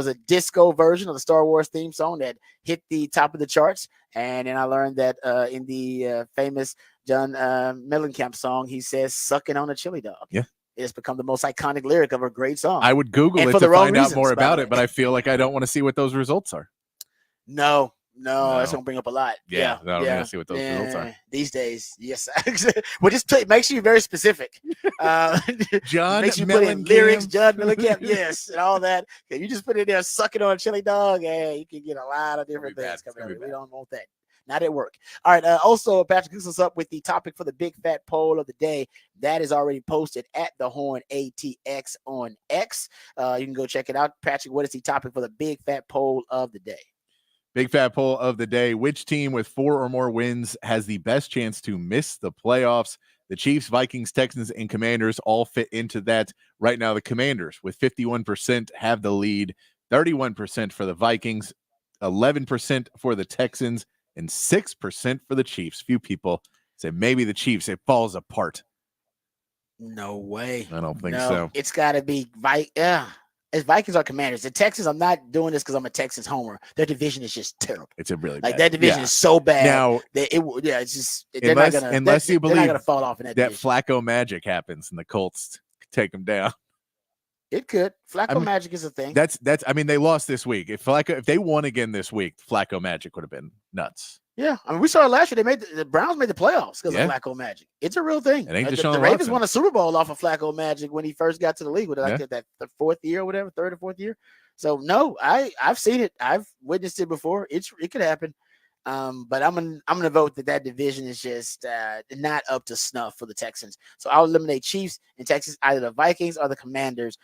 a disco version of the Star Wars theme song that hit the top of the charts, and then I learned that in the famous John Mellencamp song, he says "sucking on a chili dog." Yeah, it's become the most iconic lyric of a great song. I would Google it to find out more about it, but I feel like I don't want to see what those results are. No, that's gonna bring up a lot. Yeah, I don't want to see what those results are these days. Yes, well, just make sure you're very specific. John makes you put in lyrics, John Mellencamp, yes, and all that. You just put it there, sucking on a chili dog. Yeah, you can get a lot of different things coming up. We don't want that. Not at work. All right. Also, Patrick hooks us up with the topic for the big fat poll of the day. That is already posted at the Horn ATX on X. You can go check it out. Patrick, what is the topic for the big fat poll of the day? Big fat poll of the day. Which team with 4 or more wins has the best chance to miss the playoffs? The Chiefs, Vikings, Texans, and Commanders all fit into that. Right now, the Commanders with 51% have the lead, 31% for the Vikings, 11% for the Texans, and 6% for the Chiefs. Few people say maybe the Chiefs. It falls apart. No way. I don't think so. It's got to be It's Vikings or Commanders. The Texans, I'm not doing this because I'm a Texans homer. Their division is just terrible. It's a really bad. Like that division is so bad. Now, it's just unless you believe they're not gonna fall off in that division. Flacco magic happens and the Colts take them down. It could. Flacco magic is a thing. That's. I mean, they lost this week. If they won again this week, Flacco magic would have been nuts. Yeah, I mean, we saw it last year. The Browns made the playoffs because of Flacco magic. It's a real thing. It ain't the Ravens won a Super Bowl off of Flacco magic when he first got to the league. The fourth year or whatever, third or fourth year. So no, I've seen it. I've witnessed it before. It could happen. But I'm gonna vote that division is just not up to snuff for the Texans. So I'll eliminate Chiefs and Texans, either the Vikings or the Commanders.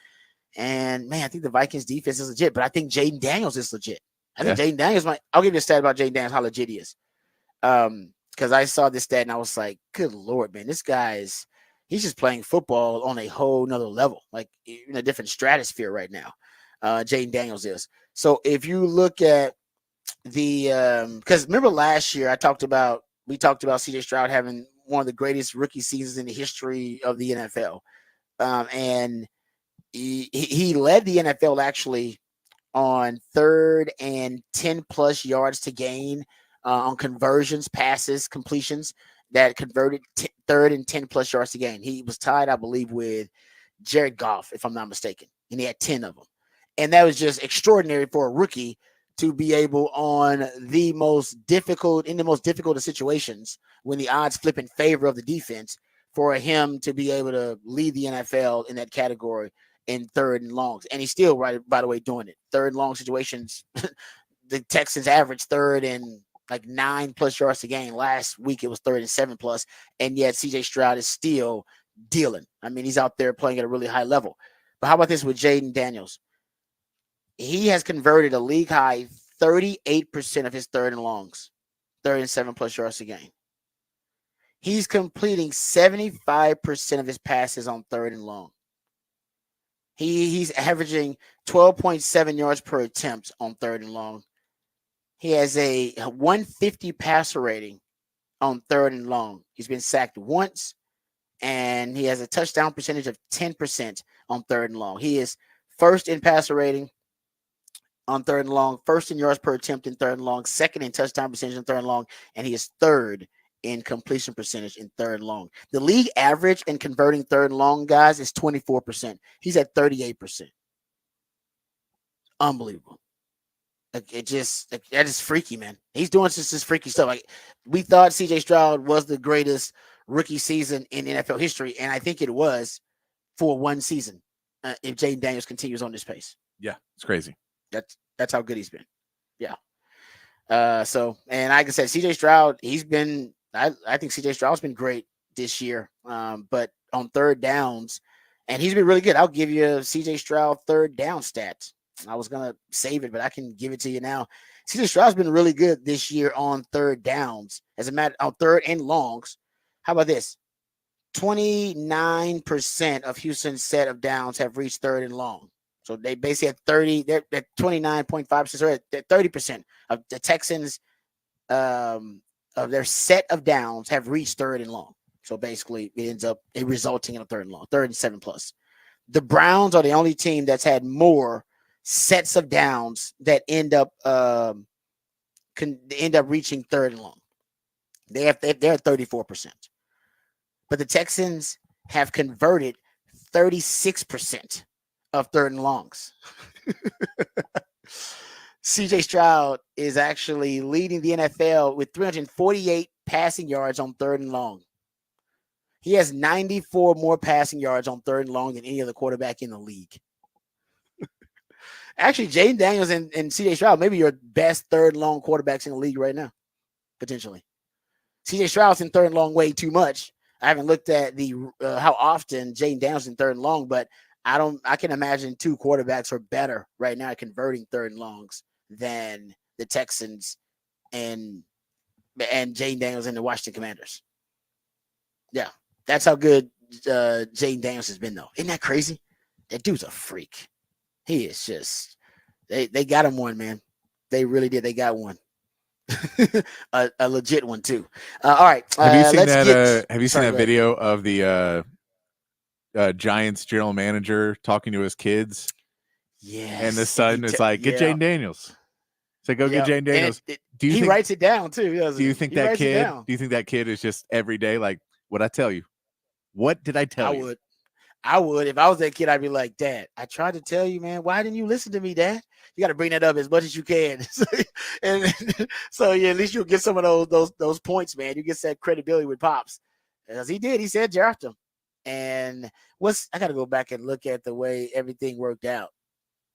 And man, I think the Vikings defense is legit, but I think Jaden Daniels is legit. I think Jaden Daniels I'll give you a stat about Jaden Daniels, how legit he is. Because I saw this stat and I was like, good Lord, man, this guy's he's just playing football on a whole nother level, like in a different stratosphere right now. Jaden Daniels is. So if you look at the because remember last year we talked about CJ Stroud having one of the greatest rookie seasons in the history of the NFL. And he led the NFL actually on 3rd and 10 plus yards to gain on conversions, passes, completions that converted 3rd and 10 plus yards to gain. He was tied, I believe, with Jared Goff, if I'm not mistaken, and he had 10 of them. And that was just extraordinary for a rookie to be able on the most difficult of situations when the odds flip in favor of the defense for him to be able to lead the NFL in that category in 3rd and longs. And he's still, right, by the way, doing it. 3rd and long situations. The Texans average 3rd and like 9 plus yards to gain. Last week it was 3rd and 7 plus. And yet CJ Stroud is still dealing. I mean, he's out there playing at a really high level. But how about this with Jaden Daniels? He has converted a league high 38% of his 3rd and longs, 3rd and 7 plus yards to gain. He's completing 75% of his passes on 3rd and long. He's averaging 12.7 yards per attempt on 3rd and long. He has a 150 passer rating on 3rd and long. He's been sacked once, and he has a touchdown percentage of 10% on 3rd and long. He is 1st in passer rating on 3rd and long, 1st in yards per attempt in 3rd and long, 2nd in touchdown percentage in 3rd and long, and he is 3rd in completion percentage in 3rd and long. The league average in converting 3rd and long, guys, is 24%. He's at 38%. Unbelievable. That is freaky, man. He's doing just this freaky stuff. Like, we thought CJ Stroud was the greatest rookie season in NFL history, and I think it was for one season. If Jaden Daniels continues on this pace, yeah, it's crazy. That's how good he's been. Yeah. So, and like I said, CJ Stroud, he's been. I think CJ Stroud's been great this year. But on 3rd downs, and he's been really good. I'll give you a CJ Stroud 3rd down stats. I was gonna save it, but I can give it to you now. CJ Stroud's been really good this year on 3rd downs. As a matter on 3rd and longs. How about this? 29% of Houston's set of downs have reached 3rd and long. So they basically had 30. They're at 29.5%. So at 30% of the Texans of their set of downs have reached 3rd and long. So basically, it ends up resulting in a 3rd and long, 3rd and 7 plus. The Browns are the only team that's had more sets of downs that end up reaching 3rd and long. They're at 34%. But the Texans have converted 36% of 3rd and longs. CJ Stroud is actually leading the NFL with 348 passing yards on 3rd and long. He has 94 more passing yards on 3rd and long than any other quarterback in the league. Actually, Jaden Daniels and CJ Stroud, maybe your best 3rd and long quarterbacks in the league right now, potentially. CJ Stroud's in 3rd and long way too much. I haven't looked at the how often Jaden Daniels in 3rd and long, but I can imagine 2 quarterbacks are better right now at converting 3rd and longs than the Texans and Jaden Daniels and the Washington Commanders. Yeah, that's how good Jaden Daniels has been, though. Isn't that crazy? That dude's a freak. He is just they got him one, man. They really did. They got one. a legit one too. All right. Have you seen that? Have you seen that video of the Giants general manager talking to his kids? Yes. And the son is like, "Get Jaden Daniels." It's like, "Go get Jaden Daniels." Do you think, writes it down too? Do you think that kid? Do you think that kid is just every day like, "What I tell you? What did I tell you?" I would. If I was that kid, I'd be like, "Dad, I tried to tell you, man. Why didn't you listen to me, Dad? You got to bring that up as much as you can." And so yeah, at least you'll get some of those points, man. You get that credibility with Pops, as he did. He said draft him, and I got to go back and look at the way everything worked out.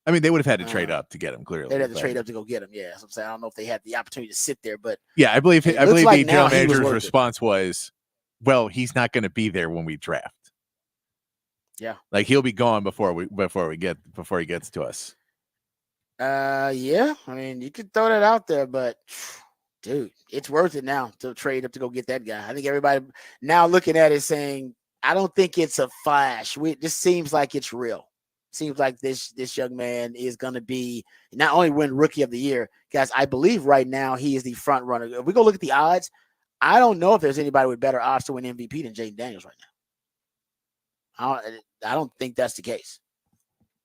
I mean, they would have had to trade up to get him. Clearly, they'd have to trade up to go get him. Yeah, so I'm saying I don't know if they had the opportunity to sit there, but yeah, I believe the general manager's response was, "Well, he's not going to be there when we draft." Yeah, like he'll be gone before he gets to us. Yeah. I mean, you could throw that out there, but dude, it's worth it now to trade up to go get that guy. I think everybody now looking at it saying, I don't think it's a flash. This seems like it's real. Seems like this young man is going to be not only win Rookie of the Year, guys. I believe right now he is the front runner. If we go look at the odds, I don't know if there's anybody with better odds to win MVP than Jaden Daniels right now. I don't think that's the case.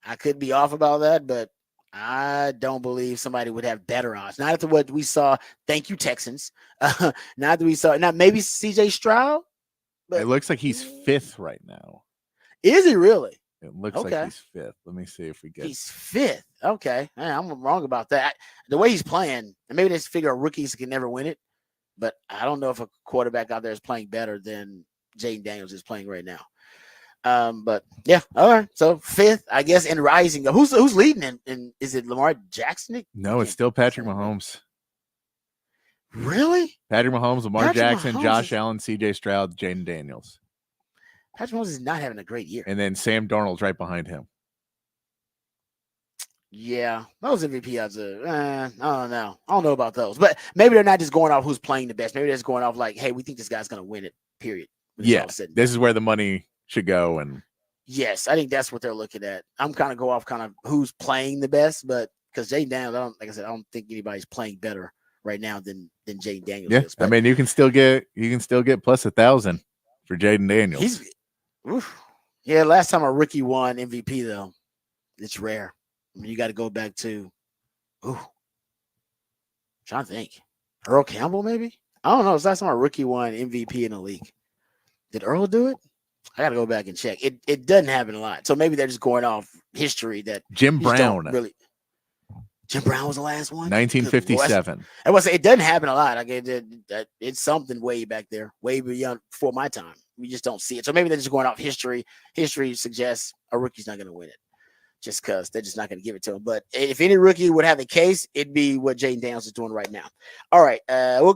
I could be off about that, but I don't believe somebody would have better odds. Not after what we saw. Thank you, Texans. Not that we saw. Now maybe CJ Stroud. But it looks like he's 5th right now. Is he really? It looks like he's 5th. Let me see if we get. He's 5th. Okay, man, I'm wrong about that. The way he's playing, and maybe they just figure rookies can never win it. But I don't know if a quarterback out there is playing better than Jaden Daniels is playing right now. But yeah, all right. So 5th, I guess, and rising. Who's leading? And is it Lamar Jackson? No, it's still Patrick Mahomes. Really? Patrick Mahomes, Lamar Jackson, Josh Allen, CJ Stroud, Jaden Daniels. Patrick Mahomes is not having a great year. And then Sam Darnold's right behind him. Yeah, those MVP odds are, I don't know. I don't know about those. But maybe they're not just going off who's playing the best. Maybe they're just going off like, hey, we think this guy's going to win it, period. Yeah, this is where the money should go. And yes, I think that's what they're looking at. I'm kind of go off kind of who's playing the best, but because Jaden Daniels, like I said, I don't think anybody's playing better right now than Jaden Daniels is. I mean, you can still get plus 1,000 for Jaden Daniels. Yeah, last time a rookie won MVP though, it's rare. I mean, you got to go back to, trying to think, Earl Campbell maybe. I don't know. It's last time a rookie won MVP in the league. Did Earl do it? I got to go back and check. It doesn't happen a lot. So maybe they're just going off history that Jim Brown Jim Brown was the last one. 1957. I was say it doesn't happen a lot. Like it's something way back there, way beyond before my time. We just don't see it. So maybe they're just going off history. History suggests a rookie's not going to win it, just because they're just not going to give it to him. But if any rookie would have a case, it'd be what Jaden Daniels is doing right now. All right,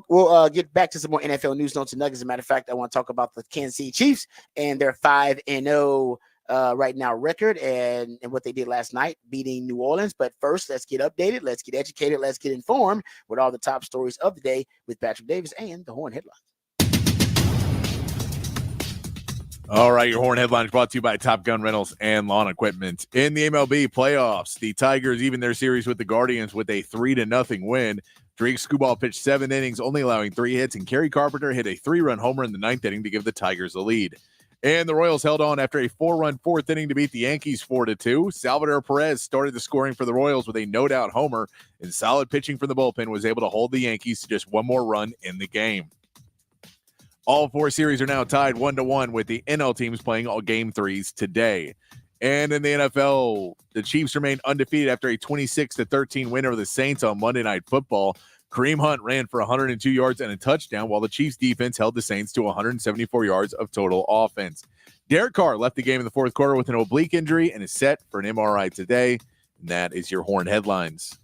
we'll get back to some more NFL news, notes, and nuggets. As a matter of fact, I want to talk about the Kansas City Chiefs and their 5-0 right now record and what they did last night, beating New Orleans. But first, let's get updated, let's get educated, let's get informed with all the top stories of the day with Patrick Davis and the Horn Headlines. All right, your Horn Headlines brought to you by Top Gun Rentals and Lawn Equipment. In the MLB playoffs, the Tigers even their series with the Guardians with a 3-0 win. Drake Skubal pitched 7 innings, only allowing 3 hits, and Kerry Carpenter hit a 3-run homer in the 9th inning to give the Tigers the lead. And the Royals held on after a 4-run 4th inning to beat the Yankees 4-2. Salvador Perez started the scoring for the Royals with a no-doubt homer, and solid pitching from the bullpen was able to hold the Yankees to just one more run in the game. All 4 series are now tied 1-1 with the NL teams playing all game 3s today. And in the NFL, the Chiefs remain undefeated after a 26-13 win over the Saints on Monday Night Football. Kareem Hunt ran for 102 yards and a touchdown, while the Chiefs defense held the Saints to 174 yards of total offense. Derek Carr left the game in the 4th quarter with an oblique injury and is set for an MRI today. And that is your Horn Headlines.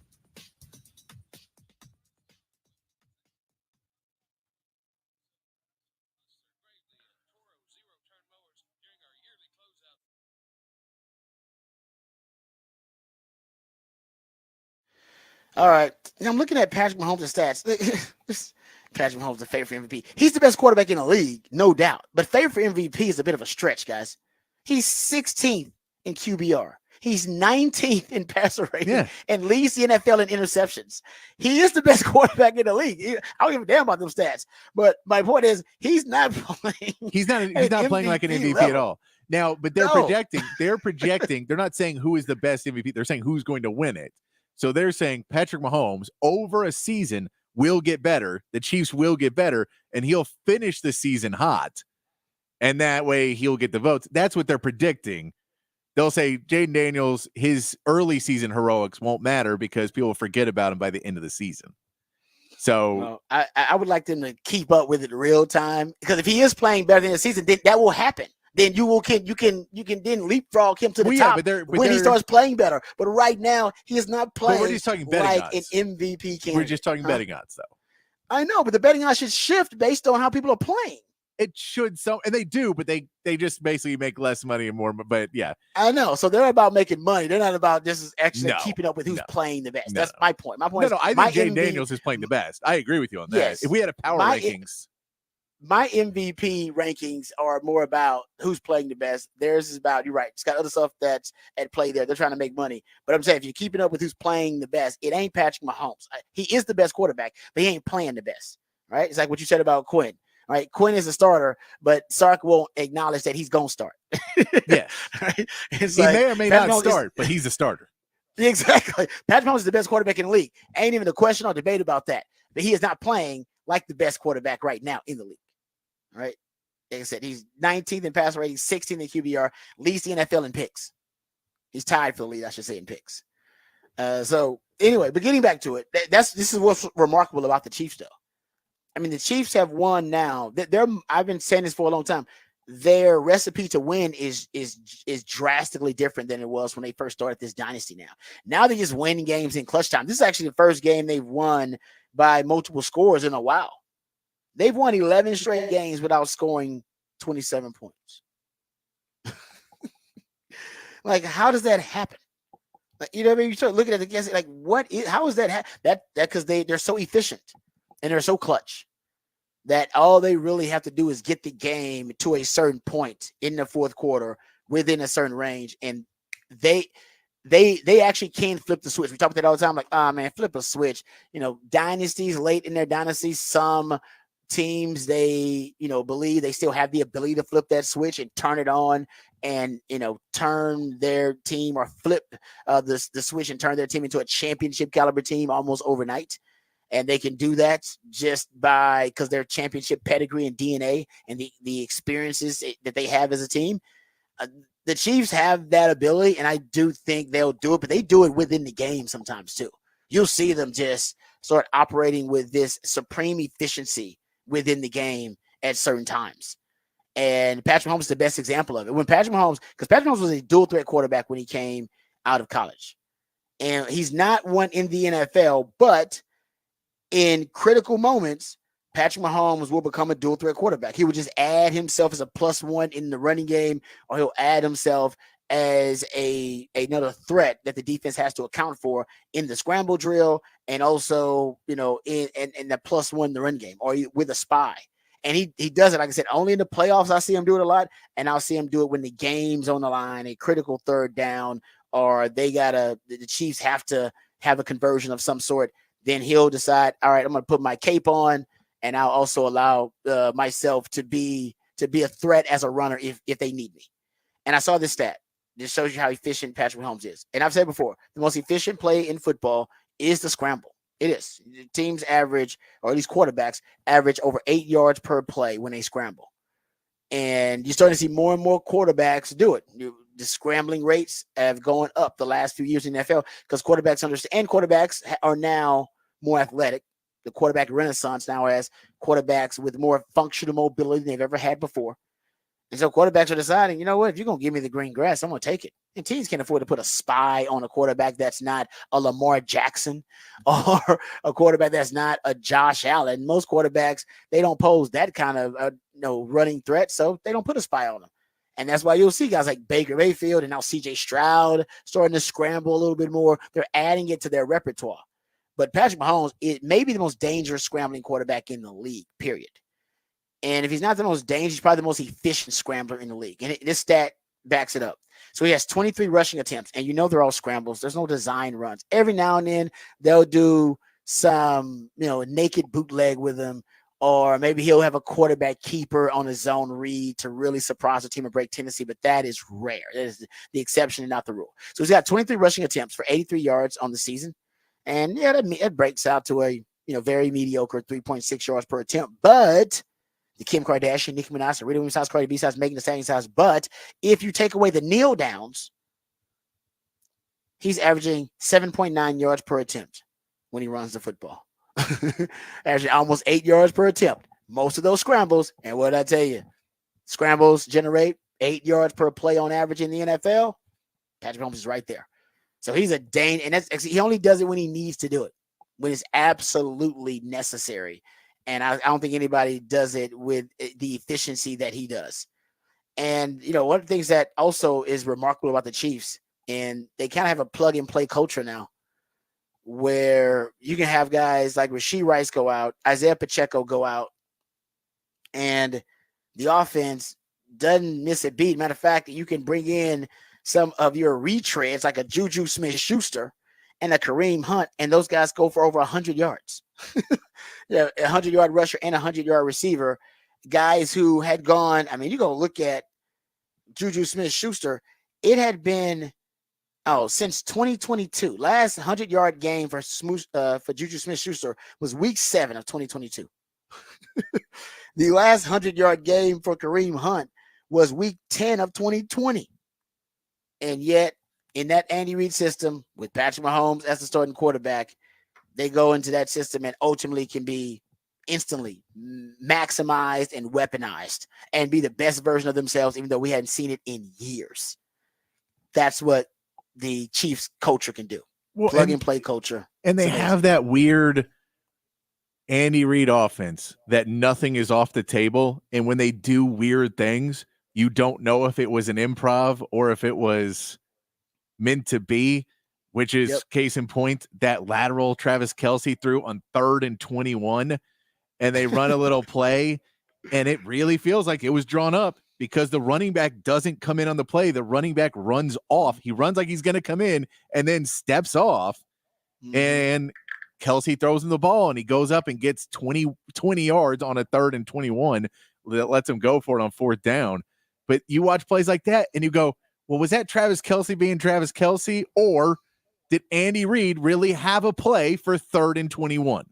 All right. Now I'm looking at Patrick Mahomes' stats. Patrick Mahomes, the favorite for MVP. He's the best quarterback in the league, no doubt. But favorite for MVP is a bit of a stretch, guys. He's 16th in QBR. He's 19th in passer rating and leads the NFL in interceptions. He is the best quarterback in the league. I don't give a damn about those stats. But my point is, he's not playing. He's not playing like an MVP at all. Now, but they're projecting. They're not saying who is the best MVP. They're saying who's going to win it. So they're saying Patrick Mahomes over a season will get better. The Chiefs will get better, and he'll finish the season hot. And that way he'll get the votes. That's what they're predicting. They'll say Jaden Daniels, his early season heroics won't matter because people will forget about him by the end of the season. So I would like them to keep up with it real time, because if he is playing better than the season, then that will happen. Then you can then leapfrog him to the top when he starts playing better. But right now, he is not playing we're just talking betting like odds. an MVP candidate. We're just talking betting odds, though. I know, but the betting odds should shift based on how people are playing. It should, and they do, but they just basically make less money and more. But yeah, I know. So they're about making money. They're not about just actually keeping up with who's playing the best. That's my point. My point is, I think Jaden Daniels is playing the best. I agree with you on that. Yes, if we had a power rankings. my MVP rankings are more about who's playing the best. Theirs is about, you're right, it's got other stuff that's at play there. They're trying to make money. But I'm saying if you're keeping up with who's playing the best, it ain't Patrick Mahomes. He is the best quarterback, but he ain't playing the best. Right? It's like what you said about Quinn. Right? Quinn is a starter, but Sark won't acknowledge that he's going to start. Yes. Right? It's He like, may or may Patrick not Mahomes start, but he's a starter. Exactly. Patrick Mahomes is the best quarterback in the league. Ain't even a question or debate about that. But he is not playing like the best quarterback right now in the league. Right? Like I said, he's 19th in passer rating, 16th in QBR, leads the NFL in picks. He's tied for the lead, I should say, in picks. So anyway, but getting back to it, this is what's remarkable about the Chiefs, though. I mean, the Chiefs have won now. I've been saying this for a long time. Their recipe to win is drastically different than it was when they first started this dynasty. Now they just win games in clutch time. This is actually the first game they've won by multiple scores in a while. They've won 11 straight games without scoring 27 points. Like, how does that happen? Like, you know what I mean? You start looking at the guys, like, how is that? That because they're so efficient and they're so clutch that all they really have to do is get the game to a certain point in the fourth quarter within a certain range, and they actually can flip the switch. We talk about that all the time, like, oh man, flip a switch. You know, dynasties, late in their dynasties, some teams, they, believe they still have the ability to flip that switch and turn it on and, turn their team or flip the switch and turn their team into a championship caliber team almost overnight. And they can do that just because their championship pedigree and DNA and the experiences that they have as a team. The Chiefs have that ability, and I do think they'll do it, but they do it within the game sometimes too. You'll see them just start operating with this supreme efficiency within the game at certain times. And Patrick Mahomes is the best example of it. Because Patrick Mahomes was a dual threat quarterback when he came out of college. And he's not one in the NFL, but in critical moments, Patrick Mahomes will become a dual threat quarterback. He will just add himself as a +1 in the running game, or he'll add himself as another threat that the defense has to account for in the scramble drill, and also, in the +1 in the run game, or with a spy. And he does it, like I said, only in the playoffs. I see him do it a lot, and I'll see him do it when the game's on the line, a critical third down, or the Chiefs have to have a conversion of some sort. Then he'll decide, all right, I'm going to put my cape on, and I'll also allow myself to be a threat as a runner if they need me. And I saw this stat. This shows you how efficient Patrick Mahomes is. And I've said before, the most efficient play in football is the scramble. It is. Teams average, or at least quarterbacks, average over 8 yards per play when they scramble. And you're starting to see more and more quarterbacks do it. The scrambling rates have gone up the last few years in the NFL because quarterbacks understand, and quarterbacks are now more athletic. The quarterback renaissance now has quarterbacks with more functional mobility than they've ever had before. And so quarterbacks are deciding, you know what, if you're going to give me the green grass, I'm going to take it. And teams can't afford to put a spy on a quarterback that's not a Lamar Jackson or a quarterback that's not a Josh Allen. Most quarterbacks, they don't pose that kind of running threat, so they don't put a spy on them. And that's why you'll see guys like Baker Mayfield and now C.J. Stroud starting to scramble a little bit more. They're adding it to their repertoire. But Patrick Mahomes, it may be the most dangerous scrambling quarterback in the league, period. And if he's not the most dangerous, he's probably the most efficient scrambler in the league. And this stat backs it up. So he has 23 rushing attempts, and they're all scrambles. There's no design runs. Every now and then they'll do some, naked bootleg with him, or maybe he'll have a quarterback keeper on a zone read to really surprise the team and break tendency, but that is rare. That is the exception and not the rule. So he's got 23 rushing attempts for 83 yards on the season. And that breaks out to a, very mediocre 3.6 yards per attempt. But the Kim Kardashian, Nicki Minaj, Rita Williams size, Cardi B size, Megan Thee Stallion size. But if you take away the kneel downs, he's averaging 7.9 yards per attempt when he runs the football. Averaging almost 8 yards per attempt. Most of those scrambles, and what did I tell you? Scrambles generate 8 yards per play on average in the NFL. Patrick Mahomes is right there. So he's a danger, and he only does it when he needs to do it, when it's absolutely necessary. And I don't think anybody does it with the efficiency that he does. And, one of the things that also is remarkable about the Chiefs, and they kind of have a plug-and-play culture now, where you can have guys like Rashee Rice go out, Isaiah Pacheco go out, and the offense doesn't miss a beat. Matter of fact, you can bring in some of your retreads like a Juju Smith-Schuster and a Kareem Hunt, and those guys go for over 100 yards. Yeah, a 100-yard rusher and a 100-yard receiver. Guys who had gone, I mean, you go look at Juju Smith-Schuster. It had been since 2022. Last 100-yard game for Juju Smith-Schuster was week 7 of 2022. The last 100-yard game for Kareem Hunt was week 10 of 2020. And yet, in that Andy Reid system with Patrick Mahomes as the starting quarterback, they go into that system and ultimately can be instantly maximized and weaponized and be the best version of themselves, even though we hadn't seen it in years. That's what the Chiefs culture can do. Plug and play culture. And they have that weird Andy Reid offense that nothing is off the table. And when they do weird things, you don't know if it was an improv or if it was meant to be, which is case in point, that lateral Travis Kelce threw on 3rd and 21. And they run a little play, and it really feels like it was drawn up because the running back doesn't come in on the play. The running back runs off. He runs like he's going to come in and then steps off, and Kelce throws him the ball, and he goes up and gets 20 yards on a 3rd and 21 that lets him go for it on 4th down. But you watch plays like that, and you go, well, was that Travis Kelce being Travis Kelce, or did Andy Reid really have a play for 3rd and 21?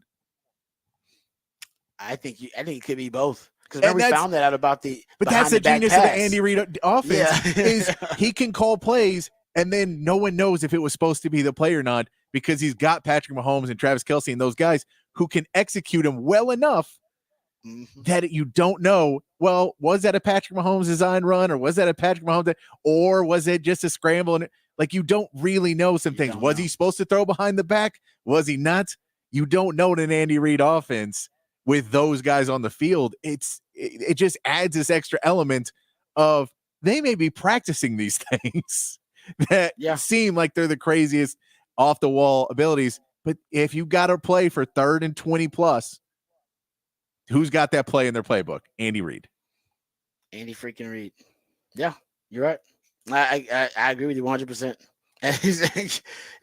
I think it could be both. Because we found that out about but that's the genius pass of the Andy Reid offense is he can call plays and then no one knows if it was supposed to be the play or not because he's got Patrick Mahomes and Travis Kelce and those guys who can execute him well enough that you don't know, well, was that a Patrick Mahomes design run or was that a Patrick Mahomes or was it just a scramble? And like you don't really know some things. Was he supposed to throw behind the back? Was he not? You don't know in an Andy Reid offense. With those guys on the field, it just adds this extra element of they may be practicing these things that seem like they're the craziest off the wall abilities. But if you got to play for 3rd and 20 plus, who's got that play in their playbook? Andy Reid. Andy freaking Reid. Yeah, you're right. I agree with you 100%.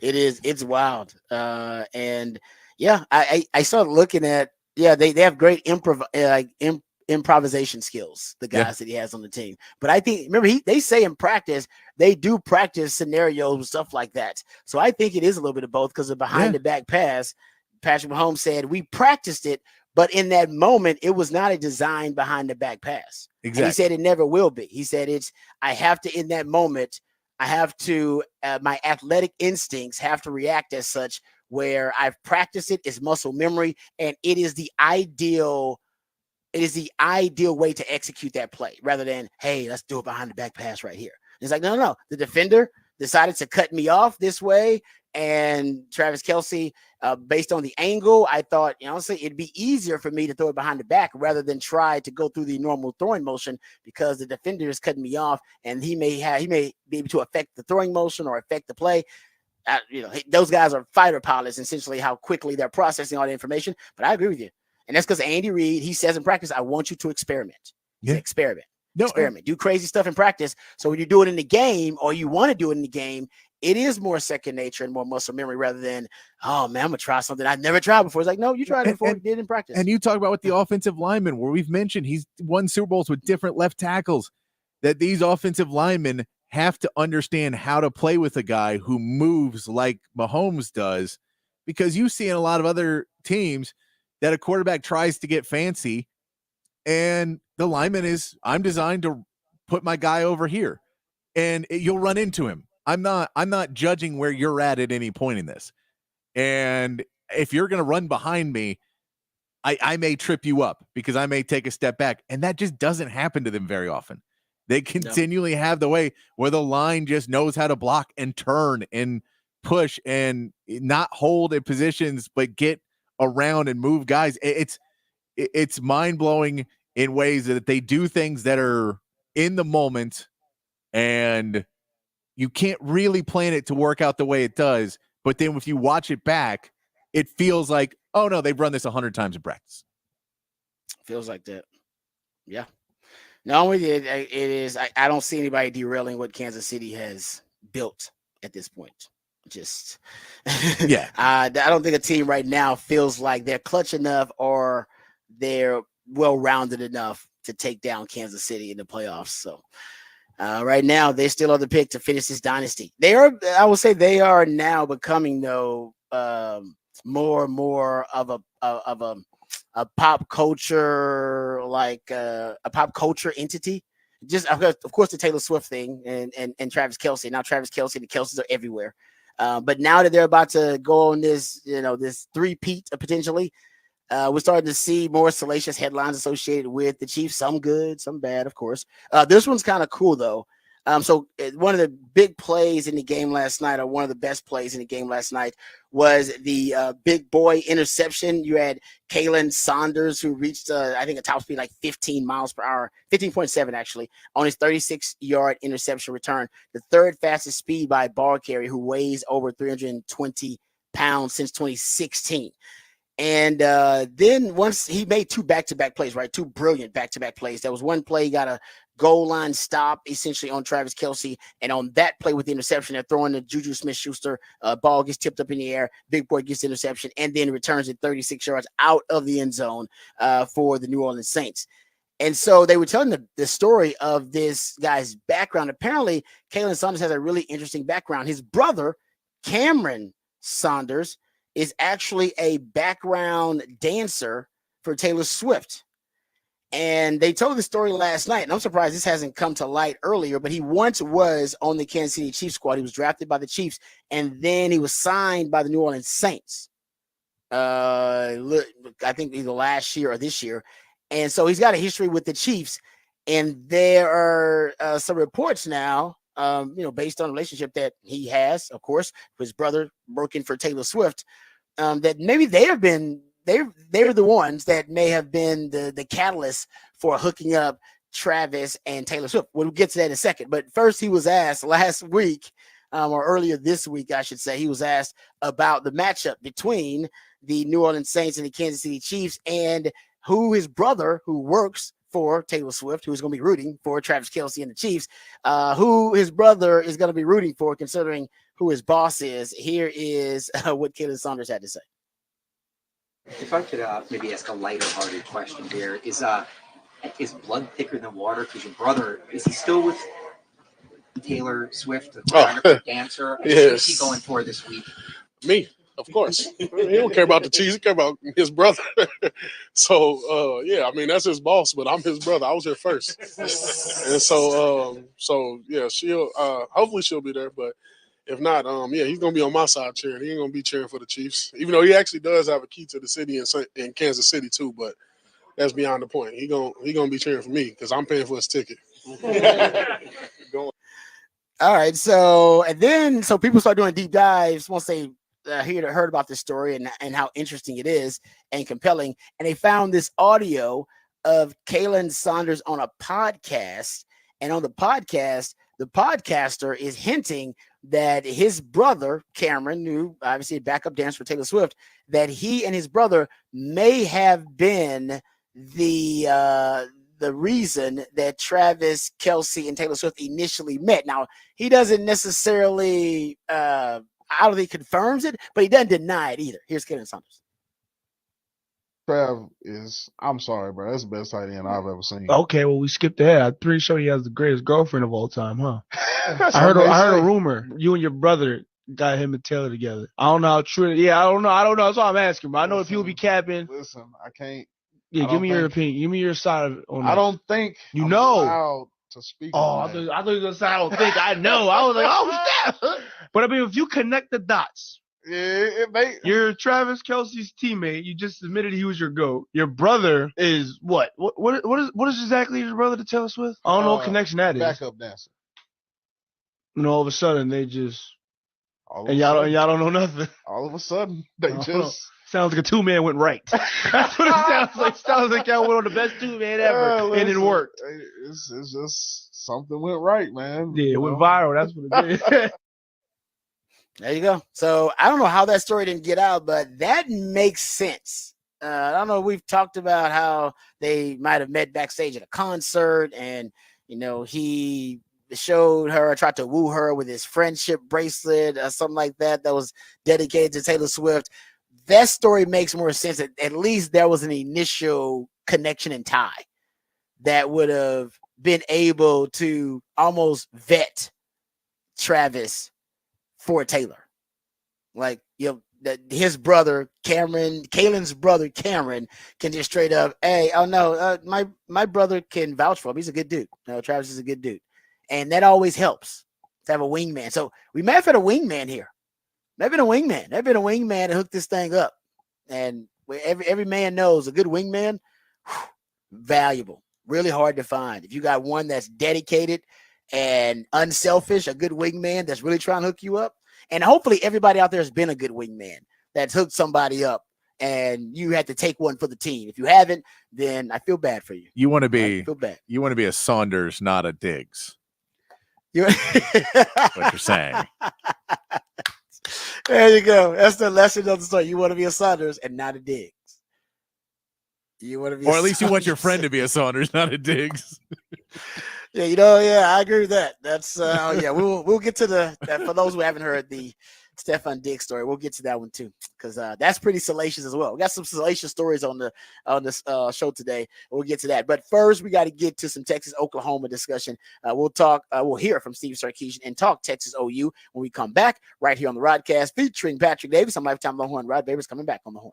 It's wild. And yeah, I started looking at. Yeah, they have great improvisation skills, the guys that he has on the team. But I think, remember, they say in practice, they do practice scenarios and stuff like that. So I think it is a little bit of both because of behind the back pass. Patrick Mahomes said, we practiced it, but in that moment, it was not a design behind the back pass. Exactly. And he said it never will be. He said in that moment, I have to, my athletic instincts have to react as such where I've practiced it, it's muscle memory, and it is the ideal way to execute that play rather than, hey, let's do it behind the back pass right here. It's like, no. The defender decided to cut me off this way, and Travis Kelce, based on the angle, I thought, honestly, it'd be easier for me to throw it behind the back rather than try to go through the normal throwing motion because the defender is cutting me off, and he may be able to affect the throwing motion or affect the play. Those guys are fighter pilots, essentially, how quickly they're processing all the information. But I agree with you. And that's because Andy Reid, he says in practice, I want you to experiment. Experiment. Do crazy stuff in practice. So when you do it in the game or you want to do it in the game, it is more second nature and more muscle memory rather than, oh, man, I'm going to try something I've never tried before. It's like, no, you tried it before. You did in practice. And you talk about with the offensive linemen where we've mentioned he's won Super Bowls with different left tackles, that these offensive linemen have to understand how to play with a guy who moves like Mahomes does, because you see in a lot of other teams that a quarterback tries to get fancy and the lineman is, I'm designed to put my guy over here and you'll run into him. I'm not judging where you're at any point in this. And if you're going to run behind me, I may trip you up because I may take a step back, and that just doesn't happen to them very often. They continually have the way where the line just knows how to block and turn and push and not hold in positions, but get around and move guys. It's mind-blowing in ways that they do things that are in the moment, and you can't really plan it to work out the way it does. But then if you watch it back, it feels like, oh, no, they've run this 100 times in practice. Feels like that. Yeah. No, with it is. I don't see anybody derailing what Kansas City has built at this point. Just Yeah. I don't think a team right now feels like they're clutch enough or they're well rounded enough to take down Kansas City in the playoffs. So right now they still are the pick to finish this dynasty. They are, I would say, they are now becoming though more and more of a pop culture, like a pop culture entity. Just of course the Taylor Swift thing and Travis Kelce. Now Travis Kelce, the Kelces are everywhere. But now that they're about to go on this, this three-peat potentially, we're starting to see more salacious headlines associated with the Chiefs. Some good, some bad, of course. This one's kind of cool though. So one of the big plays in the game last night, or one of the best plays in the game last night, was the big boy interception. You had Kalen Saunders, who reached, I think, a top speed like 15 miles per hour, 15.7 actually, on his 36-yard interception return. The third fastest speed by a ball carrier who weighs over 320 pounds since 2016. And then once he made two back-to-back plays, right? Two brilliant back-to-back plays. There was one play, he got a goal line stop essentially on Travis Kelce. And on that play with the interception, they're throwing the Juju Smith-Schuster ball gets tipped up in the air. Big boy gets the interception and then returns it 36 yards out of the end zone for the New Orleans Saints. And so they were telling the story of this guy's background. Apparently, Kalen Saunders has a really interesting background. His brother, Cameron Saunders, is actually a background dancer for Taylor Swift. And they told the story last night, and I'm surprised this hasn't come to light earlier, but he once was on the Kansas City Chiefs squad. He was drafted by the Chiefs, and then he was signed by the New Orleans Saints. I think either last year or this year. And so he's got a history with the Chiefs. And there are some reports now, based on the relationship that he has, of course, with his brother working for Taylor Swift, that maybe they're the ones that may have been the catalyst for hooking up Travis and Taylor Swift. We'll get to that in a second. But first, he was asked last week, or earlier this week, I should say, he was asked about the matchup between the New Orleans Saints and the Kansas City Chiefs, and who his brother, who works for Taylor Swift, who's going to be rooting for Travis Kelce and the Chiefs, who his brother is going to be rooting for, considering who his boss is. Here is what Kalen Saunders had to say. If I could maybe ask a lighter-hearted question here, is blood thicker than water? Because your brother, is he still with Taylor Swift, the choreographer, dancer? Yes. Who's he going for this week? Me, of course. He don't care about the cheese. He care about his brother. So, yeah, I mean, that's his boss, but I'm his brother. I was here first. And so yeah, she'll hopefully she'll be there. But if not, yeah, he's going to be on my side cheering. He ain't going to be cheering for the Chiefs, even though he actually does have a key to the city in Kansas City, too. But that's beyond the point. He gonna be cheering for me because I'm paying for his ticket. All right, so people start doing deep dives once they heard about this story and how interesting it is and compelling, and they found this audio of Kalen Saunders on a podcast, and on the podcast, the podcaster is hinting that his brother Cameron, who obviously a backup dancer for Taylor Swift, that he and his brother may have been the reason that Travis Kelce and Taylor Swift initially met. Now, he doesn't necessarily, I don't think he confirms it, but he doesn't deny it either. Here's Kalen Saunders. Trav I'm sorry, bro. That's the best tight end I've ever seen. Okay, well, we skipped ahead. I'm pretty sure he has the greatest girlfriend of all time, huh? I heard a rumor. You and your brother got him and Taylor together. I don't know how true. Yeah, I don't know. That's why I'm asking. But I know if people be capping. Listen, I can't. Yeah, give me your opinion. Give me your side on that. I don't think I'm allowed to speak. I thought you were going to say I don't think. I know. I was like, oh, snap. But I mean, if you connect the dots. Yeah, you're Travis Kelce's teammate. You just admitted he was your GOAT. Your brother is what? What is exactly your brother to Taylor Swift? I don't know what connection that is. Backup dancer. And all of a sudden they just y'all don't know nothing. All of a sudden they just sounds like a two-man went right. That's what it sounds like. Sounds like y'all went on the best two-man ever, and it worked. It's just something went right, man. Yeah, it went viral. That's what it did. There you go. So I don't know how that story didn't get out, but that makes sense I don't know. We've talked about how they might have met backstage at a concert, and he showed her, tried to woo her with his friendship bracelet or something like that was dedicated to Taylor Swift. That story makes more sense. At least there was an initial connection and tie that would have been able to almost vet Travis for Taylor. Like, that his brother Kaylin's brother Cameron can just straight up, hey, oh no, my brother can vouch for him. He's a good dude. Travis is a good dude, and that always helps to have a wingman. So we may have had a wingman here. Maybe a wingman. Maybe a wingman to hook this thing up. And every man knows a good wingman, valuable, really hard to find. If you got one that's dedicated and unselfish, a good wingman that's really trying to hook you up. And hopefully everybody out there has been a good wingman that's hooked somebody up, and you had to take one for the team. If you haven't, then I feel bad for you. You want to be I feel bad. You want to be a Saunders, not a Diggs. What you're saying. There you go. That's the lesson of the story. You want to be a Saunders and not a Diggs. You want to be, or at least you want your friend to be a Saunders, not a Diggs. Yeah, I agree with that. That's we'll get to that for those who haven't heard the Stefon Diggs story. We'll get to that one too, because that's pretty salacious as well. We got some salacious stories on this show today. We'll get to that, but first we got to get to some Texas Oklahoma discussion. We'll hear from Steve Sarkisian and talk Texas OU when we come back right here on the Rodcast featuring Patrick Davis. I'm Lifetime Longhorn. Rod Babers coming back on the Horn.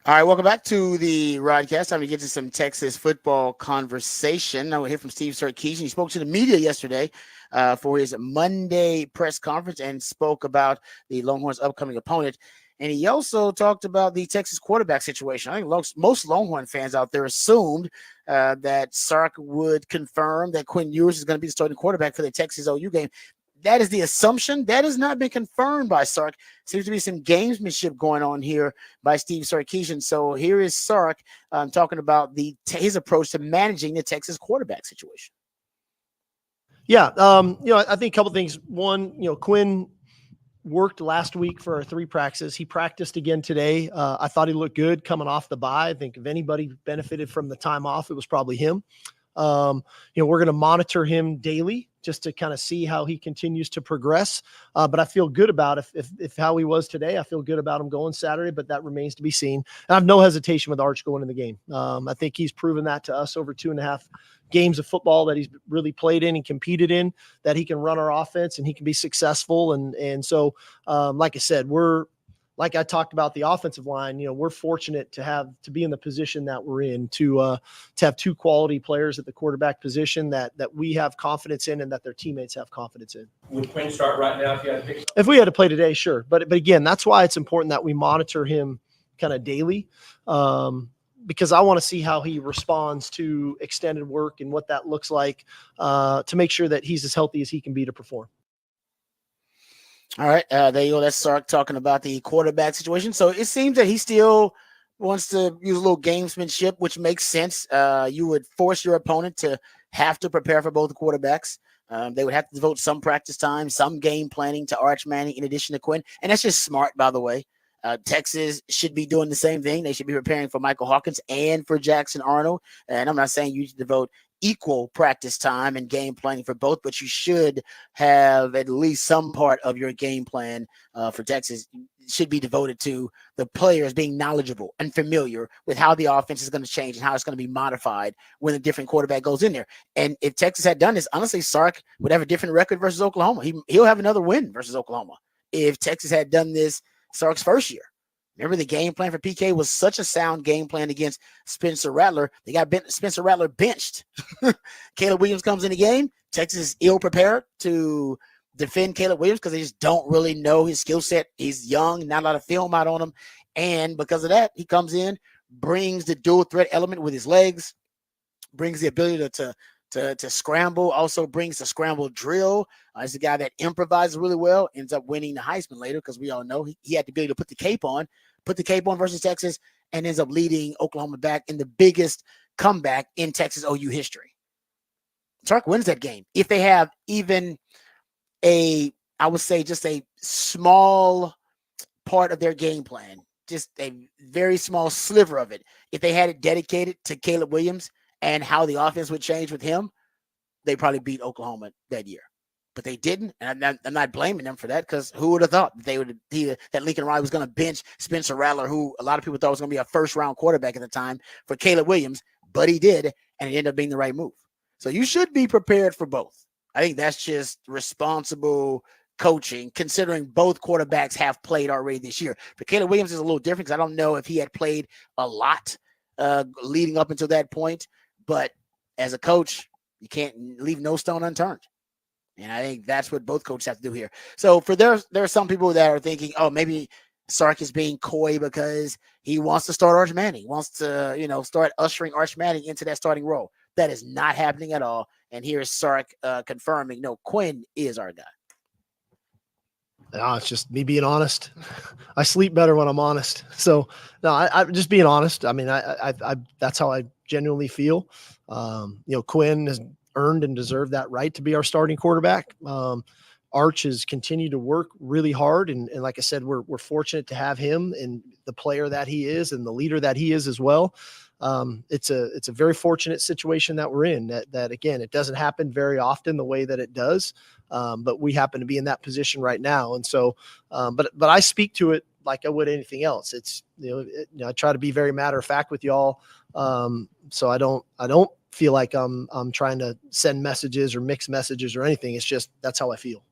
All right, welcome back to the Rodcast. Time to get to some Texas football conversation. Now we'll hear from Steve Sarkisian. He spoke to the media yesterday for his Monday press conference and spoke about the Longhorns' upcoming opponent. And he also talked about the Texas quarterback situation. I think most Longhorn fans out there assumed that Sark would confirm that Quinn Ewers is going to be the starting quarterback for the Texas OU game. That is the assumption. That has not been confirmed by Sark. Seems to be some gamesmanship going on here by Steve Sarkisian. So here is Sark talking about his approach to managing the Texas quarterback situation. Yeah, I think a couple things. One, Quinn worked last week for our 3 practices. He practiced again today. I thought he looked good coming off the bye. I think if anybody benefited from the time off, it was probably him. We're going to monitor him daily just to kind of see how he continues to progress. But I feel good about if how he was today. I feel good about him going Saturday, but that remains to be seen. And I have no hesitation with Arch going in the game. I think he's proven that to us over 2.5 games of football that he's really played in and competed in, that he can run our offense and he can be successful. And so, like I said, like I talked about the offensive line, we're fortunate to be in the position that we're in, to have 2 quality players at the quarterback position that we have confidence in and that their teammates have confidence in. Would Quinn start right now if you had to pick? If we had to play today, sure. But again, that's why it's important that we monitor him kind of daily, because I want to see how he responds to extended work and what that looks like, to make sure that he's as healthy as he can be to perform. All right, there you go. That's Sark talking about the quarterback situation. So it seems that he still wants to use a little gamesmanship, which makes sense. You would force your opponent to have to prepare for both the quarterbacks. They would have to devote some practice time, some game planning to Arch Manning in addition to Quinn. And that's just smart, by the way. Texas should be doing the same thing. They should be preparing for Michael Hawkins and for Jackson Arnold. And I'm not saying you should devote equal practice time and game planning for both, but you should have at least some part of your game plan for Texas should be devoted to the players being knowledgeable and familiar with how the offense is going to change and how it's going to be modified when a different quarterback goes in there. And if Texas had done this, honestly, Sark would have a different record versus Oklahoma. He'll have another win versus Oklahoma if Texas had done this Sark's first year. Remember, the game plan for PK was such a sound game plan against Spencer Rattler. They got Spencer Rattler benched. Caleb Williams comes in the game. Texas is ill-prepared to defend Caleb Williams because they just don't really know his skill set. He's young, not a lot of film out on him. And because of that, he comes in, brings the dual threat element with his legs, brings the ability to scramble, also brings the scramble drill. He's a guy that improvises really well, ends up winning the Heisman later because we all know he had the ability to put the cape on versus Texas, and ends up leading Oklahoma back in the biggest comeback in Texas OU history. Sark wins that game. If they have even I would say just a small part of their game plan, just a very small sliver of it, if they had it dedicated to Caleb Williams and how the offense would change with him, they probably beat Oklahoma that year. But they didn't, and I'm not blaming them for that, because who would have thought that Lincoln Riley was going to bench Spencer Rattler, who a lot of people thought was going to be a first-round quarterback at the time, for Caleb Williams, but he did, and it ended up being the right move. So you should be prepared for both. I think that's just responsible coaching, considering both quarterbacks have played already this year. For Caleb Williams is a little different because I don't know if he had played a lot leading up until that point. But as a coach, you can't leave no stone unturned. And I think that's what both coaches have to do here. So there are some people that are thinking, oh, maybe Sark is being coy because he wants to start Arch Manning, wants to, start ushering Arch Manning into that starting role. That is not happening at all. And here's Sark confirming, no, Quinn is our guy. No, it's just me being honest. I sleep better when I'm honest. So no, I'm just being honest. I mean, I that's how I genuinely feel. Quinn has earned and deserved that right to be our starting quarterback. Arch has continued to work really hard. And like I said, we're fortunate to have him and the player that he is and the leader that he is as well. It's a very fortunate situation that we're in, that again, it doesn't happen very often the way that it does. But we happen to be in that position right now. And so, but I speak to it like I would anything else. It's, I try to be very matter of fact with y'all. So I don't feel like I'm trying to send messages or mix messages or anything. It's just, that's how I feel.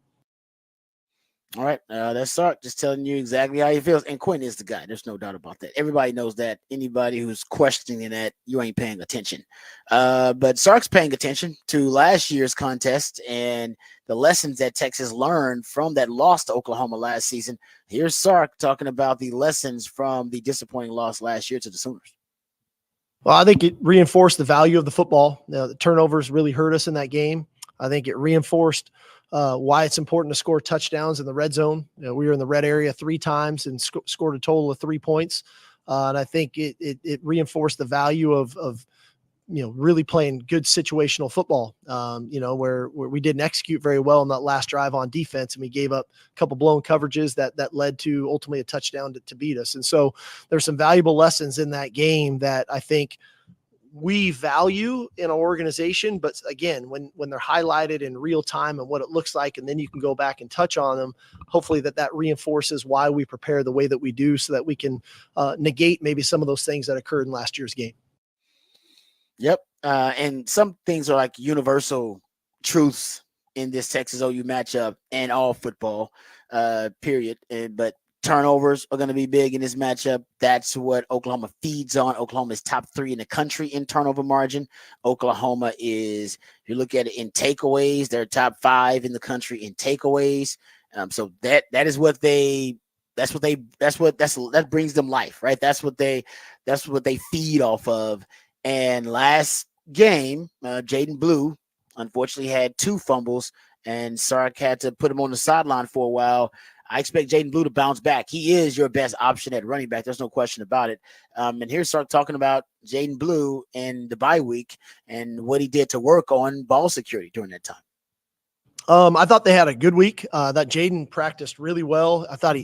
All right, that's Sark just telling you exactly how he feels. And Quinn is the guy. There's no doubt about that. Everybody knows that. Anybody who's questioning that, you ain't paying attention. But Sark's paying attention to last year's contest and the lessons that Texas learned from that loss to Oklahoma last season. Here's Sark talking about the lessons from the disappointing loss last year to the Sooners. Well, I think it reinforced the value of the football. The turnovers really hurt us in that game. I think it reinforced why it's important to score touchdowns in the red zone. We were in the red area 3 times and scored a total of 3 points. And I think it reinforced the value of really playing good situational football, where we didn't execute very well in that last drive on defense. And we gave up a couple blown coverages that led to ultimately a touchdown to beat us. And so there's some valuable lessons in that game that I think we value in our organization. But again, when they're highlighted in real time and what it looks like, and then you can go back and touch on them, hopefully that reinforces why we prepare the way that we do so that we can negate maybe some of those things that occurred in last year's game. Yep. And some things are like universal truths in this Texas OU matchup and all football, period. But turnovers are going to be big in this matchup. That's what Oklahoma feeds on. Oklahoma is top 3 in the country in turnover margin. Oklahoma is, if you look at it in takeaways, they're top 5 in the country in takeaways. So that brings them life, right? That's what they feed off of. And last game, Jaden Blue unfortunately had 2 fumbles, and Sark had to put him on the sideline for a while. I expect Jaden Blue to bounce back. He is your best option at running back. There's no question about it. And here's Sark talking about Jaden Blue and the bye week and what he did to work on ball security during that time. I thought they had a good week. That Jaden practiced really well. I thought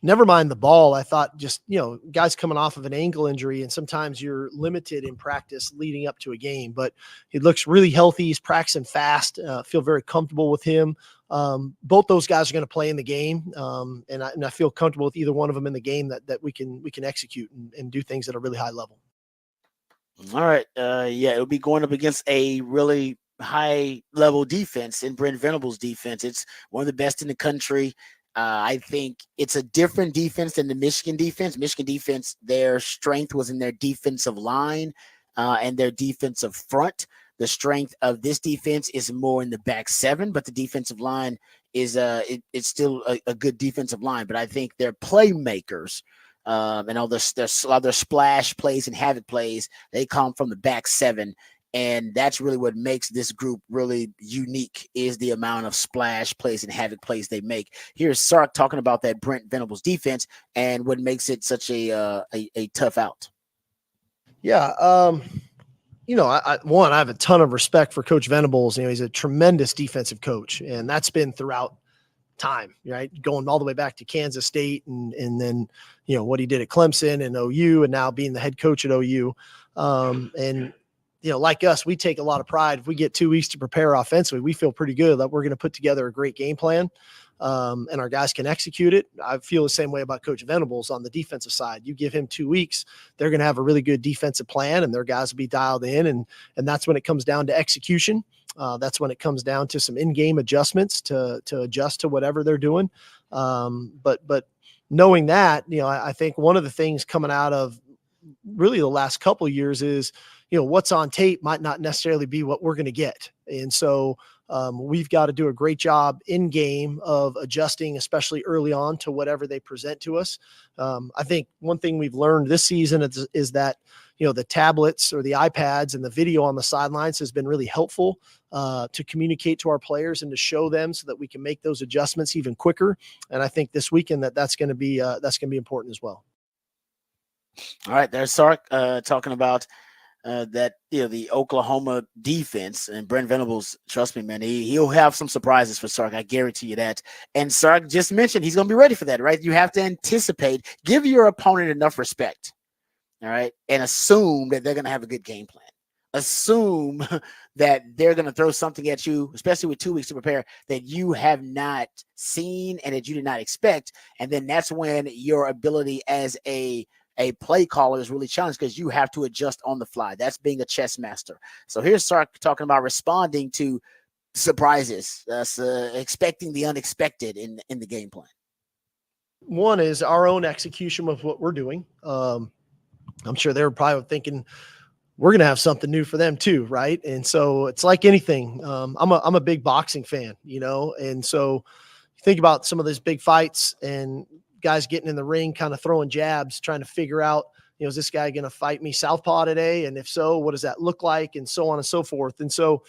never mind the ball. I thought just, guys coming off of an ankle injury, and sometimes you're limited in practice leading up to a game, but he looks really healthy. He's practicing fast. Feel very comfortable with him. Both those guys are going to play in the game. And I feel comfortable with either one of them in the game that we can execute and do things at a really high level. All right. It'll be going up against a really high level defense in Brent Venables' defense. It's one of the best in the country. I think it's a different defense than the Michigan defense. Michigan defense, their strength was in their defensive line and their defensive front. The strength of this defense is more in the back 7, but the defensive line is it's still a good defensive line. But I think their playmakers and all their splash plays and havoc plays, they come from the back 7. And that's really what makes this group really unique, is the amount of splash plays and havoc plays they make. Here's Sark talking about that Brent Venables defense and what makes it such a tough out. Yeah. I have a ton of respect for Coach Venables. He's a tremendous defensive coach, and that's been throughout time, right? Going all the way back to Kansas State and then, what he did at Clemson and OU, and now being the head coach at OU. Like us, we take a lot of pride. If we get 2 weeks to prepare offensively, we feel pretty good that we're going to put together a great game plan, and our guys can execute it. I feel the same way about Coach Venables on the defensive side. You give him 2 weeks, they're going to have a really good defensive plan, and their guys will be dialed in. And that's when it comes down to execution. That's when it comes down to some in-game adjustments to adjust to whatever they're doing. But knowing that, I think one of the things coming out of really the last couple of years is, what's on tape might not necessarily be what we're going to get. And so we've got to do a great job in game of adjusting, especially early on, to whatever they present to us. I think one thing we've learned this season is that, the tablets or the iPads and the video on the sidelines has been really helpful to communicate to our players and to show them so that we can make those adjustments even quicker. And I think this weekend that's going to be important as well. All right, there's Sark talking about that the Oklahoma defense, and Brent Venables, trust me, man, he'll have some surprises for Sark. I guarantee you that. And Sark just mentioned he's going to be ready for that, right? You have to anticipate, give your opponent enough respect, all right, and assume that they're going to have a good game plan. Assume that they're going to throw something at you, especially with 2 weeks to prepare, that you have not seen and that you did not expect. And then that's when your ability as a play caller is really challenged, because you have to adjust on the fly. That's being a chess master. So here's Sark talking about responding to surprises, expecting the unexpected in the game plan? One is our own execution of what we're doing. I'm sure they were probably thinking we're going to have something new for them too, right? And so it's like anything. I'm a big boxing fan, and so think about some of these big fights and guys getting in the ring, kind of throwing jabs, trying to figure out, is this guy going to fight me southpaw today? And if so, what does that look like? And so on and so forth. And so,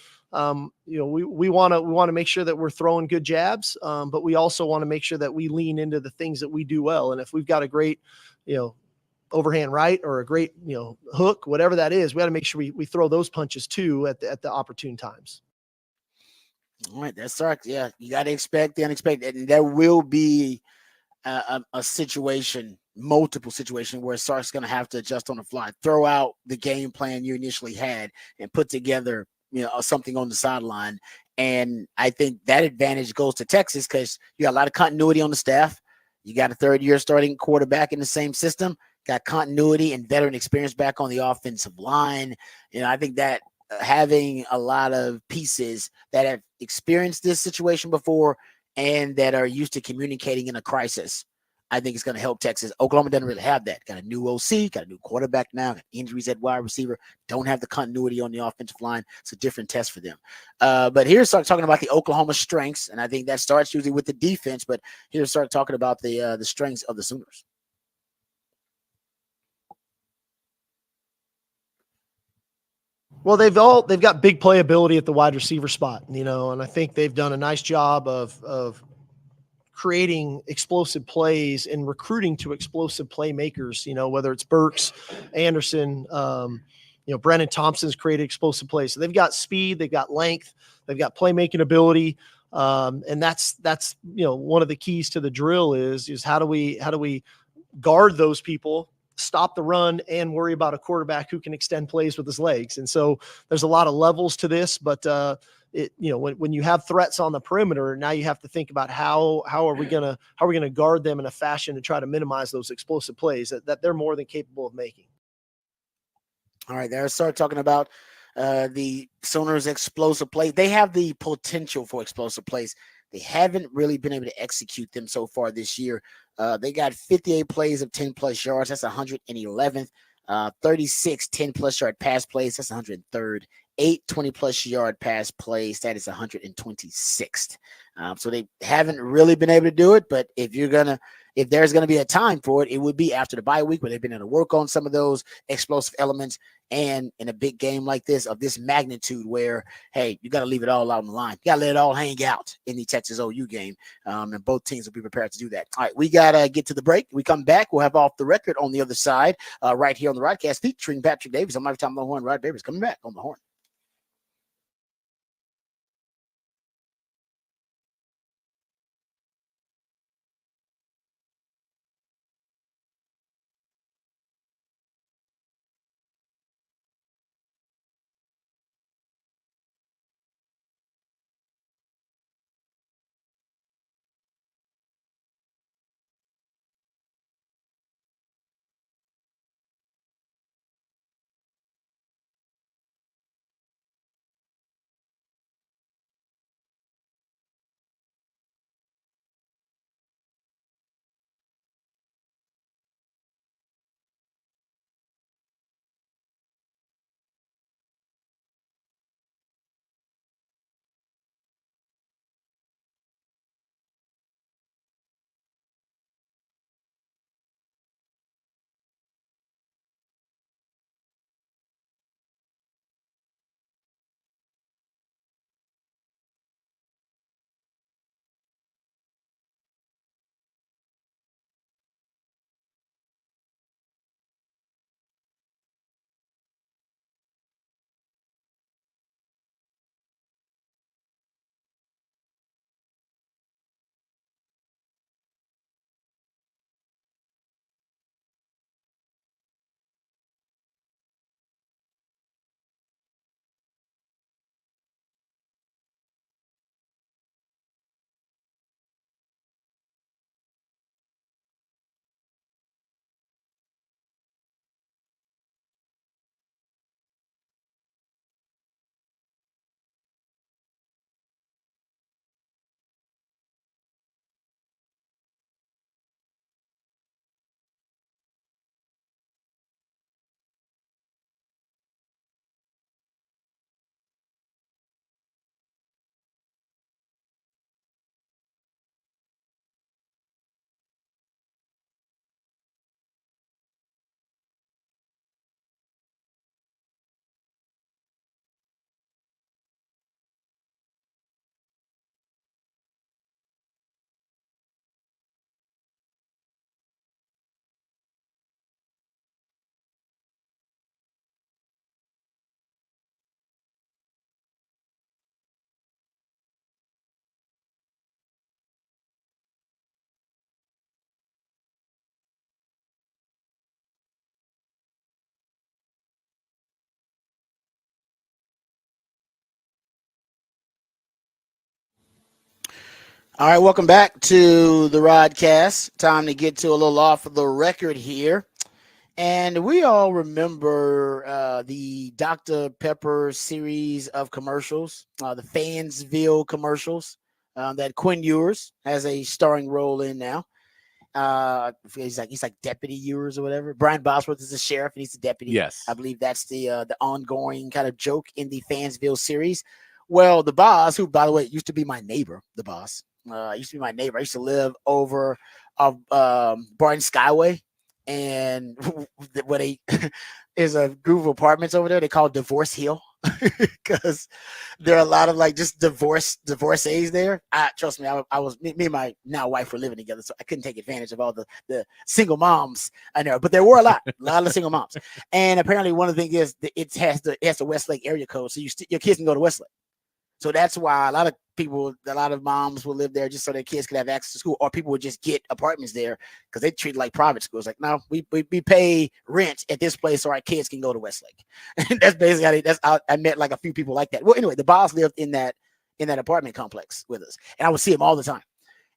we want to make sure that we're throwing good jabs, but we also want to make sure that we lean into the things that we do well. And if we've got a great, overhand right or a great, hook, whatever that is, we got to make sure we throw those punches too at the opportune times. All right, that sucks. Yeah, you got to expect the unexpected, and there will be a situation, multiple situation where Sark's going to have to adjust on the fly, throw out the game plan you initially had, and put together, something on the sideline. And I think that advantage goes to Texas because you got a lot of continuity on the staff. You got a third-year starting quarterback in the same system. Got continuity and veteran experience back on the offensive line. I think that having a lot of pieces that have experienced this situation before and that are used to communicating in a crisis, I think it's going to help Texas. Oklahoma doesn't really have that. Got a new OC, got a new quarterback now, got injuries at wide receiver, don't have the continuity on the offensive line. It's a different test for them. But here, start talking about the Oklahoma strengths, and I think that starts usually with the defense, but here, start talking about the strengths of the Sooners. Well, they've got big playability at the wide receiver spot, and I think they've done a nice job of creating explosive plays and recruiting to explosive playmakers, whether it's Burks, Anderson, Brennan Thompson's created explosive plays. So they've got speed, they've got length, they've got playmaking ability. And that's one of the keys to the drill is how do we guard those people, stop the run, and worry about a quarterback who can extend plays with his legs. And so there's a lot of levels to this, but when you have threats on the perimeter, now you have to think about how are we gonna guard them in a fashion to try to minimize those explosive plays that they're more than capable of making. All right, there. Start talking about the Sooners' explosive plays. They have the potential for explosive plays. They haven't really been able to execute them so far this year. They got 58 plays of 10-plus yards. That's 111th. 36 10-plus yard pass plays. That's 103rd. 8 20-plus yard pass plays. That is 126th. So they haven't really been able to do it. But if there's going to be a time for it, it would be after the bye week where they've been able to work on some of those explosive elements. And in a big game like this, of this magnitude, where, hey, you got to leave it all out on the line. You got to let it all hang out in the Texas OU game. And both teams will be prepared to do that. All right, we got to get to the break. We come back. We'll have Off the Record on the other side, right here on the Rodcast, featuring Patrick Davis. I'm Lifetime on the Horn. Rod Davis coming back on the Horn. All right, welcome back to the Rodcast. Time to get to a little off the record here. And we all remember the Dr. Pepper series of commercials, the Fansville commercials that Quinn Ewers has a starring role in now. He's like Deputy Ewers or whatever. Brian Bosworth is the sheriff and he's the deputy. Yes. I believe that's the ongoing kind of joke in the Fansville series. Well, the boss, who by the way used to be my neighbor, the boss, used to be my neighbor. I used to live over Barton Skyway, and what is a group of apartments over there. They call it Divorce Hill because there are a lot of like just divorcees there. Trust me, I was me and my now wife were living together, so I couldn't take advantage of all the single moms I know, but there were a lot of single moms. And apparently, one of the things is that it has the Westlake area code, so your kids can go to Westlake. So that's why a lot of moms will live there just so their kids could have access to school, or people would just get apartments there because they treat it like private schools. Like, no, we pay rent at this place so our kids can go to Westlake. And that's basically I met like a few people like that. Well, anyway, the boss lived in that apartment complex with us, and I would see him all the time.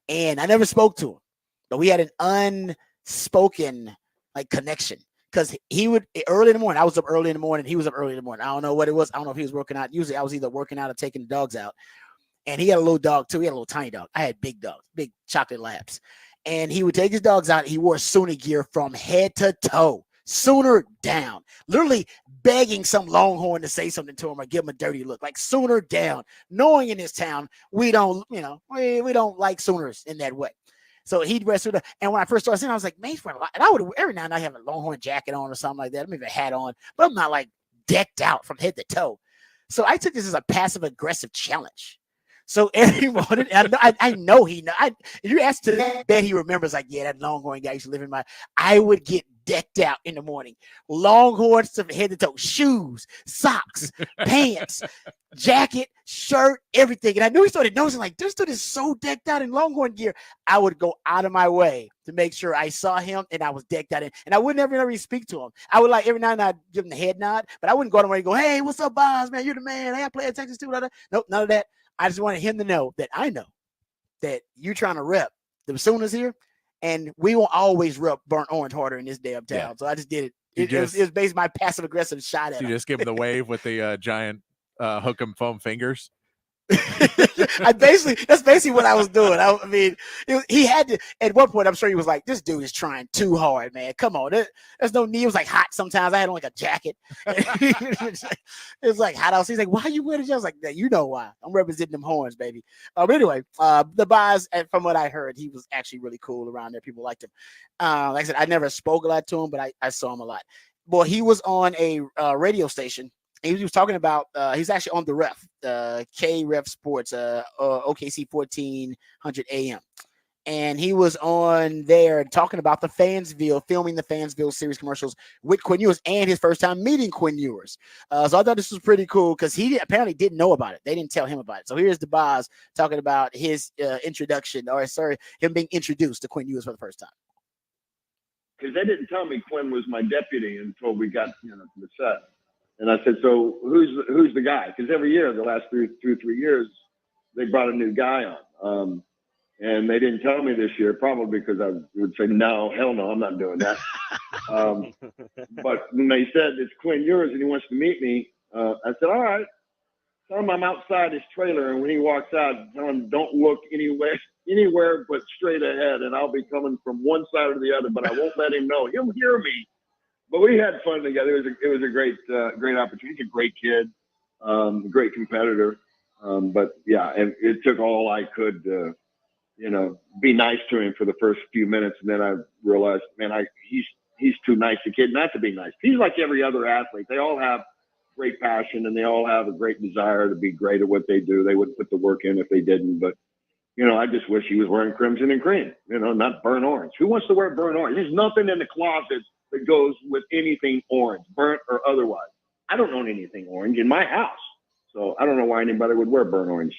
And I never spoke to him, but we had an unspoken like connection. Because he would early in the morning, I was up early in the morning. He was up early in the morning. I don't know what it was. I don't know if he was working out. Usually I was either working out or taking the dogs out. And he had a little dog too. He had a little tiny dog. I had big dogs, big chocolate labs. And he would take his dogs out. He wore Sooner gear from head to toe, Sooner down, literally begging some Longhorn to say something to him or give him a dirty look, like Sooner down, knowing in this town, we don't like Sooners in that way. So he'd wear Sooner. And when I first started seeing, I was like, man, and I would every now and then I have a Longhorn jacket on or something like that. I maybe a hat on, but I'm not like decked out from head to toe. So I took this as a passive aggressive challenge. So every morning, I know he know. If you ask to bet he remembers, like, yeah, that Longhorn guy used to live in I would get decked out in the morning. Longhorns from head to toe, shoes, socks, pants, jacket, shirt, everything. And I knew he started noticing, like, this dude is so decked out in Longhorn gear. I would go out of my way to make sure I saw him and I was decked out in. And I would never even speak to him. I would like every now and then I'd give him the head nod, but I wouldn't go out of my way and go, hey, what's up, boss, man? You're the man. Hey, I play at Texas too. Nope, none of that. I just wanted him to know that I know that you're trying to rep the Sooners here, and we will always rep burnt orange harder in this damn town. Yeah. So I just did it. It was basically my passive aggressive shot at him. You just give him the wave with the giant hook 'em foam fingers. That's basically what I was doing. I mean, he had to, at one point, I'm sure he was like, this dude is trying too hard, man. Come on. There's no need. It was like hot sometimes. I had on like a jacket. It was like hot out. He's like, why are you wearing a jacket? I was like, you know why. I'm representing them horns, baby. But anyway, the Boz, from what I heard, he was actually really cool around there. People liked him. Like I said, I never spoke a lot to him, but I saw him a lot. Well, he was on a radio station. He was talking about, he's actually on the ref, K-Ref Sports, OKC 1400 AM. And he was on there talking about filming the Fansville series commercials with Quinn Ewers and his first time meeting Quinn Ewers. So I thought this was pretty cool because he apparently didn't know about it. They didn't tell him about it. So here's the Boz talking about his him being introduced to Quinn Ewers for the first time. Because they didn't tell me Quinn was my deputy until we got to the set. And I said, so who's the guy? Because every year, the last 3 years, they brought a new guy on. And they didn't tell me this year, probably because I would say, no, hell no, I'm not doing that. But when they said it's Quinn Ewers and he wants to meet me, I said, all right. Tell him I'm outside his trailer. And when he walks out, tell him don't look anywhere but straight ahead. And I'll be coming from one side or the other, but I won't let him know. He'll hear me. But we had fun together. It was a great opportunity. He's a great kid, great competitor. But yeah, and it took all I could to, be nice to him for the first few minutes, and then I realized, man, he's too nice a kid not to be nice. He's like every other athlete. They all have great passion, and they all have a great desire to be great at what they do. They wouldn't put the work in if they didn't. But I just wish he was wearing crimson and cream. Not burnt orange. Who wants to wear burnt orange? There's nothing in the closet that goes with anything orange, burnt or otherwise. I don't own anything orange in my house, so I don't know why anybody would wear burnt orange.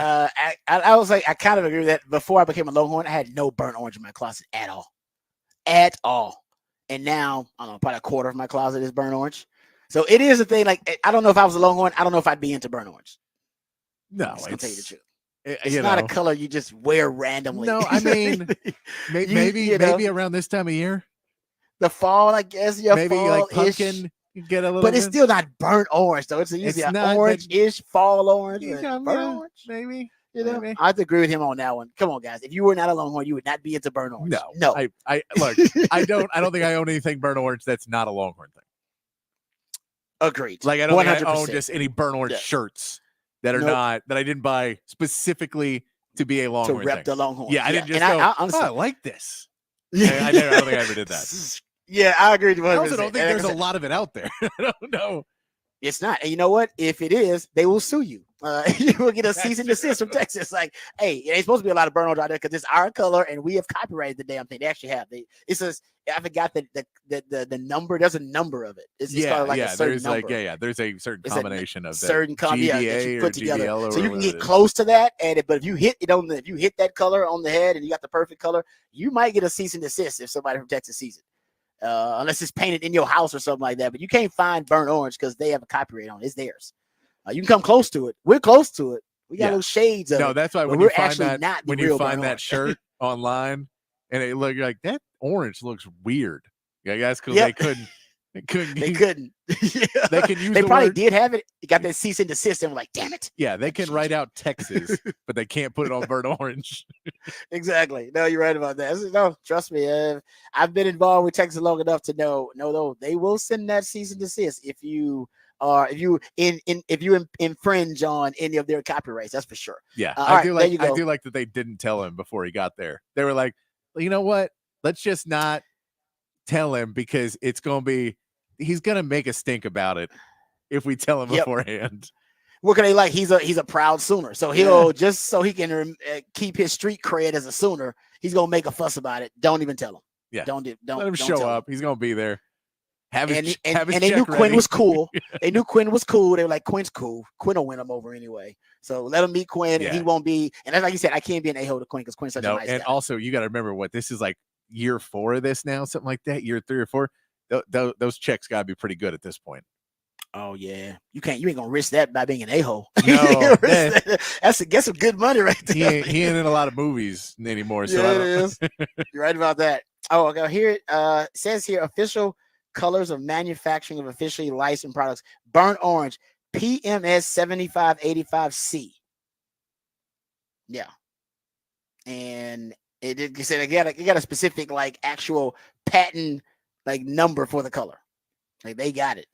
I was like, I kind of agree with that. Before I became a Longhorn, I had no burnt orange in my closet at all. And now, I don't know, probably a quarter of my closet is burnt orange. So it is a thing. Like, I don't know if I was a Longhorn. I don't know if I'd be into burnt orange. No, I'm just gonna tell you the truth. It's not a color you just wear randomly. No, I mean, maybe around this time of year. The fall, I guess. Yeah, maybe fall-ish. like pumpkin. You get a little, but it's still not burnt orange though. It's usually an orange-ish fall orange. Burnt orange, maybe. You know, I have to agree with him on that one. Come on, guys. If you were not a Longhorn, you would not be into burnt orange. No. I look. I don't think I own anything burnt orange that's not a Longhorn thing. Agreed. Like I don't think I own just any burnt orange shirts that are not that I didn't buy specifically to be a Longhorn to rep thing. the Longhorn. Yeah, I didn't just go. I like this. I don't think I ever did that. Yeah, I agree. I also don't think there's a lot of it out there. I don't know. It's not. And you know what? If it is, they will sue you. You will get a cease and desist from Texas. Like, hey, it ain't supposed to be a lot of burnt orange out there because it's our color and we have copyrighted the damn thing. They actually have. It says, I forgot the number. There's a number of it. It's called like a certain number. There's a certain combination of certain GBA that you put together. GBL So you can get close to that. But if you hit it if you hit that color on the head and you got the perfect color, you might get a cease and desist if somebody from Texas sees it. Unless it's painted in your house or something like that. But you can't find burnt orange because they have a copyright on it. It's theirs. You can come close to it. We're close to it. We got little shades of it. No, that's why when you find that shirt online and it look like that orange looks weird. Yeah, guys, because they couldn't. They couldn't. They can use. They probably did have it. You got that cease and desist, and we're like, damn it. Yeah, they can write out Texas, but they can't put it on burnt orange. Exactly. No, you're right about that. No, trust me. I've been involved with Texas long enough to know. No, they will send that cease and desist if you infringe on any of their copyrights. That's for sure. Yeah, I do like that they didn't tell him before he got there. They were like, well, you know what? Let's just not tell him because he's gonna make a stink about it if we tell him beforehand. What can they like? He's a proud Sooner, so he'll just so he can keep his street cred as a Sooner. He's gonna make a fuss about it. Don't even tell him. Yeah, don't let him show up. He's gonna be there. And they knew Quinn was cool. They knew Quinn was cool. They were like, Quinn's cool. Quinn will win him over anyway. So let him meet Quinn, and he won't be. And that's like you said, I can't be an a-hole to Quinn because Quinn's such a nice guy. And also, you got to remember what this is like. Year 4 of this now, something like that. Year 3 or 4. Those checks got to be pretty good at this point. Oh yeah, you ain't gonna risk that by being an a-hole. No, that's some good money right there. He ain't in a lot of movies anymore. So it is. You're right about that. Oh, okay. Here it says here official colors of manufacturing of officially licensed products: burnt orange, PMS 7585C. Yeah, and it said it got a specific like actual patent like number for the color. Like they got it.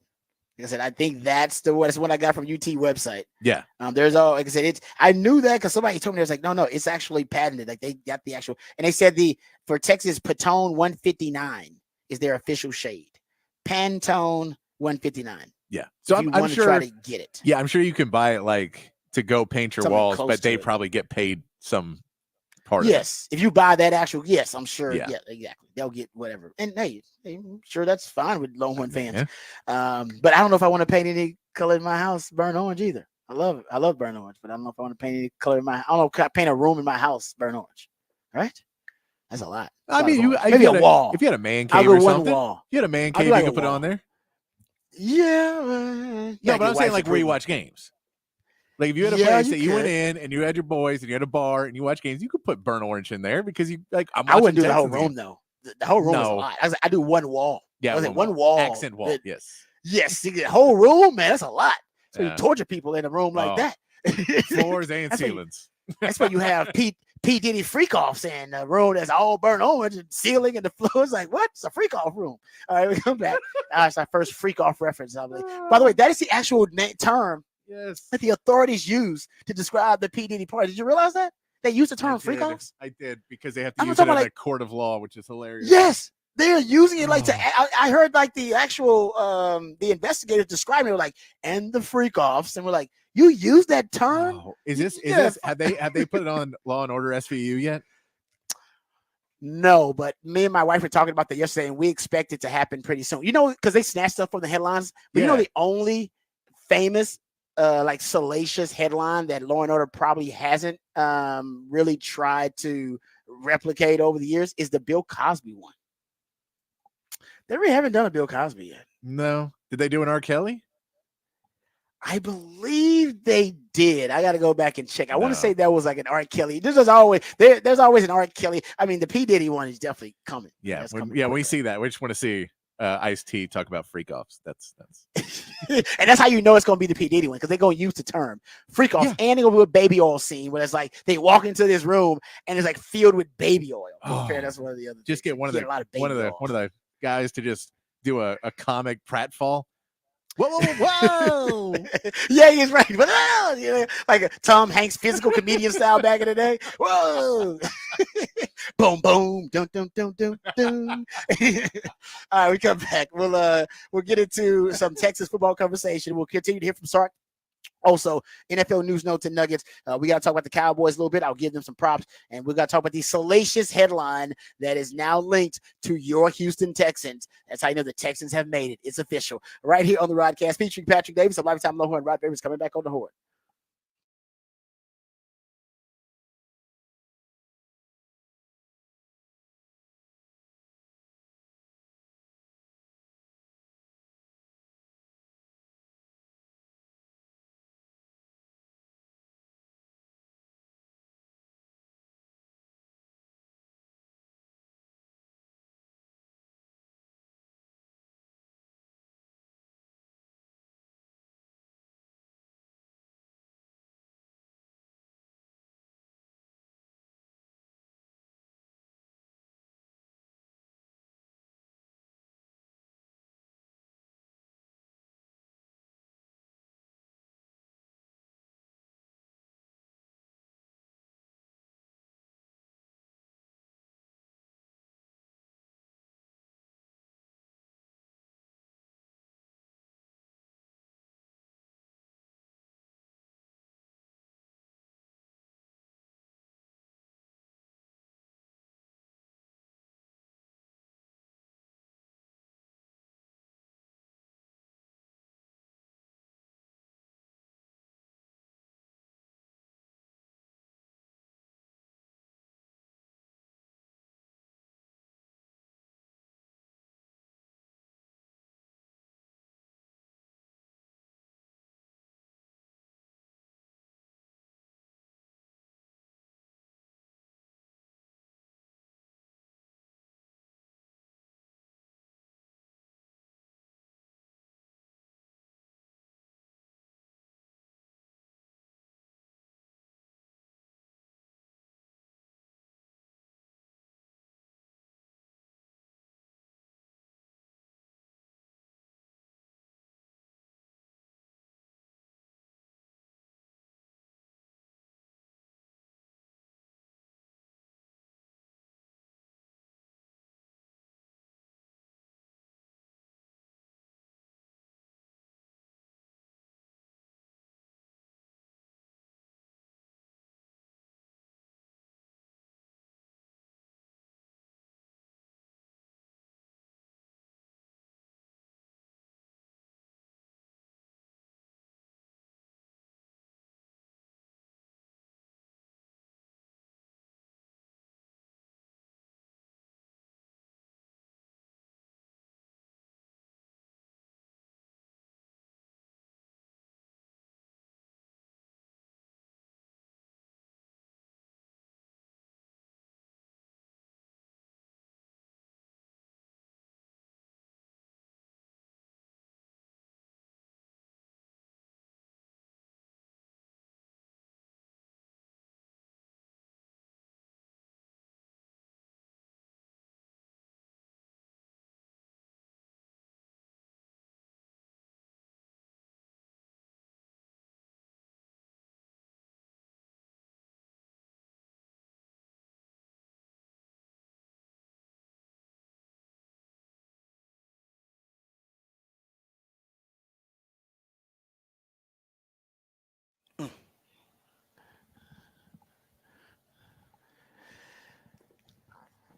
Like I said, I think that's what I got from UT website. Yeah. There's all like I said, I knew that because somebody told me. I was like, no, it's actually patented. Like they got the actual, and they said for Texas Pantone 159 is their official shade. Pantone 159. Yeah. So I'm sure try to get it. Yeah, I'm sure you can buy it like to go paint your walls, but they probably get paid some part of it. Yes, if you buy that actual, I'm sure. Yeah, exactly. They'll get whatever. And hey, I'm sure that's fine with Longhorn fans. Yeah. But I don't know if I want to paint any color in my house burnt orange either. I love burnt orange, but I don't know if I want to paint any color in my. I don't know if I paint a room in my house burnt orange. Right? That's a lot. I mean, maybe a wall. If you had a man cave or something, you had a man cave, you could put it on there. Yeah. No, but I'm saying like where you watch games. Like if you had a place that you went in and you had your boys and you had a bar and you watch games, you could put burnt orange in there because you like. I wouldn't do the whole room though. The whole room is a lot. I do one wall. Yeah, one wall. Accent wall. Yes. The whole room, man. That's a lot. So you torture people in a room like that. Floors and ceilings. That's why you have P. Diddy freak offs in a room that's all burnt orange and ceiling and the floor is like, what? It's a freak off room. All right, we come back. It's our first freak off reference, I believe. By the way, that is the actual term that the authorities use to describe the P. Diddy party. Did you realize that? They use the term freak offs? I did, because they have to use it in a court of law, which is hilarious. Yes. They're using it like I heard like the actual the investigators describing it like and the freak offs, and we're like, you use that term? Oh, is this have they put it on Law and Order SVU yet? No, but me and my wife were talking about that yesterday, and we expect it to happen pretty soon. You know, because they snatch stuff from the headlines. But you know, the only famous like salacious headline that Law and Order probably hasn't really tried to replicate over the years is the Bill Cosby one. They really haven't done a Bill Cosby yet. No. Did they do an R. Kelly? I believe they did. I got to go back and check. I want No. to say that was like an R. Kelly. There's always an R. Kelly. I mean, the P. Diddy one is definitely coming. Yeah, That's when coming we quicker. see that, we just want to see Ice-T talk about freak offs. That's And that's how you know it's going to be the P. Diddy one, because they're going to use the term freak off, and they're going to do a baby oil scene where it's like they walk into this room and it's like filled with baby oil. That's one of the other. Just get one of oil. the guys to just do a comic pratfall. Whoa, whoa, whoa! Yeah, he's right. But like a Tom Hanks physical comedian style back in the day. Whoa! Boom, boom, dun, dun, dun, dun, dun. All right, we come back. We'll get into some Texas football conversation. We'll continue to hear from Sark. Also, NFL news, notes, and nuggets. We got to talk about the Cowboys a little bit. I'll give them some props. And we got to talk about the salacious headline that is now linked to your Houston Texans. That's how you know the Texans have made it. It's official. Right here on the Rodcast, featuring Patrick Davis of Lifetime Low and Rod Davis coming back on the Horn.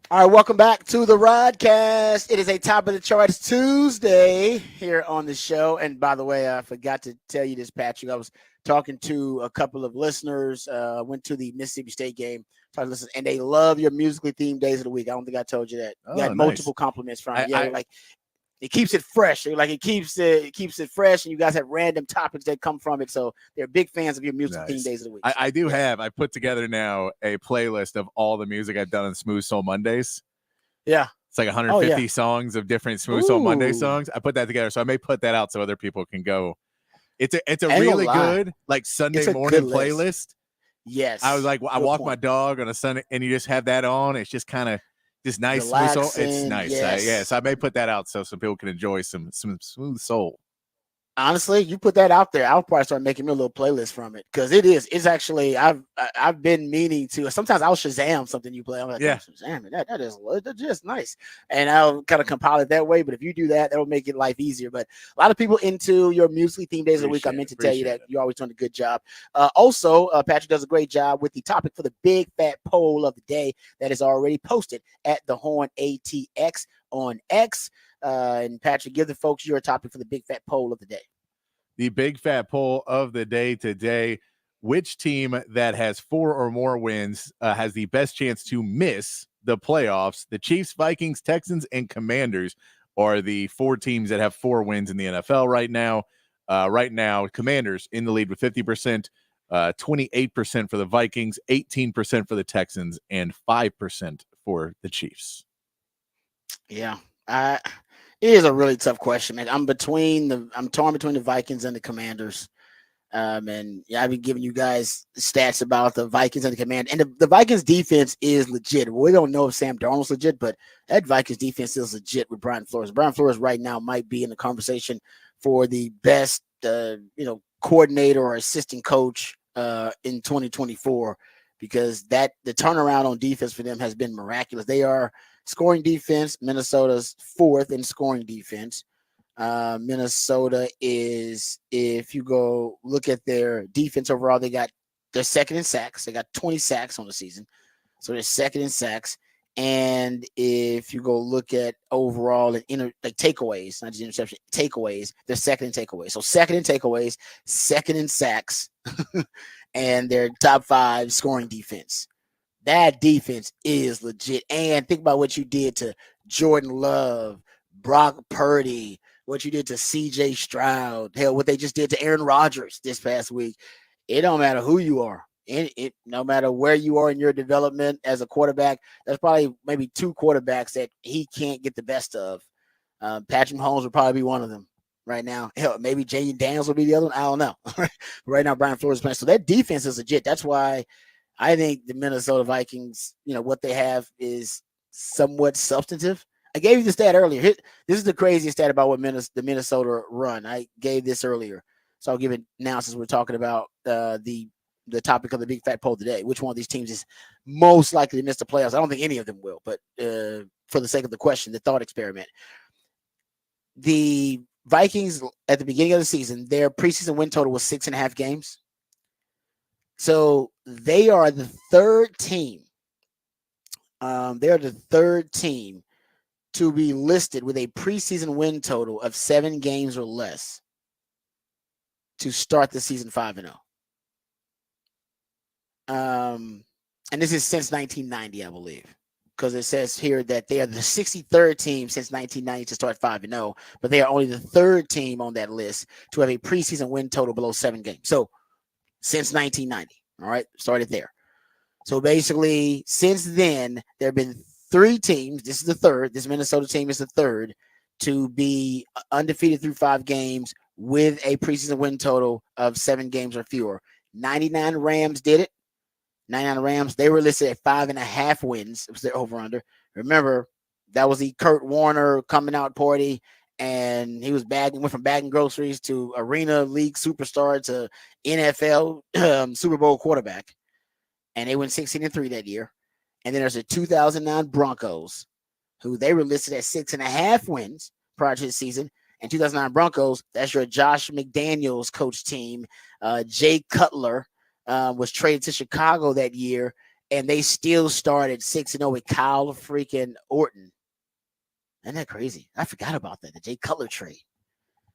All right, welcome back to the Rodcast. It is a top of the charts Tuesday here on the show. And by the way, I forgot to tell you this, Patrick. I was talking to a couple of listeners. Went to the Mississippi State game, and they love your musically themed days of the week. I don't think I told you that. You got multiple compliments from you. It keeps it fresh. Like it keeps it fresh, and you guys have random topics that come from it. So they're big fans of your music theme days of the week. I do have. I put together now a playlist of all the music I've done on Smooth Soul Mondays. Yeah. It's like 150 songs of different Smooth Soul Monday songs. I put that together, so I may put that out so other people can go. It's a really good like Sunday morning playlist. Yes. I was like, I walk my dog on a Sunday, and you just have that on. It's just kind of just nice Smooth Soul. It's nice. Yes. So I may put that out so some people can enjoy some Smooth Soul. Honestly, you put that out there, I'll probably start making me a little playlist from it because it's actually I've been meaning to. Sometimes I'll Shazam something you play. I'm like, Shazam it. That's just nice, and I'll kind of compile it that way. But if you do that, that'll make it life easier. But a lot of people into your musically themed days of the week. I meant to tell you that you're always doing a good job. Also, Patrick does a great job with the topic for the big fat poll of the day that is already posted at the Horn ATX on X. And Patrick, give the folks your topic for the big fat poll of the day. The big fat poll of the day today: which team that has 4 or more wins has the best chance to miss the playoffs? The Chiefs, Vikings, Texans, and Commanders are the 4 teams that have 4 wins in the NFL right now. Right now, Commanders in the lead with 50%, 28% for the Vikings, 18% for the Texans, and 5% for the Chiefs. Yeah. It is a really tough question, man. I'm torn between the Vikings and the Commanders. And yeah, I've been giving you guys stats about the Vikings and the Commanders. And the Vikings defense is legit. We don't know if Sam Darnold's legit, but that Vikings defense is legit with Brian Flores. Brian Flores right now might be in the conversation for the best coordinator or assistant coach in 2024, because the turnaround on defense for them has been miraculous. They are scoring defense. Minnesota's 4th in scoring defense. Minnesota is, if you go look at their defense overall, they're 2nd in sacks. They got 20 sacks on the season. So they're 2nd in sacks. And if you go look at overall takeaways, not just interception, takeaways, they're 2nd in takeaways. So 2nd in takeaways, 2nd in sacks, and they're top 5 scoring defense. That defense is legit. And think about what you did to Jordan Love, Brock Purdy, what you did to CJ Stroud, hell, what they just did to Aaron Rodgers this past week. It don't matter who you are. No matter where you are in your development as a quarterback, there's probably maybe 2 quarterbacks that he can't get the best of. Patrick Mahomes would probably be one of them right now. Hell, maybe Jaden Daniels will be the other one. I don't know. Right now, Brian Flores is playing. So that defense is legit. That's why I think the Minnesota Vikings, what they have is somewhat substantive. I gave you the stat earlier. This is the craziest stat about what the Minnesota run. I gave this earlier, so I'll give it now since we're talking about the topic of the big fat poll today. Which one of these teams is most likely to miss the playoffs? I don't think any of them will, but for the sake of the question, the thought experiment, the Vikings at the beginning of the season, their preseason win total was 6.5 games. So they are the 3rd team. They are the 3rd team to be listed with a preseason win total of 7 games or less to start the season 5-0. And this is since 1990, I believe, because it says here that they are the 63rd team since 1990 to start 5-0, but they are only the 3rd team on that list to have a preseason win total below 7 games. So since 1990, all right, started there. So basically, since then, there have been 3 teams. This is the 3rd. This Minnesota team is the 3rd to be undefeated through 5 games with a preseason win total of 7 games or fewer. 99 Rams did it. 99 Rams, they were listed at 5.5 wins. It was their over-under. Remember, that was the Kurt Warner coming out party, and he was went from bagging groceries to Arena League superstar to NFL Super Bowl quarterback. And they went 16-3 that year. And then there's the 2009 Broncos, who they were listed at 6.5 wins prior to the season. And 2009 Broncos, that's your Josh McDaniels coach team. Jay Cutler was traded to Chicago that year, and they still started 6-0 with Kyle freaking Orton. Isn't that crazy? I forgot about that, the Jay Cutler trade.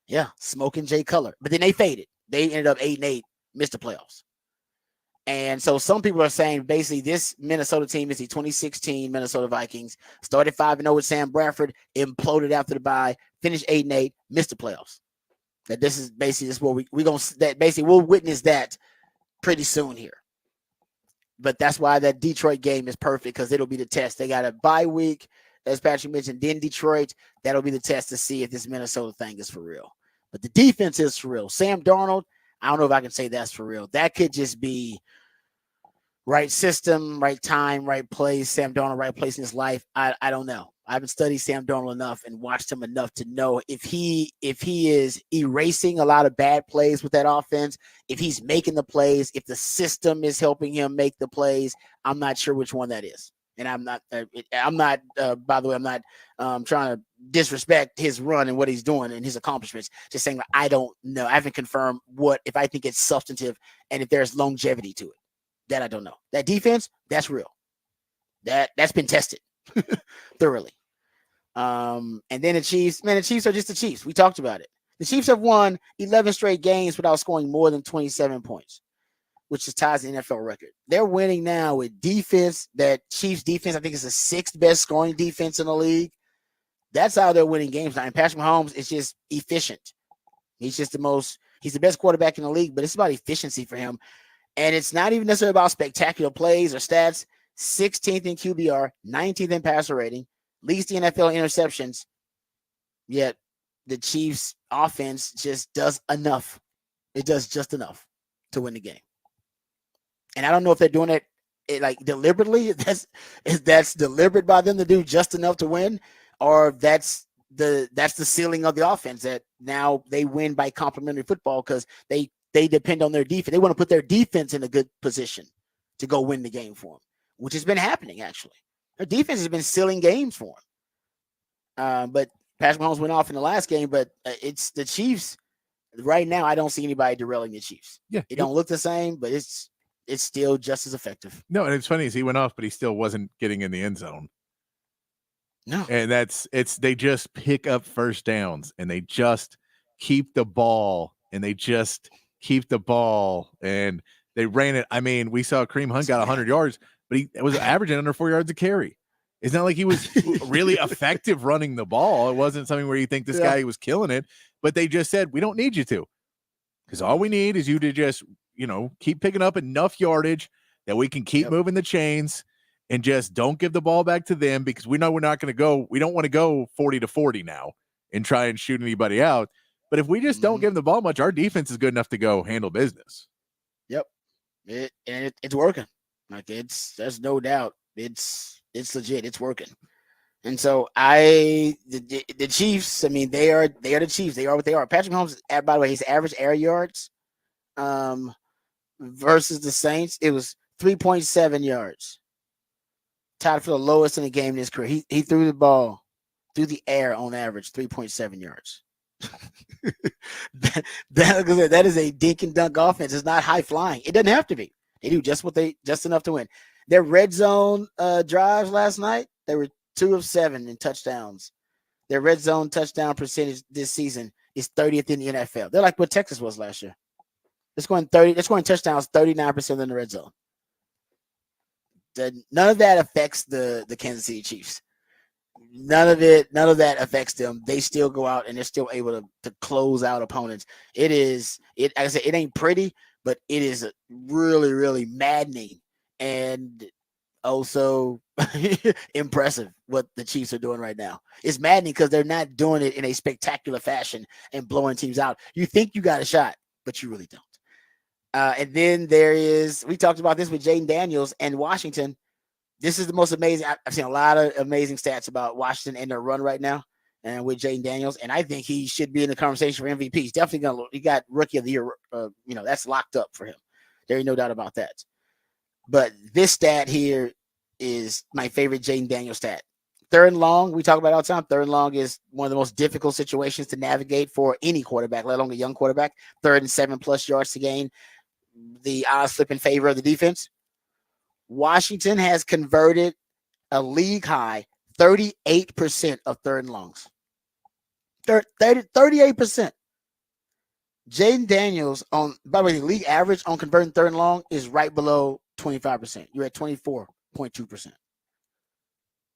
Yeah, smoking Jay Cutler. But then they faded. They ended up 8-8, missed the playoffs. And so some people are saying basically this Minnesota team is the 2016 Minnesota Vikings. Started 5-0 with Sam Bradford, imploded after the bye, finished 8-8, missed the playoffs. That this is basically this what we're gonna that basically we'll witness that pretty soon here. But that's why that Detroit game is perfect, because it'll be the test. They got a bye week, as Patrick mentioned, then Detroit. That'll be the test to see if this Minnesota thing is for real. But the defense is for real. Sam Darnold, I don't know if I can say that's for real. That could just be right system, right time, right place. Sam Darnold, right place in his life. I don't know. I haven't studied Sam Darnold enough and watched him enough to know if he is erasing a lot of bad plays with that offense, if he's making the plays, if the system is helping him make the plays. I'm not sure which one that is. And I'm not, by the way, I'm not trying to disrespect his run and what he's doing and his accomplishments. Just saying that I don't know. I haven't confirmed if I think it's substantive and if there's longevity to it. That I don't know. That defense, that's real. That's been tested thoroughly. And then the Chiefs, the Chiefs are just the Chiefs. We talked about it. The Chiefs have won 11 straight games without scoring more than 27 points, which is ties the NFL record. They're winning now with defense. That Chiefs defense, I think, is the 6th best scoring defense in the league. That's how they're winning games now. And Patrick Mahomes is just efficient. He's just he's the best quarterback in the league, but it's about efficiency for him. And it's not even necessarily about spectacular plays or stats. 16th in QBR, 19th in passer rating, leads the NFL interceptions. Yet the Chiefs offense just does enough. It does just enough to win the game. And I don't know if they're doing it like deliberately. That's deliberate by them to do just enough to win, or that's the ceiling of the offense, that now they win by complementary football because they depend on their defense. They want to put their defense in a good position to go win the game for them, which has been happening, actually. Their defense has been sealing games for them. But Patrick Mahomes went off in the last game, but it's the Chiefs. Right now, I don't see anybody derailing the Chiefs. Yeah. It don't look the same, but it's still just as effective. No, and it's funny is he went off, but he still wasn't getting in the end zone. No. And they just pick up first downs and they just keep the ball and they ran it. I mean, we saw Kareem Hunt got 100 yards, but he was averaging under 4 yards a carry. It's not like he was really effective running the ball. It wasn't something where you think this guy was killing it, but they just said, we don't need you to, because all we need is you to just, keep picking up enough yardage that we can keep moving the chains and just don't give the ball back to them, because we know we don't want to go 40-40 now and try and shoot anybody out. But if we just don't give them the ball much, our defense is good enough to go handle business. Yep. It's working. Like there's no doubt. It's legit. It's working. And so the Chiefs, I mean, they are the Chiefs. They are what they are. Patrick Mahomes, by the way, his average air yards versus the Saints, it was 3.7 yards. Tied for the lowest in the game in his career. He threw the ball through the air on average 3.7 yards. that is a dink and dunk offense. It's not high flying. It doesn't have to be. They do just enough to win. Their red zone drives last night, they were 2 of 7 in touchdowns. Their red zone touchdown percentage this season is 30th in the NFL. They're like what Texas was last year. They're scoring touchdowns 39% in the red zone. None of that affects the Kansas City Chiefs. None of that affects them. They still go out and they're still able to close out opponents. Like I said, it ain't pretty, but it is really, really maddening and also impressive what the Chiefs are doing right now. It's maddening because they're not doing it in a spectacular fashion and blowing teams out. You think you got a shot, but you really don't. And then we talked about this with Jaden Daniels and Washington. This is the most amazing. I've seen a lot of amazing stats about Washington and their run right now, and with Jaden Daniels. And I think he should be in the conversation for MVP. He's definitely he got Rookie of the Year. That's locked up for him. There ain't no doubt about that. But this stat here is my favorite Jaden Daniels stat. 3rd and long, we talk about all the time. 3rd and long is one of the most difficult situations to navigate for any quarterback, let alone a young quarterback. 3rd and 7+ yards to gain. The odds flip in favor of the defense. Washington has converted a league high 38% of 3rd and longs. 38%. Jaden Daniels by the way, the league average on converting third and long is right below 25%. You're at 24.2%.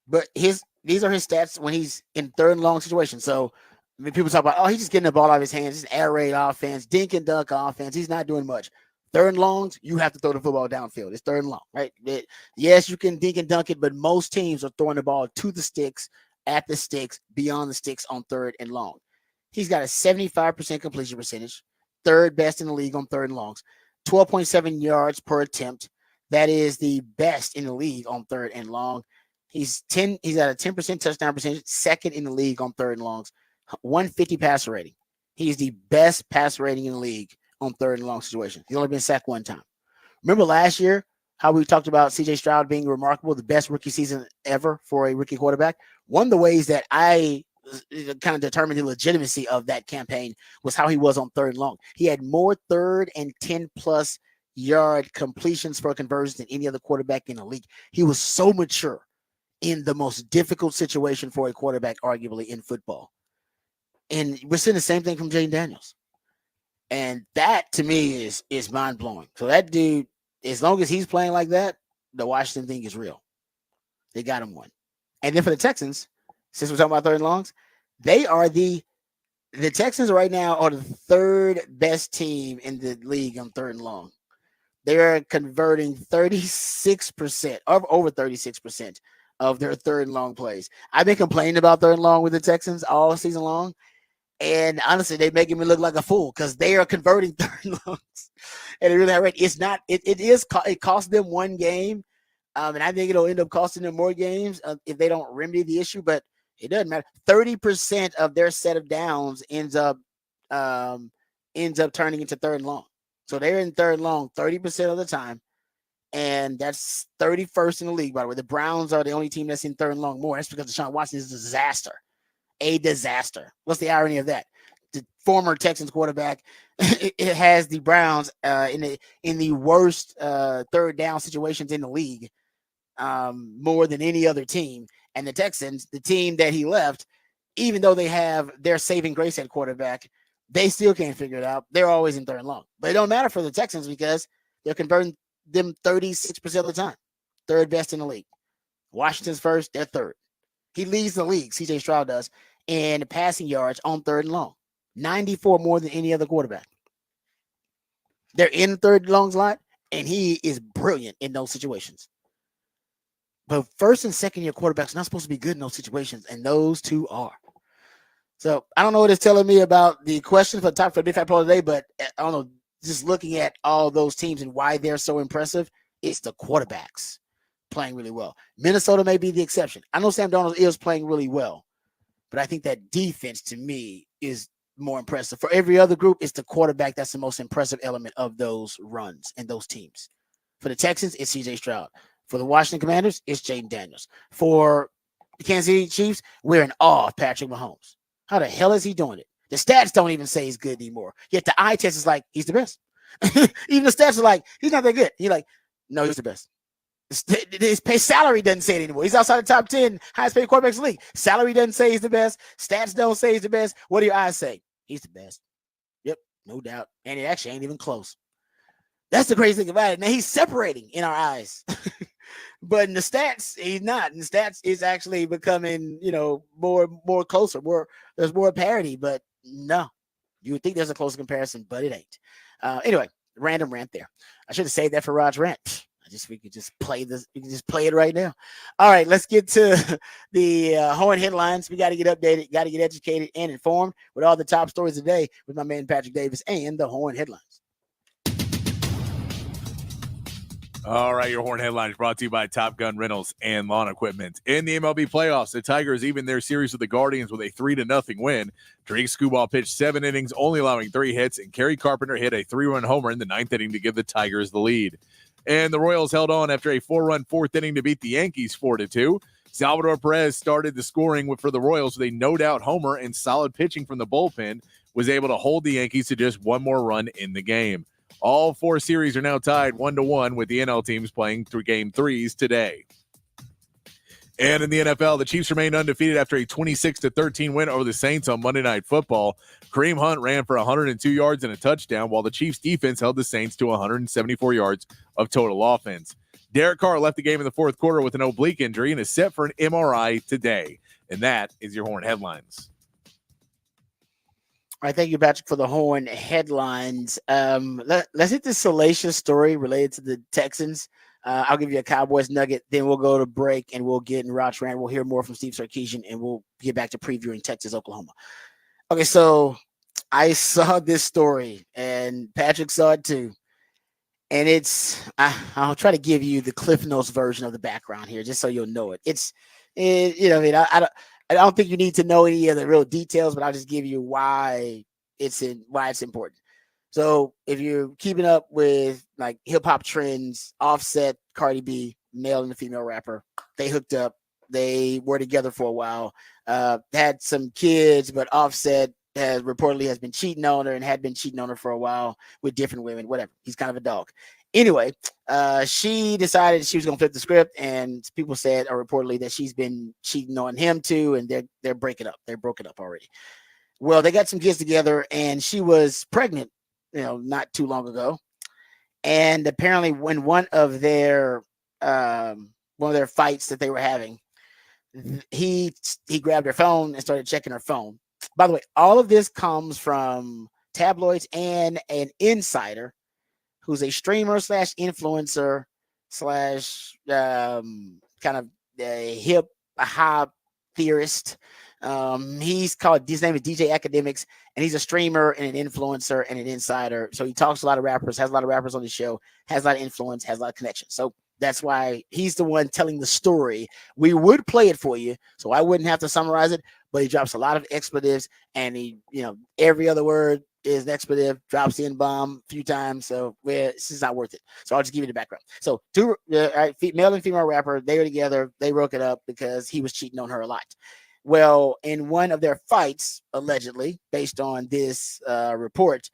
But these are his stats when he's in third and long situations. So I mean, people talk about, oh, he's just getting the ball out of his hands. It's air raid offense, dink and dunk offense. He's not doing much. Third and longs, you have to throw the football downfield. It's third and long, right? Yes, you can dink and dunk it, but most teams are throwing the ball to the sticks, at the sticks, beyond the sticks on third and long. He's got a 75% completion percentage, third best in the league on third and longs, 12.7 yards per attempt. That is the best in the league on third and long. He's at a 10% touchdown percentage, second in the league on third and longs, 150 passer rating. He's the best passer rating in the league on third and long situations. He's only been sacked one time. Remember last year how we talked about CJ Stroud being remarkable, the best rookie season ever for a rookie quarterback? One of the ways that I kind of determined the legitimacy of that campaign was how he was on third and long. He had more third and 10+ yard completions for conversions than any other quarterback in the league. He was so mature in the most difficult situation for a quarterback, arguably, in football. And we're seeing the same thing from Jaden Daniels. And that, to me, is mind-blowing. So that dude, as long as he's playing like that, the Washington thing is real. They got him one. And then for the Texans, since we're talking about third and longs, they are the Texans right now are the third best team in the league on third and long. They're converting 36%, or over 36% of their third and long plays. I've been complaining about third and long with the Texans all season long. And honestly, they're making me look like a fool because they are converting third and longs. And it really hurt. It cost them one game. And I think it'll end up costing them more games if they don't remedy the issue, but it doesn't matter. 30% of their set of downs ends up turning into third and long. So they're in third and long 30% of the time. And that's 31st in the league, by the way. The Browns are the only team that's in third and long more. That's because Deshaun Watson is a disaster. A disaster. What's the irony of that? The former Texans quarterback, it has the Browns in the worst third down situations in the league, more than any other team. And the Texans, the team that he left, even though they have their saving grace at quarterback, they still can't figure it out. They're always in third and long. But it don't matter for the Texans because they're converting them 36% of the time. Third best in the league. Washington's first, they're third. He leads the league, CJ Stroud does, in passing yards on third and long. 94 more than any other quarterback. They're in the third and long slot, and he is brilliant in those situations. But first and second year quarterbacks are not supposed to be good in those situations, and those two are. So I don't know what it's telling me about the question for the top for the Big Fat Pro today, but I don't know, just looking at all those teams and why they're so impressive, it's the quarterbacks playing really well. Minnesota may be the exception. I know Sam Darnold is playing really well, but I think that defense to me is more impressive. For every other group, it's the quarterback that's the most impressive element of those runs and those teams. For the Texans, it's CJ Stroud. For the Washington Commanders, it's Jaden Daniels. For the Kansas City Chiefs, we're in awe of Patrick Mahomes. How the hell is he doing it? The stats don't even say he's good anymore. Yet the eye test is like, he's the best. Even the stats are like, he's not that good. He's like, no, he's the best. His pay salary doesn't say it anymore. He's outside the top 10 highest paid quarterbacks in the league. Salary doesn't say he's the best. Stats don't say he's the best. What do your eyes say? He's the best. Yep, no doubt. And it actually ain't even close. That's the crazy thing about it. Now he's separating in our eyes. But in the stats, he's not. In the stats, it's actually becoming, more closer. There's more parity, but no. You would think there's a closer comparison, but it ain't. Anyway, random rant there. I should have saved that for Rod's rant. We could just play this. We can just play it right now. All right, let's get to the Horn headlines. We got to get updated, got to get educated and informed with all the top stories today with my man Patrick Davis and the Horn headlines. All right, your Horn headlines brought to you by Top Gun Rentals and Lawn Equipment. In the MLB playoffs, the Tigers evened their series with the Guardians with a 3-0 win. Drake Skubal pitched 7 innings, only allowing 3 hits, and Kerry Carpenter hit a 3-run homer in the 9th inning to give the Tigers the lead. And the Royals held on after a 4-run 4th inning to beat the Yankees 4-2. Salvador Perez started the scoring for the Royals with a no-doubt homer, and solid pitching from the bullpen was able to hold the Yankees to just one more run in the game. All 4 series are now tied 1-1 with the NL teams playing through game 3s today. And in the NFL, the Chiefs remained undefeated after a 26-13 win over the Saints on Monday Night Football. Kareem Hunt ran for 102 yards and a touchdown, while the Chiefs defense held the Saints to 174 yards of total offense. Derek Carr left the game in the fourth quarter with an oblique injury and is set for an MRI today. And that is your Horn headlines. All right, thank you, Patrick, for the Horn headlines. Let's hit this salacious story related to the Texans. I'll give you a Cowboys nugget, then we'll go to break and we'll get in Roch Rant. We'll hear more from Steve Sarkisian and we'll get back to previewing Texas, Oklahoma. Okay, so I saw this story and Patrick saw it too. And I'll try to give you the Cliff Notes version of the background here, just so you'll know it. I don't think you need to know any of the real details, but I'll just give you why it's important. So if you're keeping up with like hip hop trends, Offset, Cardi B, male and a female rapper, they hooked up. They were together for a while, had some kids, but Offset reportedly has been cheating on her and had been cheating on her for a while with different women, whatever. He's kind of a dog. Anyway, she decided she was going to flip the script, and people said, or reportedly, that she's been cheating on him too, and they're breaking up. They're broken up already. Well, they got some kids together, and she was pregnant, not too long ago. And apparently, when one of their fights that they were having, he grabbed her phone and started checking her phone. By the way, all of this comes from tabloids and an insider who's a streamer / influencer / kind of a hip hop theorist. His name is DJ Academics, and he's a streamer and an influencer and an insider. So he talks to a lot of rappers, has a lot of rappers on the show, has a lot of influence, has a lot of connections. So that's why he's the one telling the story. We would play it for you, so I wouldn't have to summarize it, but he drops a lot of expletives, and every other word is an expletive, drops the N-bomb a few times. So this is not worth it. So I'll just give you the background. So two male and female rapper, they were together. They broke it up because he was cheating on her a lot. Well, in one of their fights, allegedly, based on this report,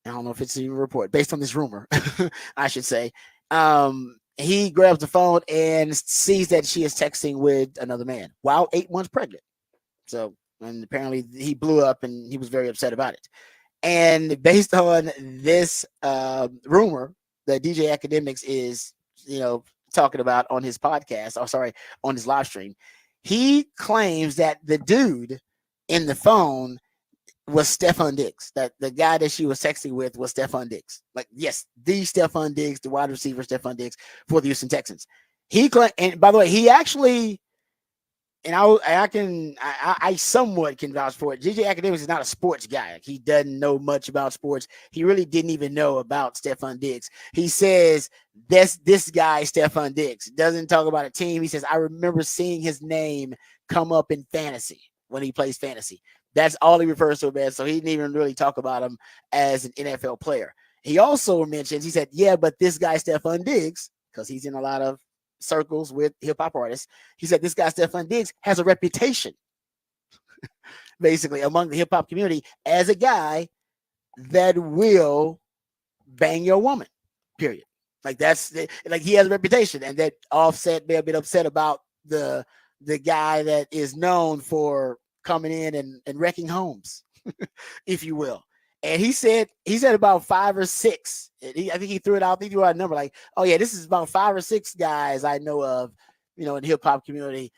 I don't know if it's a report, based on this rumor, I should say, he grabs the phone and sees that she is texting with another man while 8 months pregnant. So, and apparently he blew up and he was very upset about it. And based on this rumor that DJ Academics is, talking about on his podcast, on his live stream, he claims that the dude in the phone was Stephon Diggs, that the guy that she was texting with was Stephon Diggs. Like, yes, the Stephon Diggs, the wide receiver Stephon Diggs for the Houston Texans. And by the way, he actually, and I somewhat can vouch for it. DJ Academics is not a sports guy. Like, he doesn't know much about sports. He really didn't even know about Stephon Diggs. He says this guy, Stephon Diggs, doesn't talk about a team. He says, I remember seeing his name come up in fantasy when he plays fantasy. That's all he refers to him as. So he didn't even really talk about him as an NFL player. He also mentions, he said, yeah, but this guy, Stephon Diggs, because he's in a lot of circles with hip hop artists. He said, this guy, Stephon Diggs, has a reputation basically among the hip hop community as a guy that will bang your woman, period. Like he has a reputation, and that Offset may have been upset about the guy that is known for coming in and wrecking homes, if you will. And he said about 5 or 6. I think he threw it out. I think he threw out a number like, oh yeah, this is about 5 or 6 guys I know of, in the hip hop community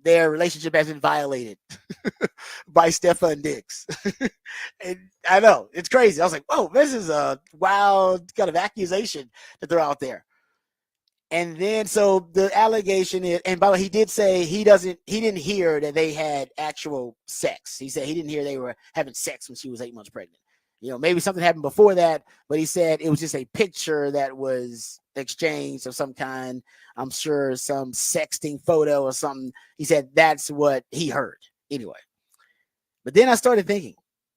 their relationship has been violated by Stephon Diggs. And I know it's crazy. I was like, whoa, this is a wild kind of accusation that they're out there. And then, so the allegation is, and by the way, he did say he didn't hear that they had actual sex. He said he didn't hear they were having sex when she was 8 months pregnant. Maybe something happened before that, but he said it was just a picture that was exchanged of some kind. I'm sure some sexting photo or something. He said that's what he heard anyway. But then I started thinking,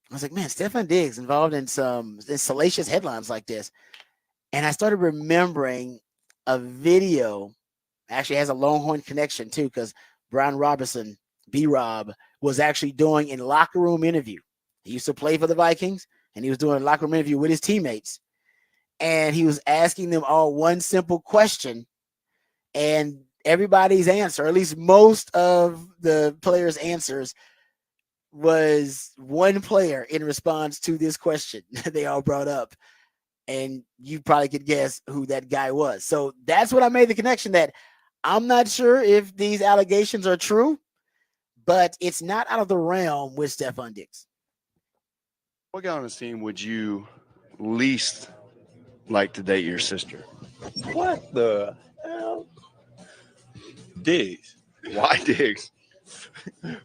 I was like, man, Stephon Diggs involved in some salacious headlines like this. And I started remembering a video, actually has a Longhorn connection too, because Brian Robinson, B-Rob, was actually doing a locker room interview. He used to play for the Vikings, and he was doing a locker room interview with his teammates. And he was asking them all one simple question. And everybody's answer, at least most of the players' answers, was one player in response to this question they all brought up. And you probably could guess who that guy was. So that's what I made the connection that I'm not sure if these allegations are true, but it's not out of the realm with Stephon Diggs. What guy on his team would you least like to date your sister? What the hell? Diggs. Why Diggs?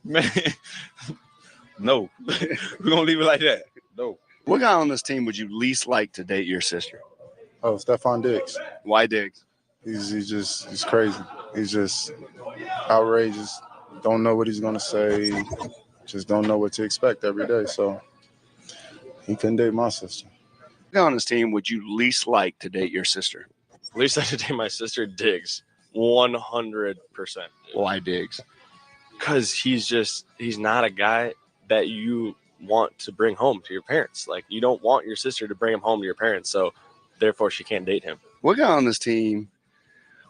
Man, no. We're going to leave it like that. No. What guy on this team would you least like to date your sister? Oh, Stephon Diggs. Why Diggs? He's crazy. He's just outrageous. Don't know what he's gonna say. Just don't know what to expect every day. So he couldn't date my sister. What guy on this team would you least like to date your sister? Least I could date my sister, Diggs. 100%. Why Diggs? Because he's not a guy that you want to bring home to your parents. Like, you don't want your sister to bring him home to your parents, so therefore she can't date him. What guy on this team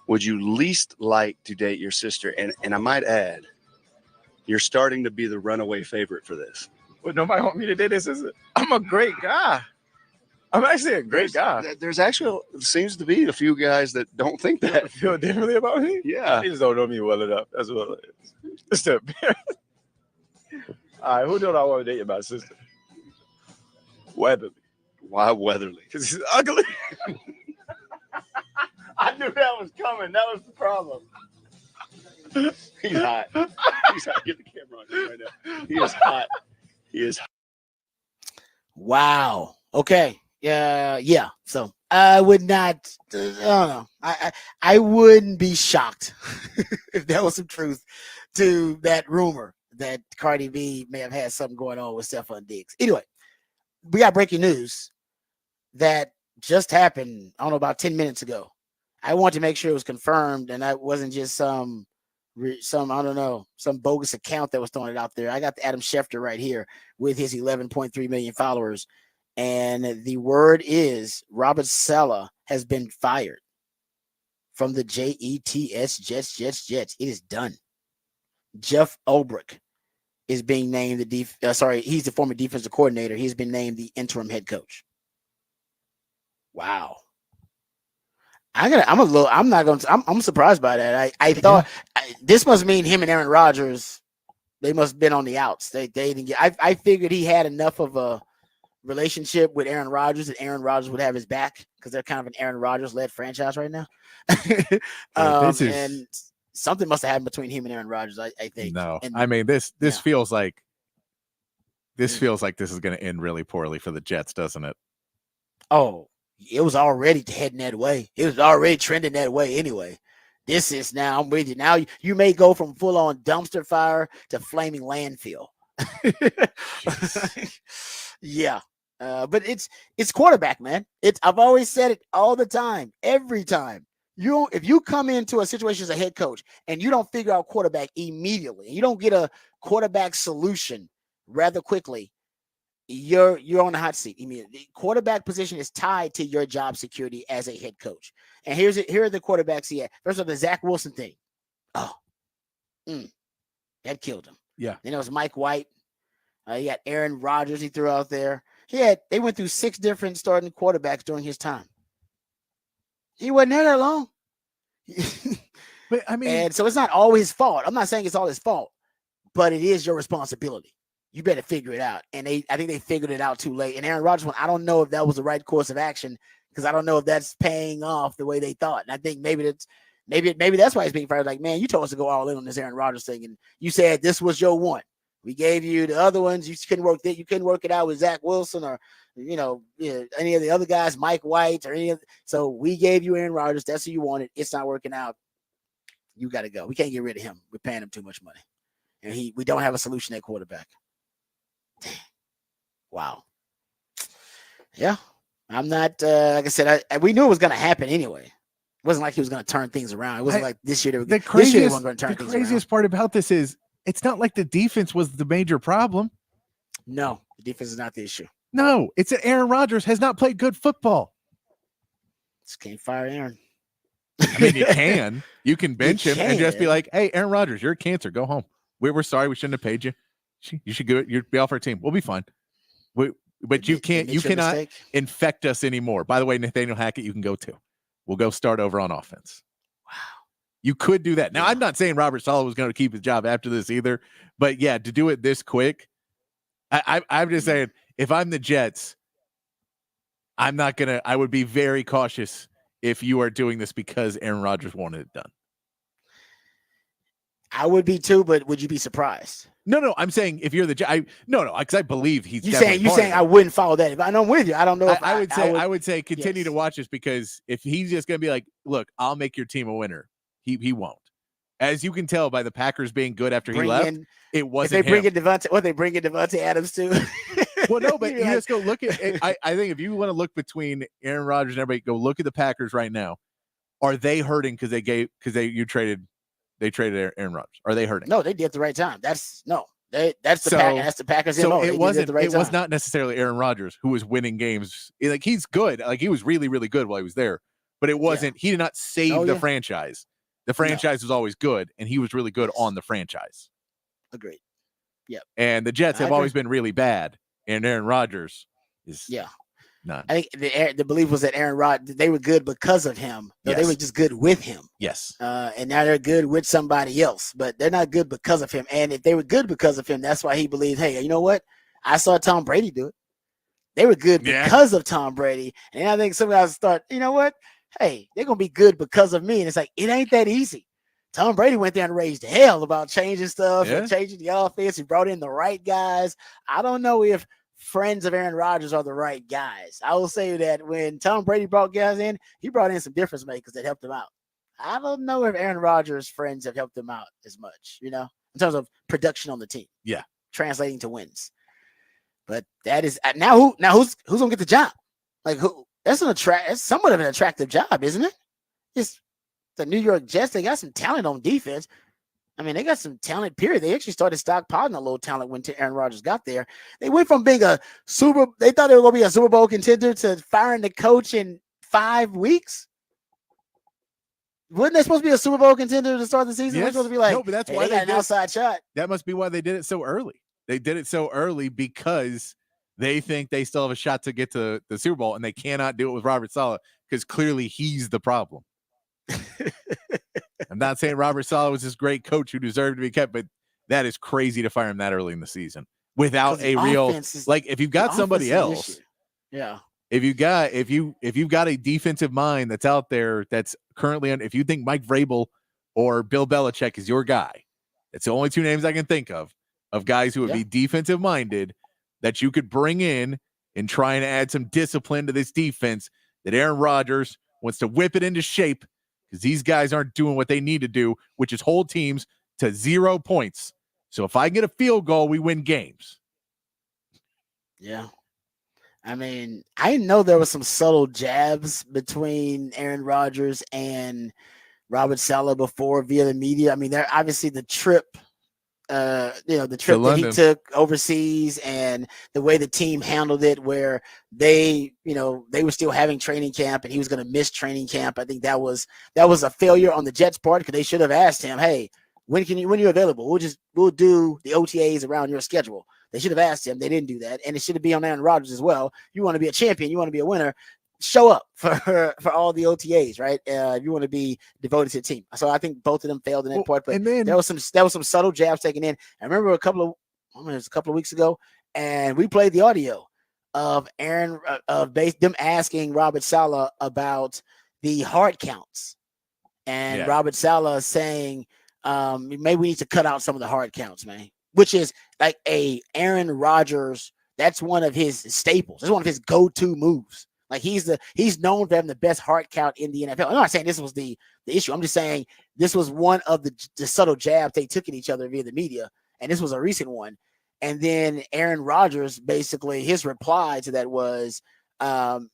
would you least like to date your sister? And I might add, you're starting to be the runaway favorite for this. But nobody want me to date this sister. I'm a great guy. I'm actually a great guy. There's actually seems to be a few guys that don't think that. Feel differently about me? Yeah. They just don't know me well enough. That's what it is. It's the appearance. All right, who don't I want to date my sister? Weatherly. Why Weatherly? Because he's ugly. I knew that was coming. That was the problem. He's hot. He's hot. Get the camera on him right now. He is hot. He is hot. Wow. Okay. Yeah. So I would not. I don't know. I wouldn't be shocked if there was some truth to that rumor that Cardi B may have had something going on with Stephon Diggs. Anyway, we got breaking news that just happened. I don't know, about 10 minutes ago. I want to make sure it was confirmed and that wasn't just some I don't know, some bogus account that was throwing it out there. I got the Adam Schefter right here with his 11.3 million followers. And the word is Robert Saleh has been fired from the Jets. It is done. Jeff Ulbrich is being named he's the former defensive coordinator. He's been named the interim head coach. Wow. I'm surprised by that. I thought this must mean him and Aaron Rodgers, they must have been on the outs. They didn't get, I figured he had enough of a relationship with Aaron Rodgers that Aaron Rodgers would have his back because they're kind of an Aaron Rodgers led franchise right now. And something must have happened between him and Aaron Rodgers, I think. No, and, I mean, this feels like this is going to end really poorly for the Jets, doesn't it? Oh, it was already heading that way. It was already trending that way anyway. This is now, I'm with you. Now you may go from full on dumpster fire to flaming landfill. Yeah. But it's quarterback, man. I've always said it all the time, every time. If you come into a situation as a head coach and you don't figure out quarterback immediately, you don't get a quarterback solution rather quickly, you're on the hot seat immediately. The quarterback position is tied to your job security as a head coach. And here are the quarterbacks he had. First of all, the Zach Wilson thing. That killed him. Yeah. Then it was Mike White. He got Aaron Rodgers he threw out there. They went through 6 different starting quarterbacks during his time. He wasn't there that long. But I mean, and so it's not all his fault. I'm not saying it's all his fault, but it is your responsibility. You better figure it out. And I think they figured it out too late. And Aaron Rodgers, I don't know if that was the right course of action because I don't know if that's paying off the way they thought. And I think maybe that's why he's being fired. Like, man, you told us to go all in on this Aaron Rodgers thing, and you said this was your one. We gave you the other ones. You couldn't work that. You couldn't work it out with Zach Wilson or any of the other guys, Mike White or any of. So we gave you Aaron Rodgers. That's who you wanted. It's not working out. You got to go. We can't get rid of him. We're paying him too much money, and we don't have a solution at quarterback. Wow. Yeah, I'm not. Like I said, we knew it was going to happen anyway. It wasn't like he was going to turn things around. It wasn't like this year. The craziest part about this is it's not like the defense was the major problem. No, the defense is not the issue. No, it's that Aaron Rodgers has not played good football. Just can't fire Aaron. I mean, you can bench him and just be can. like, hey, Aaron Rodgers, you're a cancer. Go home. We're sorry. We shouldn't have paid you. You should go. You'd be off our team. We'll be fine. But you cannot infect us anymore. By the way, Nathaniel Hackett, you can go too. We'll go start over on offense. Wow. You could do that. Now, I'm not saying Robert Saleh was going to keep his job after this either, but yeah, to do it this quick, I'm just saying, if I'm the Jets, I would be very cautious if you are doing this because Aaron Rodgers wanted it done. I would be too, but would you be surprised? No. I'm saying if you're the because I believe he's. You saying I wouldn't follow that. I know I'm with you. I don't know. If I would say continue to watch this, because if he's just going to be like, look, I'll make your team a winner, he won't. As you can tell by the Packers being good after he left, it wasn't. If they bring in Devontae Adams too. Well, no, but you just go look at it. I think if you want to look between Aaron Rodgers and everybody, go look at the Packers right now. Are they hurting because they traded Aaron Rodgers? Are they hurting? No, they did at the right time. That's the Packers. So it was not necessarily Aaron Rodgers who was winning games. Like, he's good. Like, he was really, really good while he was there, but it wasn't. He did not save the franchise. The franchise was always good, and he was really good on the franchise. Agreed. Yeah. And the Jets have always been really bad, and Aaron Rodgers is not. I think the belief was that Aaron Rodgers, they were good because of him. Yes. They were just good with him. Yes. And now they're good with somebody else, but they're not good because of him. And if they were good because of him, that's why he believed, hey, you know what? I saw Tom Brady do it. They were good because of Tom Brady. And I think some guys start, you know what? Hey, they're going to be good because of me. And it's like, it ain't that easy. Tom Brady went there and raised hell about changing stuff and changing the offense. He brought in the right guys. I don't know if friends of Aaron Rodgers are the right guys. I will say that when Tom Brady brought guys in, he brought in some difference makers that helped him out. I don't know if Aaron Rodgers' friends have helped him out as much, in terms of production on the team. Yeah. Translating to wins. But that is who's gonna get the job? Like, who? That's somewhat of an attractive job, isn't it? It's the New York Jets. They got some talent on defense. I mean, they got some talent, period. They actually started stockpiling a little talent when Aaron Rodgers got there. They went from being they thought they were going to be a Super Bowl contender to firing the coach in 5 weeks. Wasn't they supposed to be a Super Bowl contender to start the season? They're supposed to be like, no, but that's why they got an outside shot. That must be why they did it so early. They did it so early because they think they still have a shot to get to the Super Bowl, and they cannot do it with Robert Saleh because clearly he's the problem. I'm not saying Robert Saleh was this great coach who deserved to be kept, but that is crazy to fire him that early in the season without a real if you've got somebody else. Yeah. If you've got a defensive mind that's out there that's currently if you think Mike Vrabel or Bill Belichick is your guy, it's the only two names I can think of guys who would be defensive minded that you could bring in and try and add some discipline to this defense, that Aaron Rodgers wants to whip it into shape because these guys aren't doing what they need to do, which is hold teams to 0 points. So if I get a field goal, we win games. Yeah. I mean, I know there was some subtle jabs between Aaron Rodgers and Robert Saleh before via the media. I mean, they're obviously the trip that he took overseas and the way the team handled it, where they were still having training camp and he was going to miss training camp. I think that was a failure on the Jets' part, because they should have asked him, hey, when you're available, we'll do the OTAs around your schedule. They should have asked him. They didn't do that. And it should be on Aaron Rodgers as well. You want to be a champion, you want to be a winner, show up for all the OTAs, right? If you want to be devoted to the team. So I think both of them failed in that part, but there was some subtle jabs taken in. I remember it was a couple of weeks ago, and we played the audio of them asking Robert Saleh about the hard counts, and Robert Saleh saying, maybe we need to cut out some of the hard counts, man, which is like a Aaron Rodgers. That's one of his staples. That's one of his go-to moves. Like, he's known for having the best heart count in the NFL. I'm not saying this was the issue. I'm just saying this was one of the subtle jabs they took at each other via the media, and this was a recent one. And then Aaron Rodgers, basically, his reply to that was,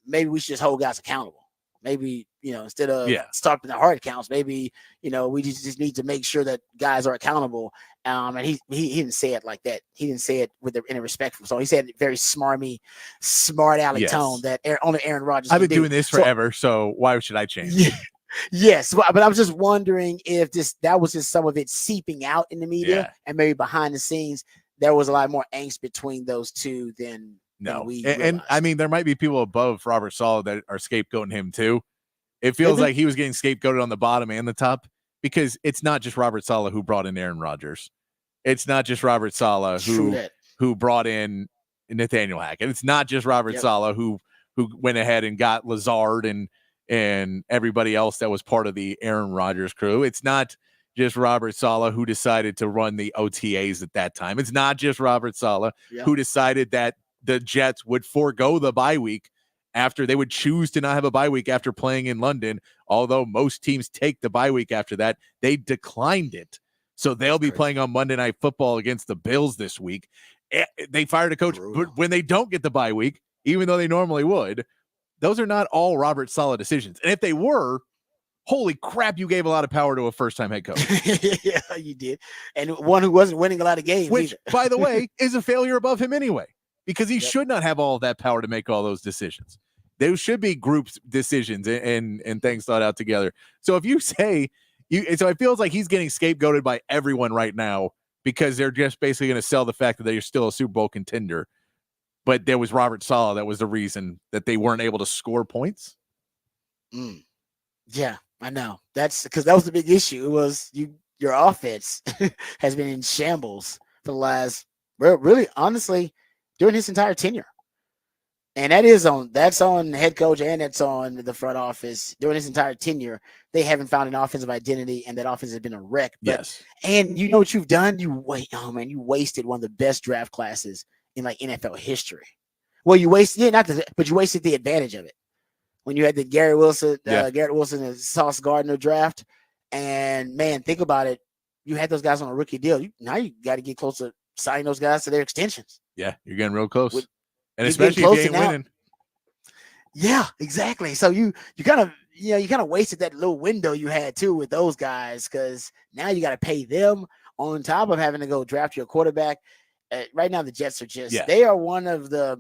maybe we should just hold guys accountable. Maybe, instead of stopping the hard counts, maybe, we just need to make sure that guys are accountable. And he didn't say it like that. He didn't say it in a respectful tone. He said it very smarmy, smart aleck tone that only Aaron Rodgers. I've been doing this forever, so why should I change? Yes, but I was just wondering if that was just some of it seeping out in the media, and maybe behind the scenes there was a lot more angst between those two than we realized. And I mean, there might be people above Robert Saleh that are scapegoating him too. It feels like he was getting scapegoated on the bottom and the top, because it's not just Robert Saleh who brought in Aaron Rodgers. It's not just Robert Saleh who brought in Nathaniel Hackett. It's not just Robert Saleh who went ahead and got Lazard and everybody else that was part of the Aaron Rodgers crew. It's not just Robert Saleh who decided to run the OTAs at that time. It's not just Robert Saleh who decided that the Jets would forego the bye week after they would choose to not have a bye week after playing in London. Although most teams take the bye week after that, they declined it. So they'll be playing on Monday Night Football against the Bills this week. They fired a coach, but when they don't get the bye week, even though they normally would, those are not all Robert Saleh decisions. And if they were, holy crap, you gave a lot of power to a first-time head coach. Yeah, you did. And one who wasn't winning a lot of games. Which, by the way, is a failure above him anyway, because he should not have all of that power to make all those decisions. There should be group decisions and things thought out together. So if you say, so it feels like he's getting scapegoated by everyone right now, because they're just basically going to sell the fact that they're still a Super Bowl contender. But there was Robert Saleh that was the reason that they weren't able to score points. Yeah, I know. That's because that was the big issue. It was your offense has been in shambles for the last, really, honestly, during his entire tenure. And that's on the head coach and that's on the front office. During his entire tenure, they haven't found an offensive identity, and that offense has been a wreck. And you know what you've done? You wasted one of the best draft classes in like NFL history. Well, you wasted but you wasted the advantage of it when you had the Garrett Wilson and Sauce Gardner draft. And man, think about it. You had those guys on a rookie deal. Now you got to get close to signing those guys to their extensions. Yeah, you're getting real close. And especially if you ain't winning. Yeah, exactly. So you kind of wasted that little window you had too with those guys, because now you got to pay them on top of having to go draft your quarterback. Right now, the Jets are they are one of the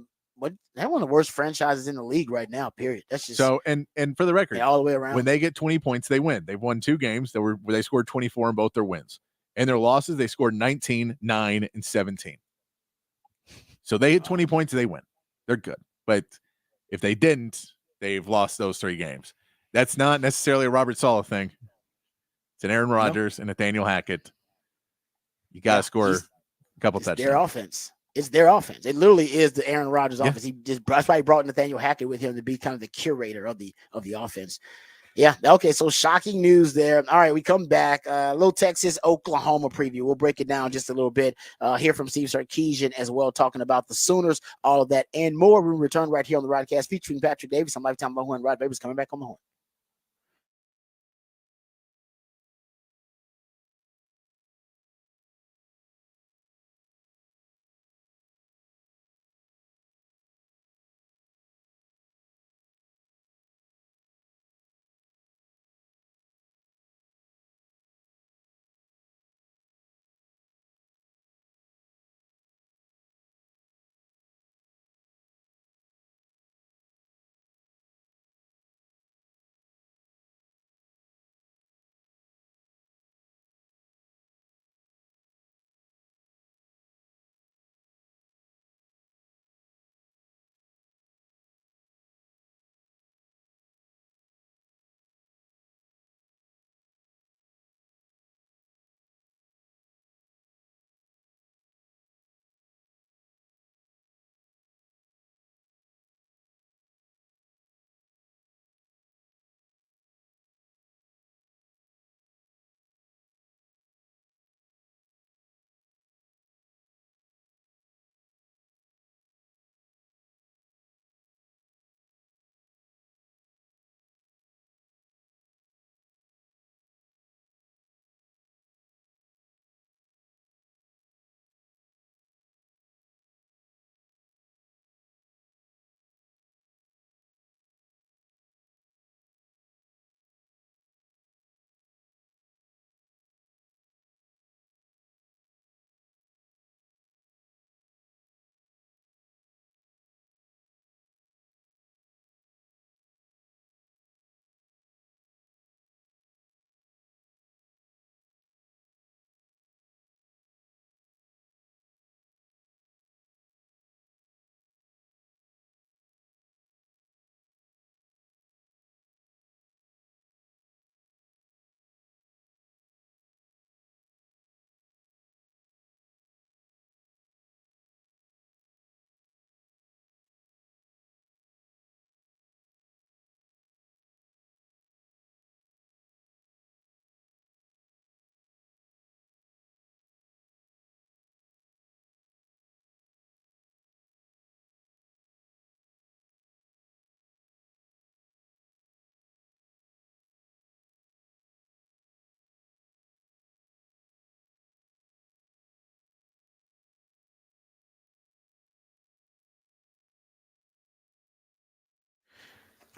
worst franchises in the league right now. Period. That's just so. And for the record, all the way around. When they get 20 points, they win. They've won 2 games where they scored 24 in both their wins, and their losses they scored 19, 9, and 17. So they hit 20 points, they win. They're good. But if they didn't, they've lost those 3 games. That's not necessarily a Robert Saleh thing. It's an Aaron Rodgers and Nathaniel Hackett. You got to score a couple touchdowns. Their offense. It's their offense. It literally is the Aaron Rodgers offense. That's why he brought Nathaniel Hackett with him to be kind of the curator of the offense. Yeah. Okay. So shocking news there. All right. We come back. Little Texas, Oklahoma preview. We'll break it down just a little bit. Hear from Steve Sarkisian as well, talking about the Sooners, all of that and more. We return right here on the Rodcast featuring Patrick Davis. I'm Lifetime Low and Rod Davis coming back on the horn.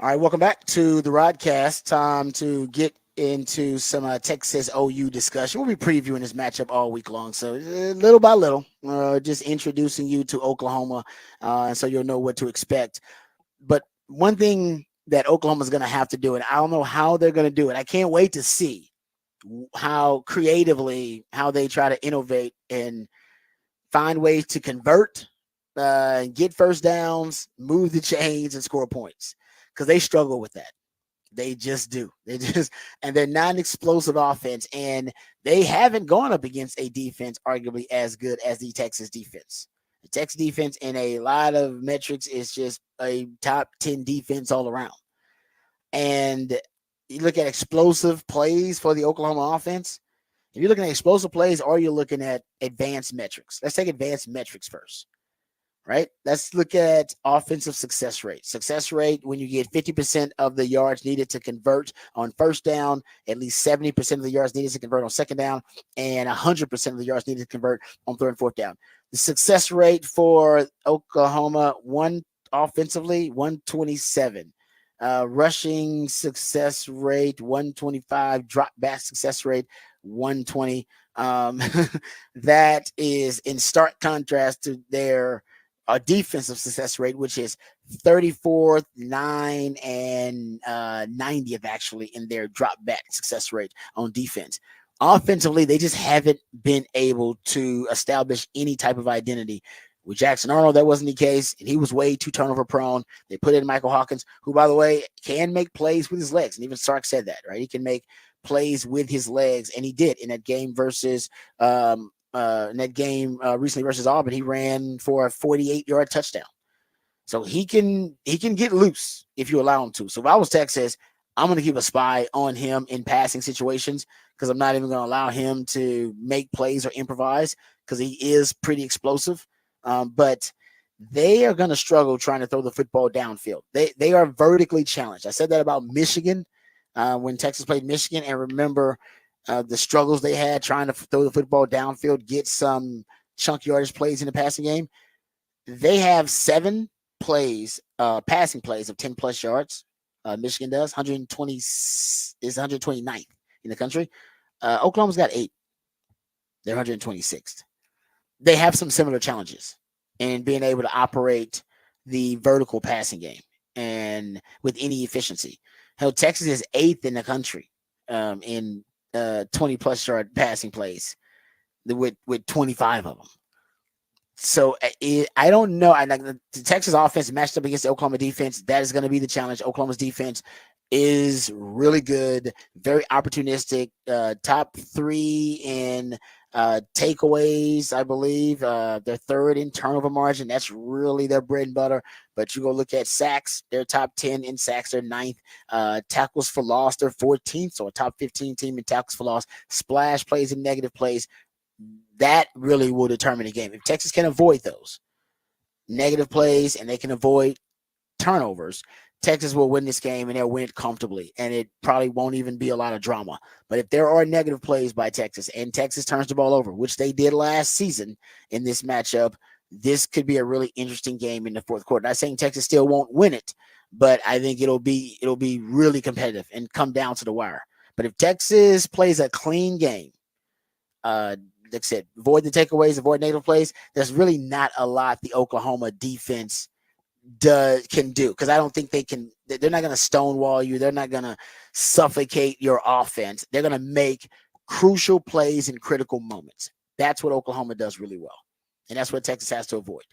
All right, welcome back to the Rodcast. Time to get into some Texas OU discussion. We'll be previewing this matchup all week long. So little by little, just introducing you to Oklahoma, and so you'll know what to expect. But one thing that Oklahoma's going to have to do, and I don't know how they're going to do it. I can't wait to see how creatively, how they try to innovate and find ways to convert, get first downs, move the chains, and score points, because they struggle with that. They just do. And they're not an explosive offense, and they haven't gone up against a defense arguably as good as the Texas defense. The Texas defense in a lot of metrics is just a top 10 defense all around. And you look at explosive plays for the Oklahoma offense. If you're looking at explosive plays, or you're looking at advanced metrics. Let's take advanced metrics first. Right? Let's look at offensive success rate. Success rate, when you get 50% of the yards needed to convert on first down, at least 70% of the yards needed to convert on second down, and 100% of the yards needed to convert on third and fourth down. The success rate for Oklahoma, offensively, 127. Rushing success rate, 125. Drop back success rate, 120. That is in stark contrast to their defensive success rate, which is 34th, 9, and 90th actually in their drop back success rate on defense. Offensively, they just haven't been able to establish any type of identity. With Jackson Arnold, that wasn't the case, and he was way too turnover prone. They put in Michael Hawkins, who, by the way, can make plays with his legs, and even Sark said that, right? He can make plays with his legs, and he did in that game versus recently versus Auburn. He ran for a 48-yard touchdown. So he can get loose if you allow him to. So if I was Texas, I'm going to keep a spy on him in passing situations, because I'm not even going to allow him to make plays or improvise, because he is pretty explosive. But they are going to struggle trying to throw the football downfield. They are vertically challenged. I said that about Michigan when Texas played Michigan, and remember the struggles they had trying to throw the football downfield, get some chunk yardage plays in the passing game. They have 7 plays, passing plays of 10 plus yards. Michigan does 120 is 129th in the country. Oklahoma's got 8. They're 126th. They have some similar challenges in being able to operate the vertical passing game and with any efficiency. Hell, Texas is 8th in the country in 20 plus yard passing plays with 25 of them. So I don't know. The Texas offense matched up against the Oklahoma defense. That is going to be the challenge. Oklahoma's defense is really good, very opportunistic, top 3 in takeaways, I believe. They're 3rd in turnover margin. That's really their bread and butter. But you go look at sacks, they're top 10 in sacks, they're 9th. Tackles for loss, they're 14th, so a top 15 team in tackles for loss. Splash plays and negative plays, that really will determine the game. If Texas can avoid those negative plays and they can avoid turnovers, Texas will win this game, and they'll win it comfortably, and it probably won't even be a lot of drama. But if there are negative plays by Texas and Texas turns the ball over, which they did last season in this matchup, this could be a really interesting game in the fourth quarter. Not saying Texas still won't win it, but I think it'll be really competitive and come down to the wire. But if Texas plays a clean game, like I said, avoid the takeaways, avoid negative plays, there's really not a lot the Oklahoma defense can do, because I don't think they can. They're not going to stonewall you. They're not going to suffocate your offense. They're going to make crucial plays in critical moments. That's what Oklahoma does really well, and that's what Texas has to avoid.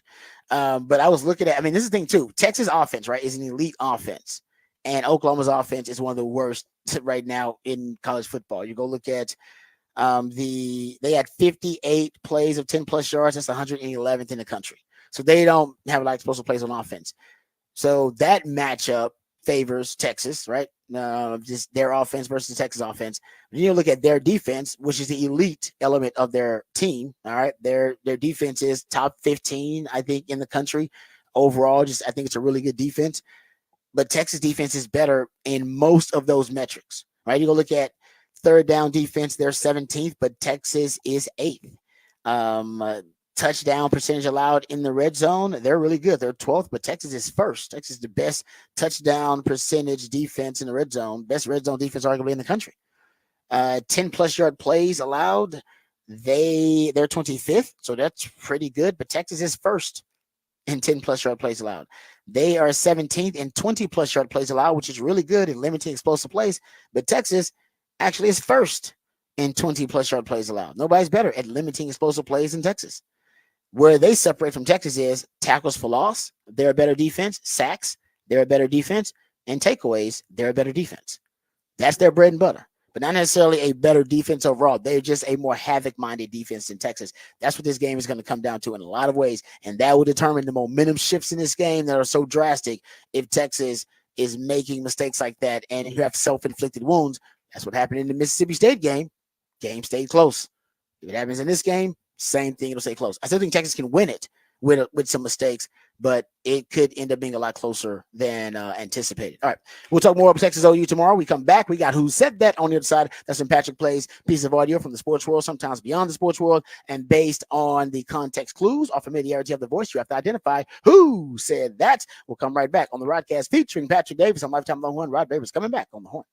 But I was looking at, this is the thing too. Texas offense, right, is an elite offense, and Oklahoma's offense is one of the worst right now in college football. You go look at they had 58 plays of 10 plus yards. That's 111th in the country. So they don't have a lot of explosive plays on offense. So that matchup favors Texas, right? Just their offense versus Texas offense. When you look at their defense, which is the elite element of their team, all right, their defense is top 15, I think, in the country overall. I think it's a really good defense. But Texas defense is better in most of those metrics, right? You go look at third down defense, they're 17th, but Texas is 8th. touchdown percentage allowed in the red zone, they're really good. They're 12th, but Texas is first. Texas is the best touchdown percentage defense in the red zone, best red zone defense arguably in the country. 10+ yard plays allowed, they're 25th, so that's pretty good. But Texas is first in 10+ yard plays allowed. They are 17th in 20+ yard plays allowed, which is really good in limiting explosive plays. But Texas actually is first in 20+ yard plays allowed. Nobody's better at limiting explosive plays than Texas. Where they separate from Texas is tackles for loss. They're a better defense. Sacks, they're a better defense. And takeaways, they're a better defense. That's their bread and butter, but not necessarily a better defense overall. They're just a more havoc-minded defense than Texas. That's what this game is going to come down to in a lot of ways, and that will determine the momentum shifts in this game that are so drastic if Texas is making mistakes like that and you have self-inflicted wounds. That's what happened in the Mississippi State game. Game stayed close. If it happens in this game, same thing, it'll stay close. I still think Texas can win it with some mistakes, but it could end up being a lot closer than anticipated. All right, we'll talk more about Texas OU tomorrow. We come back. We got Who Said That on the other side. That's when Patrick plays piece of audio from the sports world, sometimes beyond the sports world, and based on the context clues or familiarity of the voice, you have to identify who said that. We'll come right back on the Rodcast featuring Patrick Davis on Lifetime Longhorn. Rod Davis coming back on the Horn.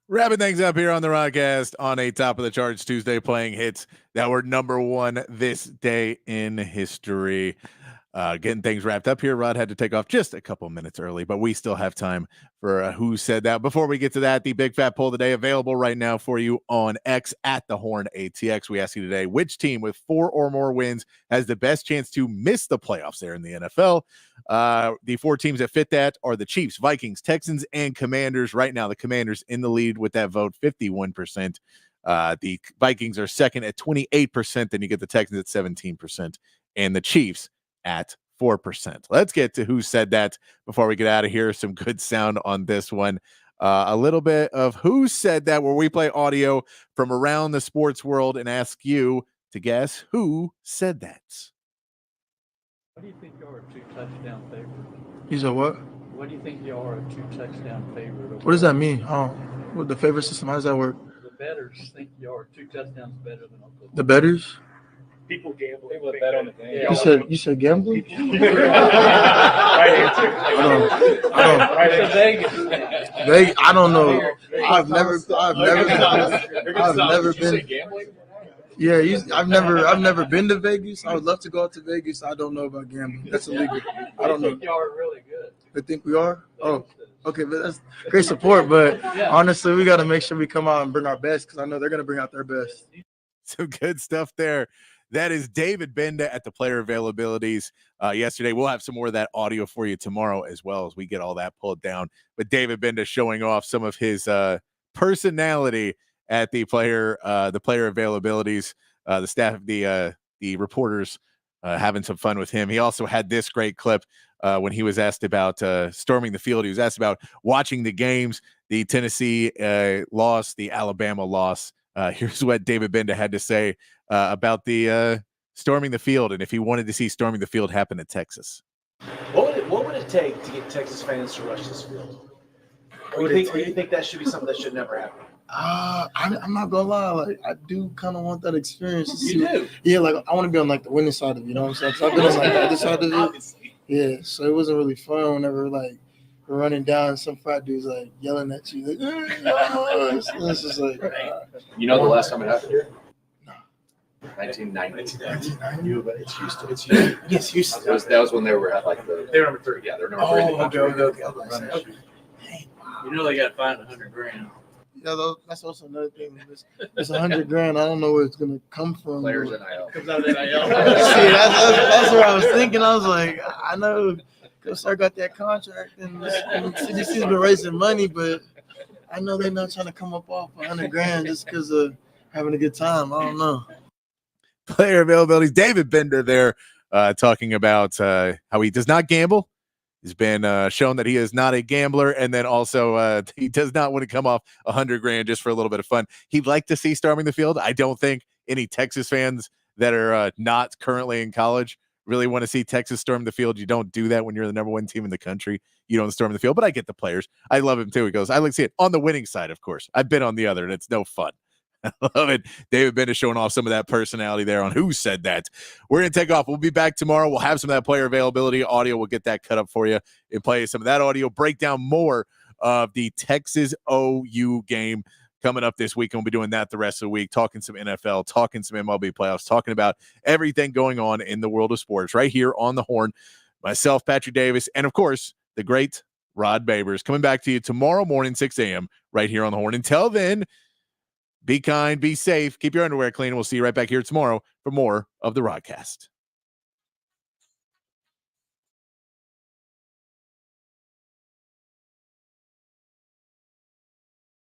Wrapping things up here on the Rodcast on a top of the charts Tuesday, playing hits that were number one this day in history. Getting things wrapped up here. Rod had to take off just a couple minutes early, but we still have time for Who Said That. Before we get to that, the Big Fat Poll of the Day available right now for you on X at the Horn ATX. We ask you today, which team with 4 or more wins has the best chance to miss the playoffs there in the NFL? The 4 teams that fit that are the Chiefs, Vikings, Texans, and Commanders. Right now, the Commanders in the lead with that vote, 51%. The Vikings are second at 28%. Then you get the Texans at 17%, and the Chiefs at 4%. Let's get to Who Said That before we get out of here. Some good sound on this one. A little bit of Who Said That, where we play audio from around the sports world and ask you to guess who said that. What do you think you are, a 2-touchdown favorite? You said what? What do you think you are, a 2-touchdown favorite? What does that mean? Oh, what the favorite system? How does that work? The bettors think you are 2 touchdowns better than Oklahoma. The bettors? People gamble. People bet on the game. You said gambling? Right answer. I don't know. I've never been. Yeah, I've never been to Vegas. I would love to go out to Vegas. I don't know about gambling. That's illegal. I don't know. Y'all are really good. They think we are? Oh, okay, but that's great support. But honestly, we got to make sure we come out and bring our best because I know they're going to bring out their best. Some good stuff there. That is David Benda at the player availabilities yesterday. We'll have some more of that audio for you tomorrow as well as we get all that pulled down. But David Benda showing off some of his personality at the player availabilities. The staff, the reporters having some fun with him. He also had this great clip when he was asked about storming the field. He was asked about watching the games, the Tennessee loss, the Alabama loss. Here's what David Benda had to say about the storming the field and if he wanted to see storming the field happen in Texas. What would it take to get Texas fans to rush this field? Or you think that should be something that should never happen? I'm not gonna lie, like I do kind of want that experience. You do? Yeah, like I want to be on like the winning side of it. You know what I'm saying? 'Cause I've been on like the other side of it. Yeah, so it wasn't really fun whenever like we're running down and some fat dude's like yelling at you. Like, it's just like. You know the last time it happened here? No. 1990. It's Houston. It's Houston. Yes, Houston. That was when they were at like they were number 3. Yeah, they're number 3 in the country. Okay. You know they got to find $100,000. Yeah, that's also another thing. It's $100,000. I don't know where it's gonna come from. Players NIL. Comes out of NIL. See, that's what I was thinking. I was like, I know Coach got that contract, and CDC's been raising money, but I know they're not trying to come up off $100,000 just because of having a good time. I don't know. Player availabilities. David Benda there talking about how he does not gamble. He's been shown that he is not a gambler, and then also he does not want to come off $100,000 just for a little bit of fun. He'd like to see storming the field. I don't think any Texas fans that are not currently in college really want to see Texas storm the field. You don't do that when you're the number 1 team in the country. You don't storm the field, but I get the players. I love him too. He goes, I like to see it on the winning side, of course. I've been on the other, and it's no fun. I love it. David Benda showing off some of that personality there on Who Said That. We're going to take off. We'll be back tomorrow. We'll have some of that player availability audio. We'll get that cut up for you and play some of that audio, break down more of the Texas OU game coming up this week. And we'll be doing that the rest of the week, talking some NFL, talking some MLB playoffs, talking about everything going on in the world of sports right here on the Horn. Myself, Patrick Davis, and of course, the great Rod Babers coming back to you tomorrow morning, 6 a.m. right here on the Horn. Until then, be kind, be safe, keep your underwear clean, and we'll see you right back here tomorrow for more of the Rodcast.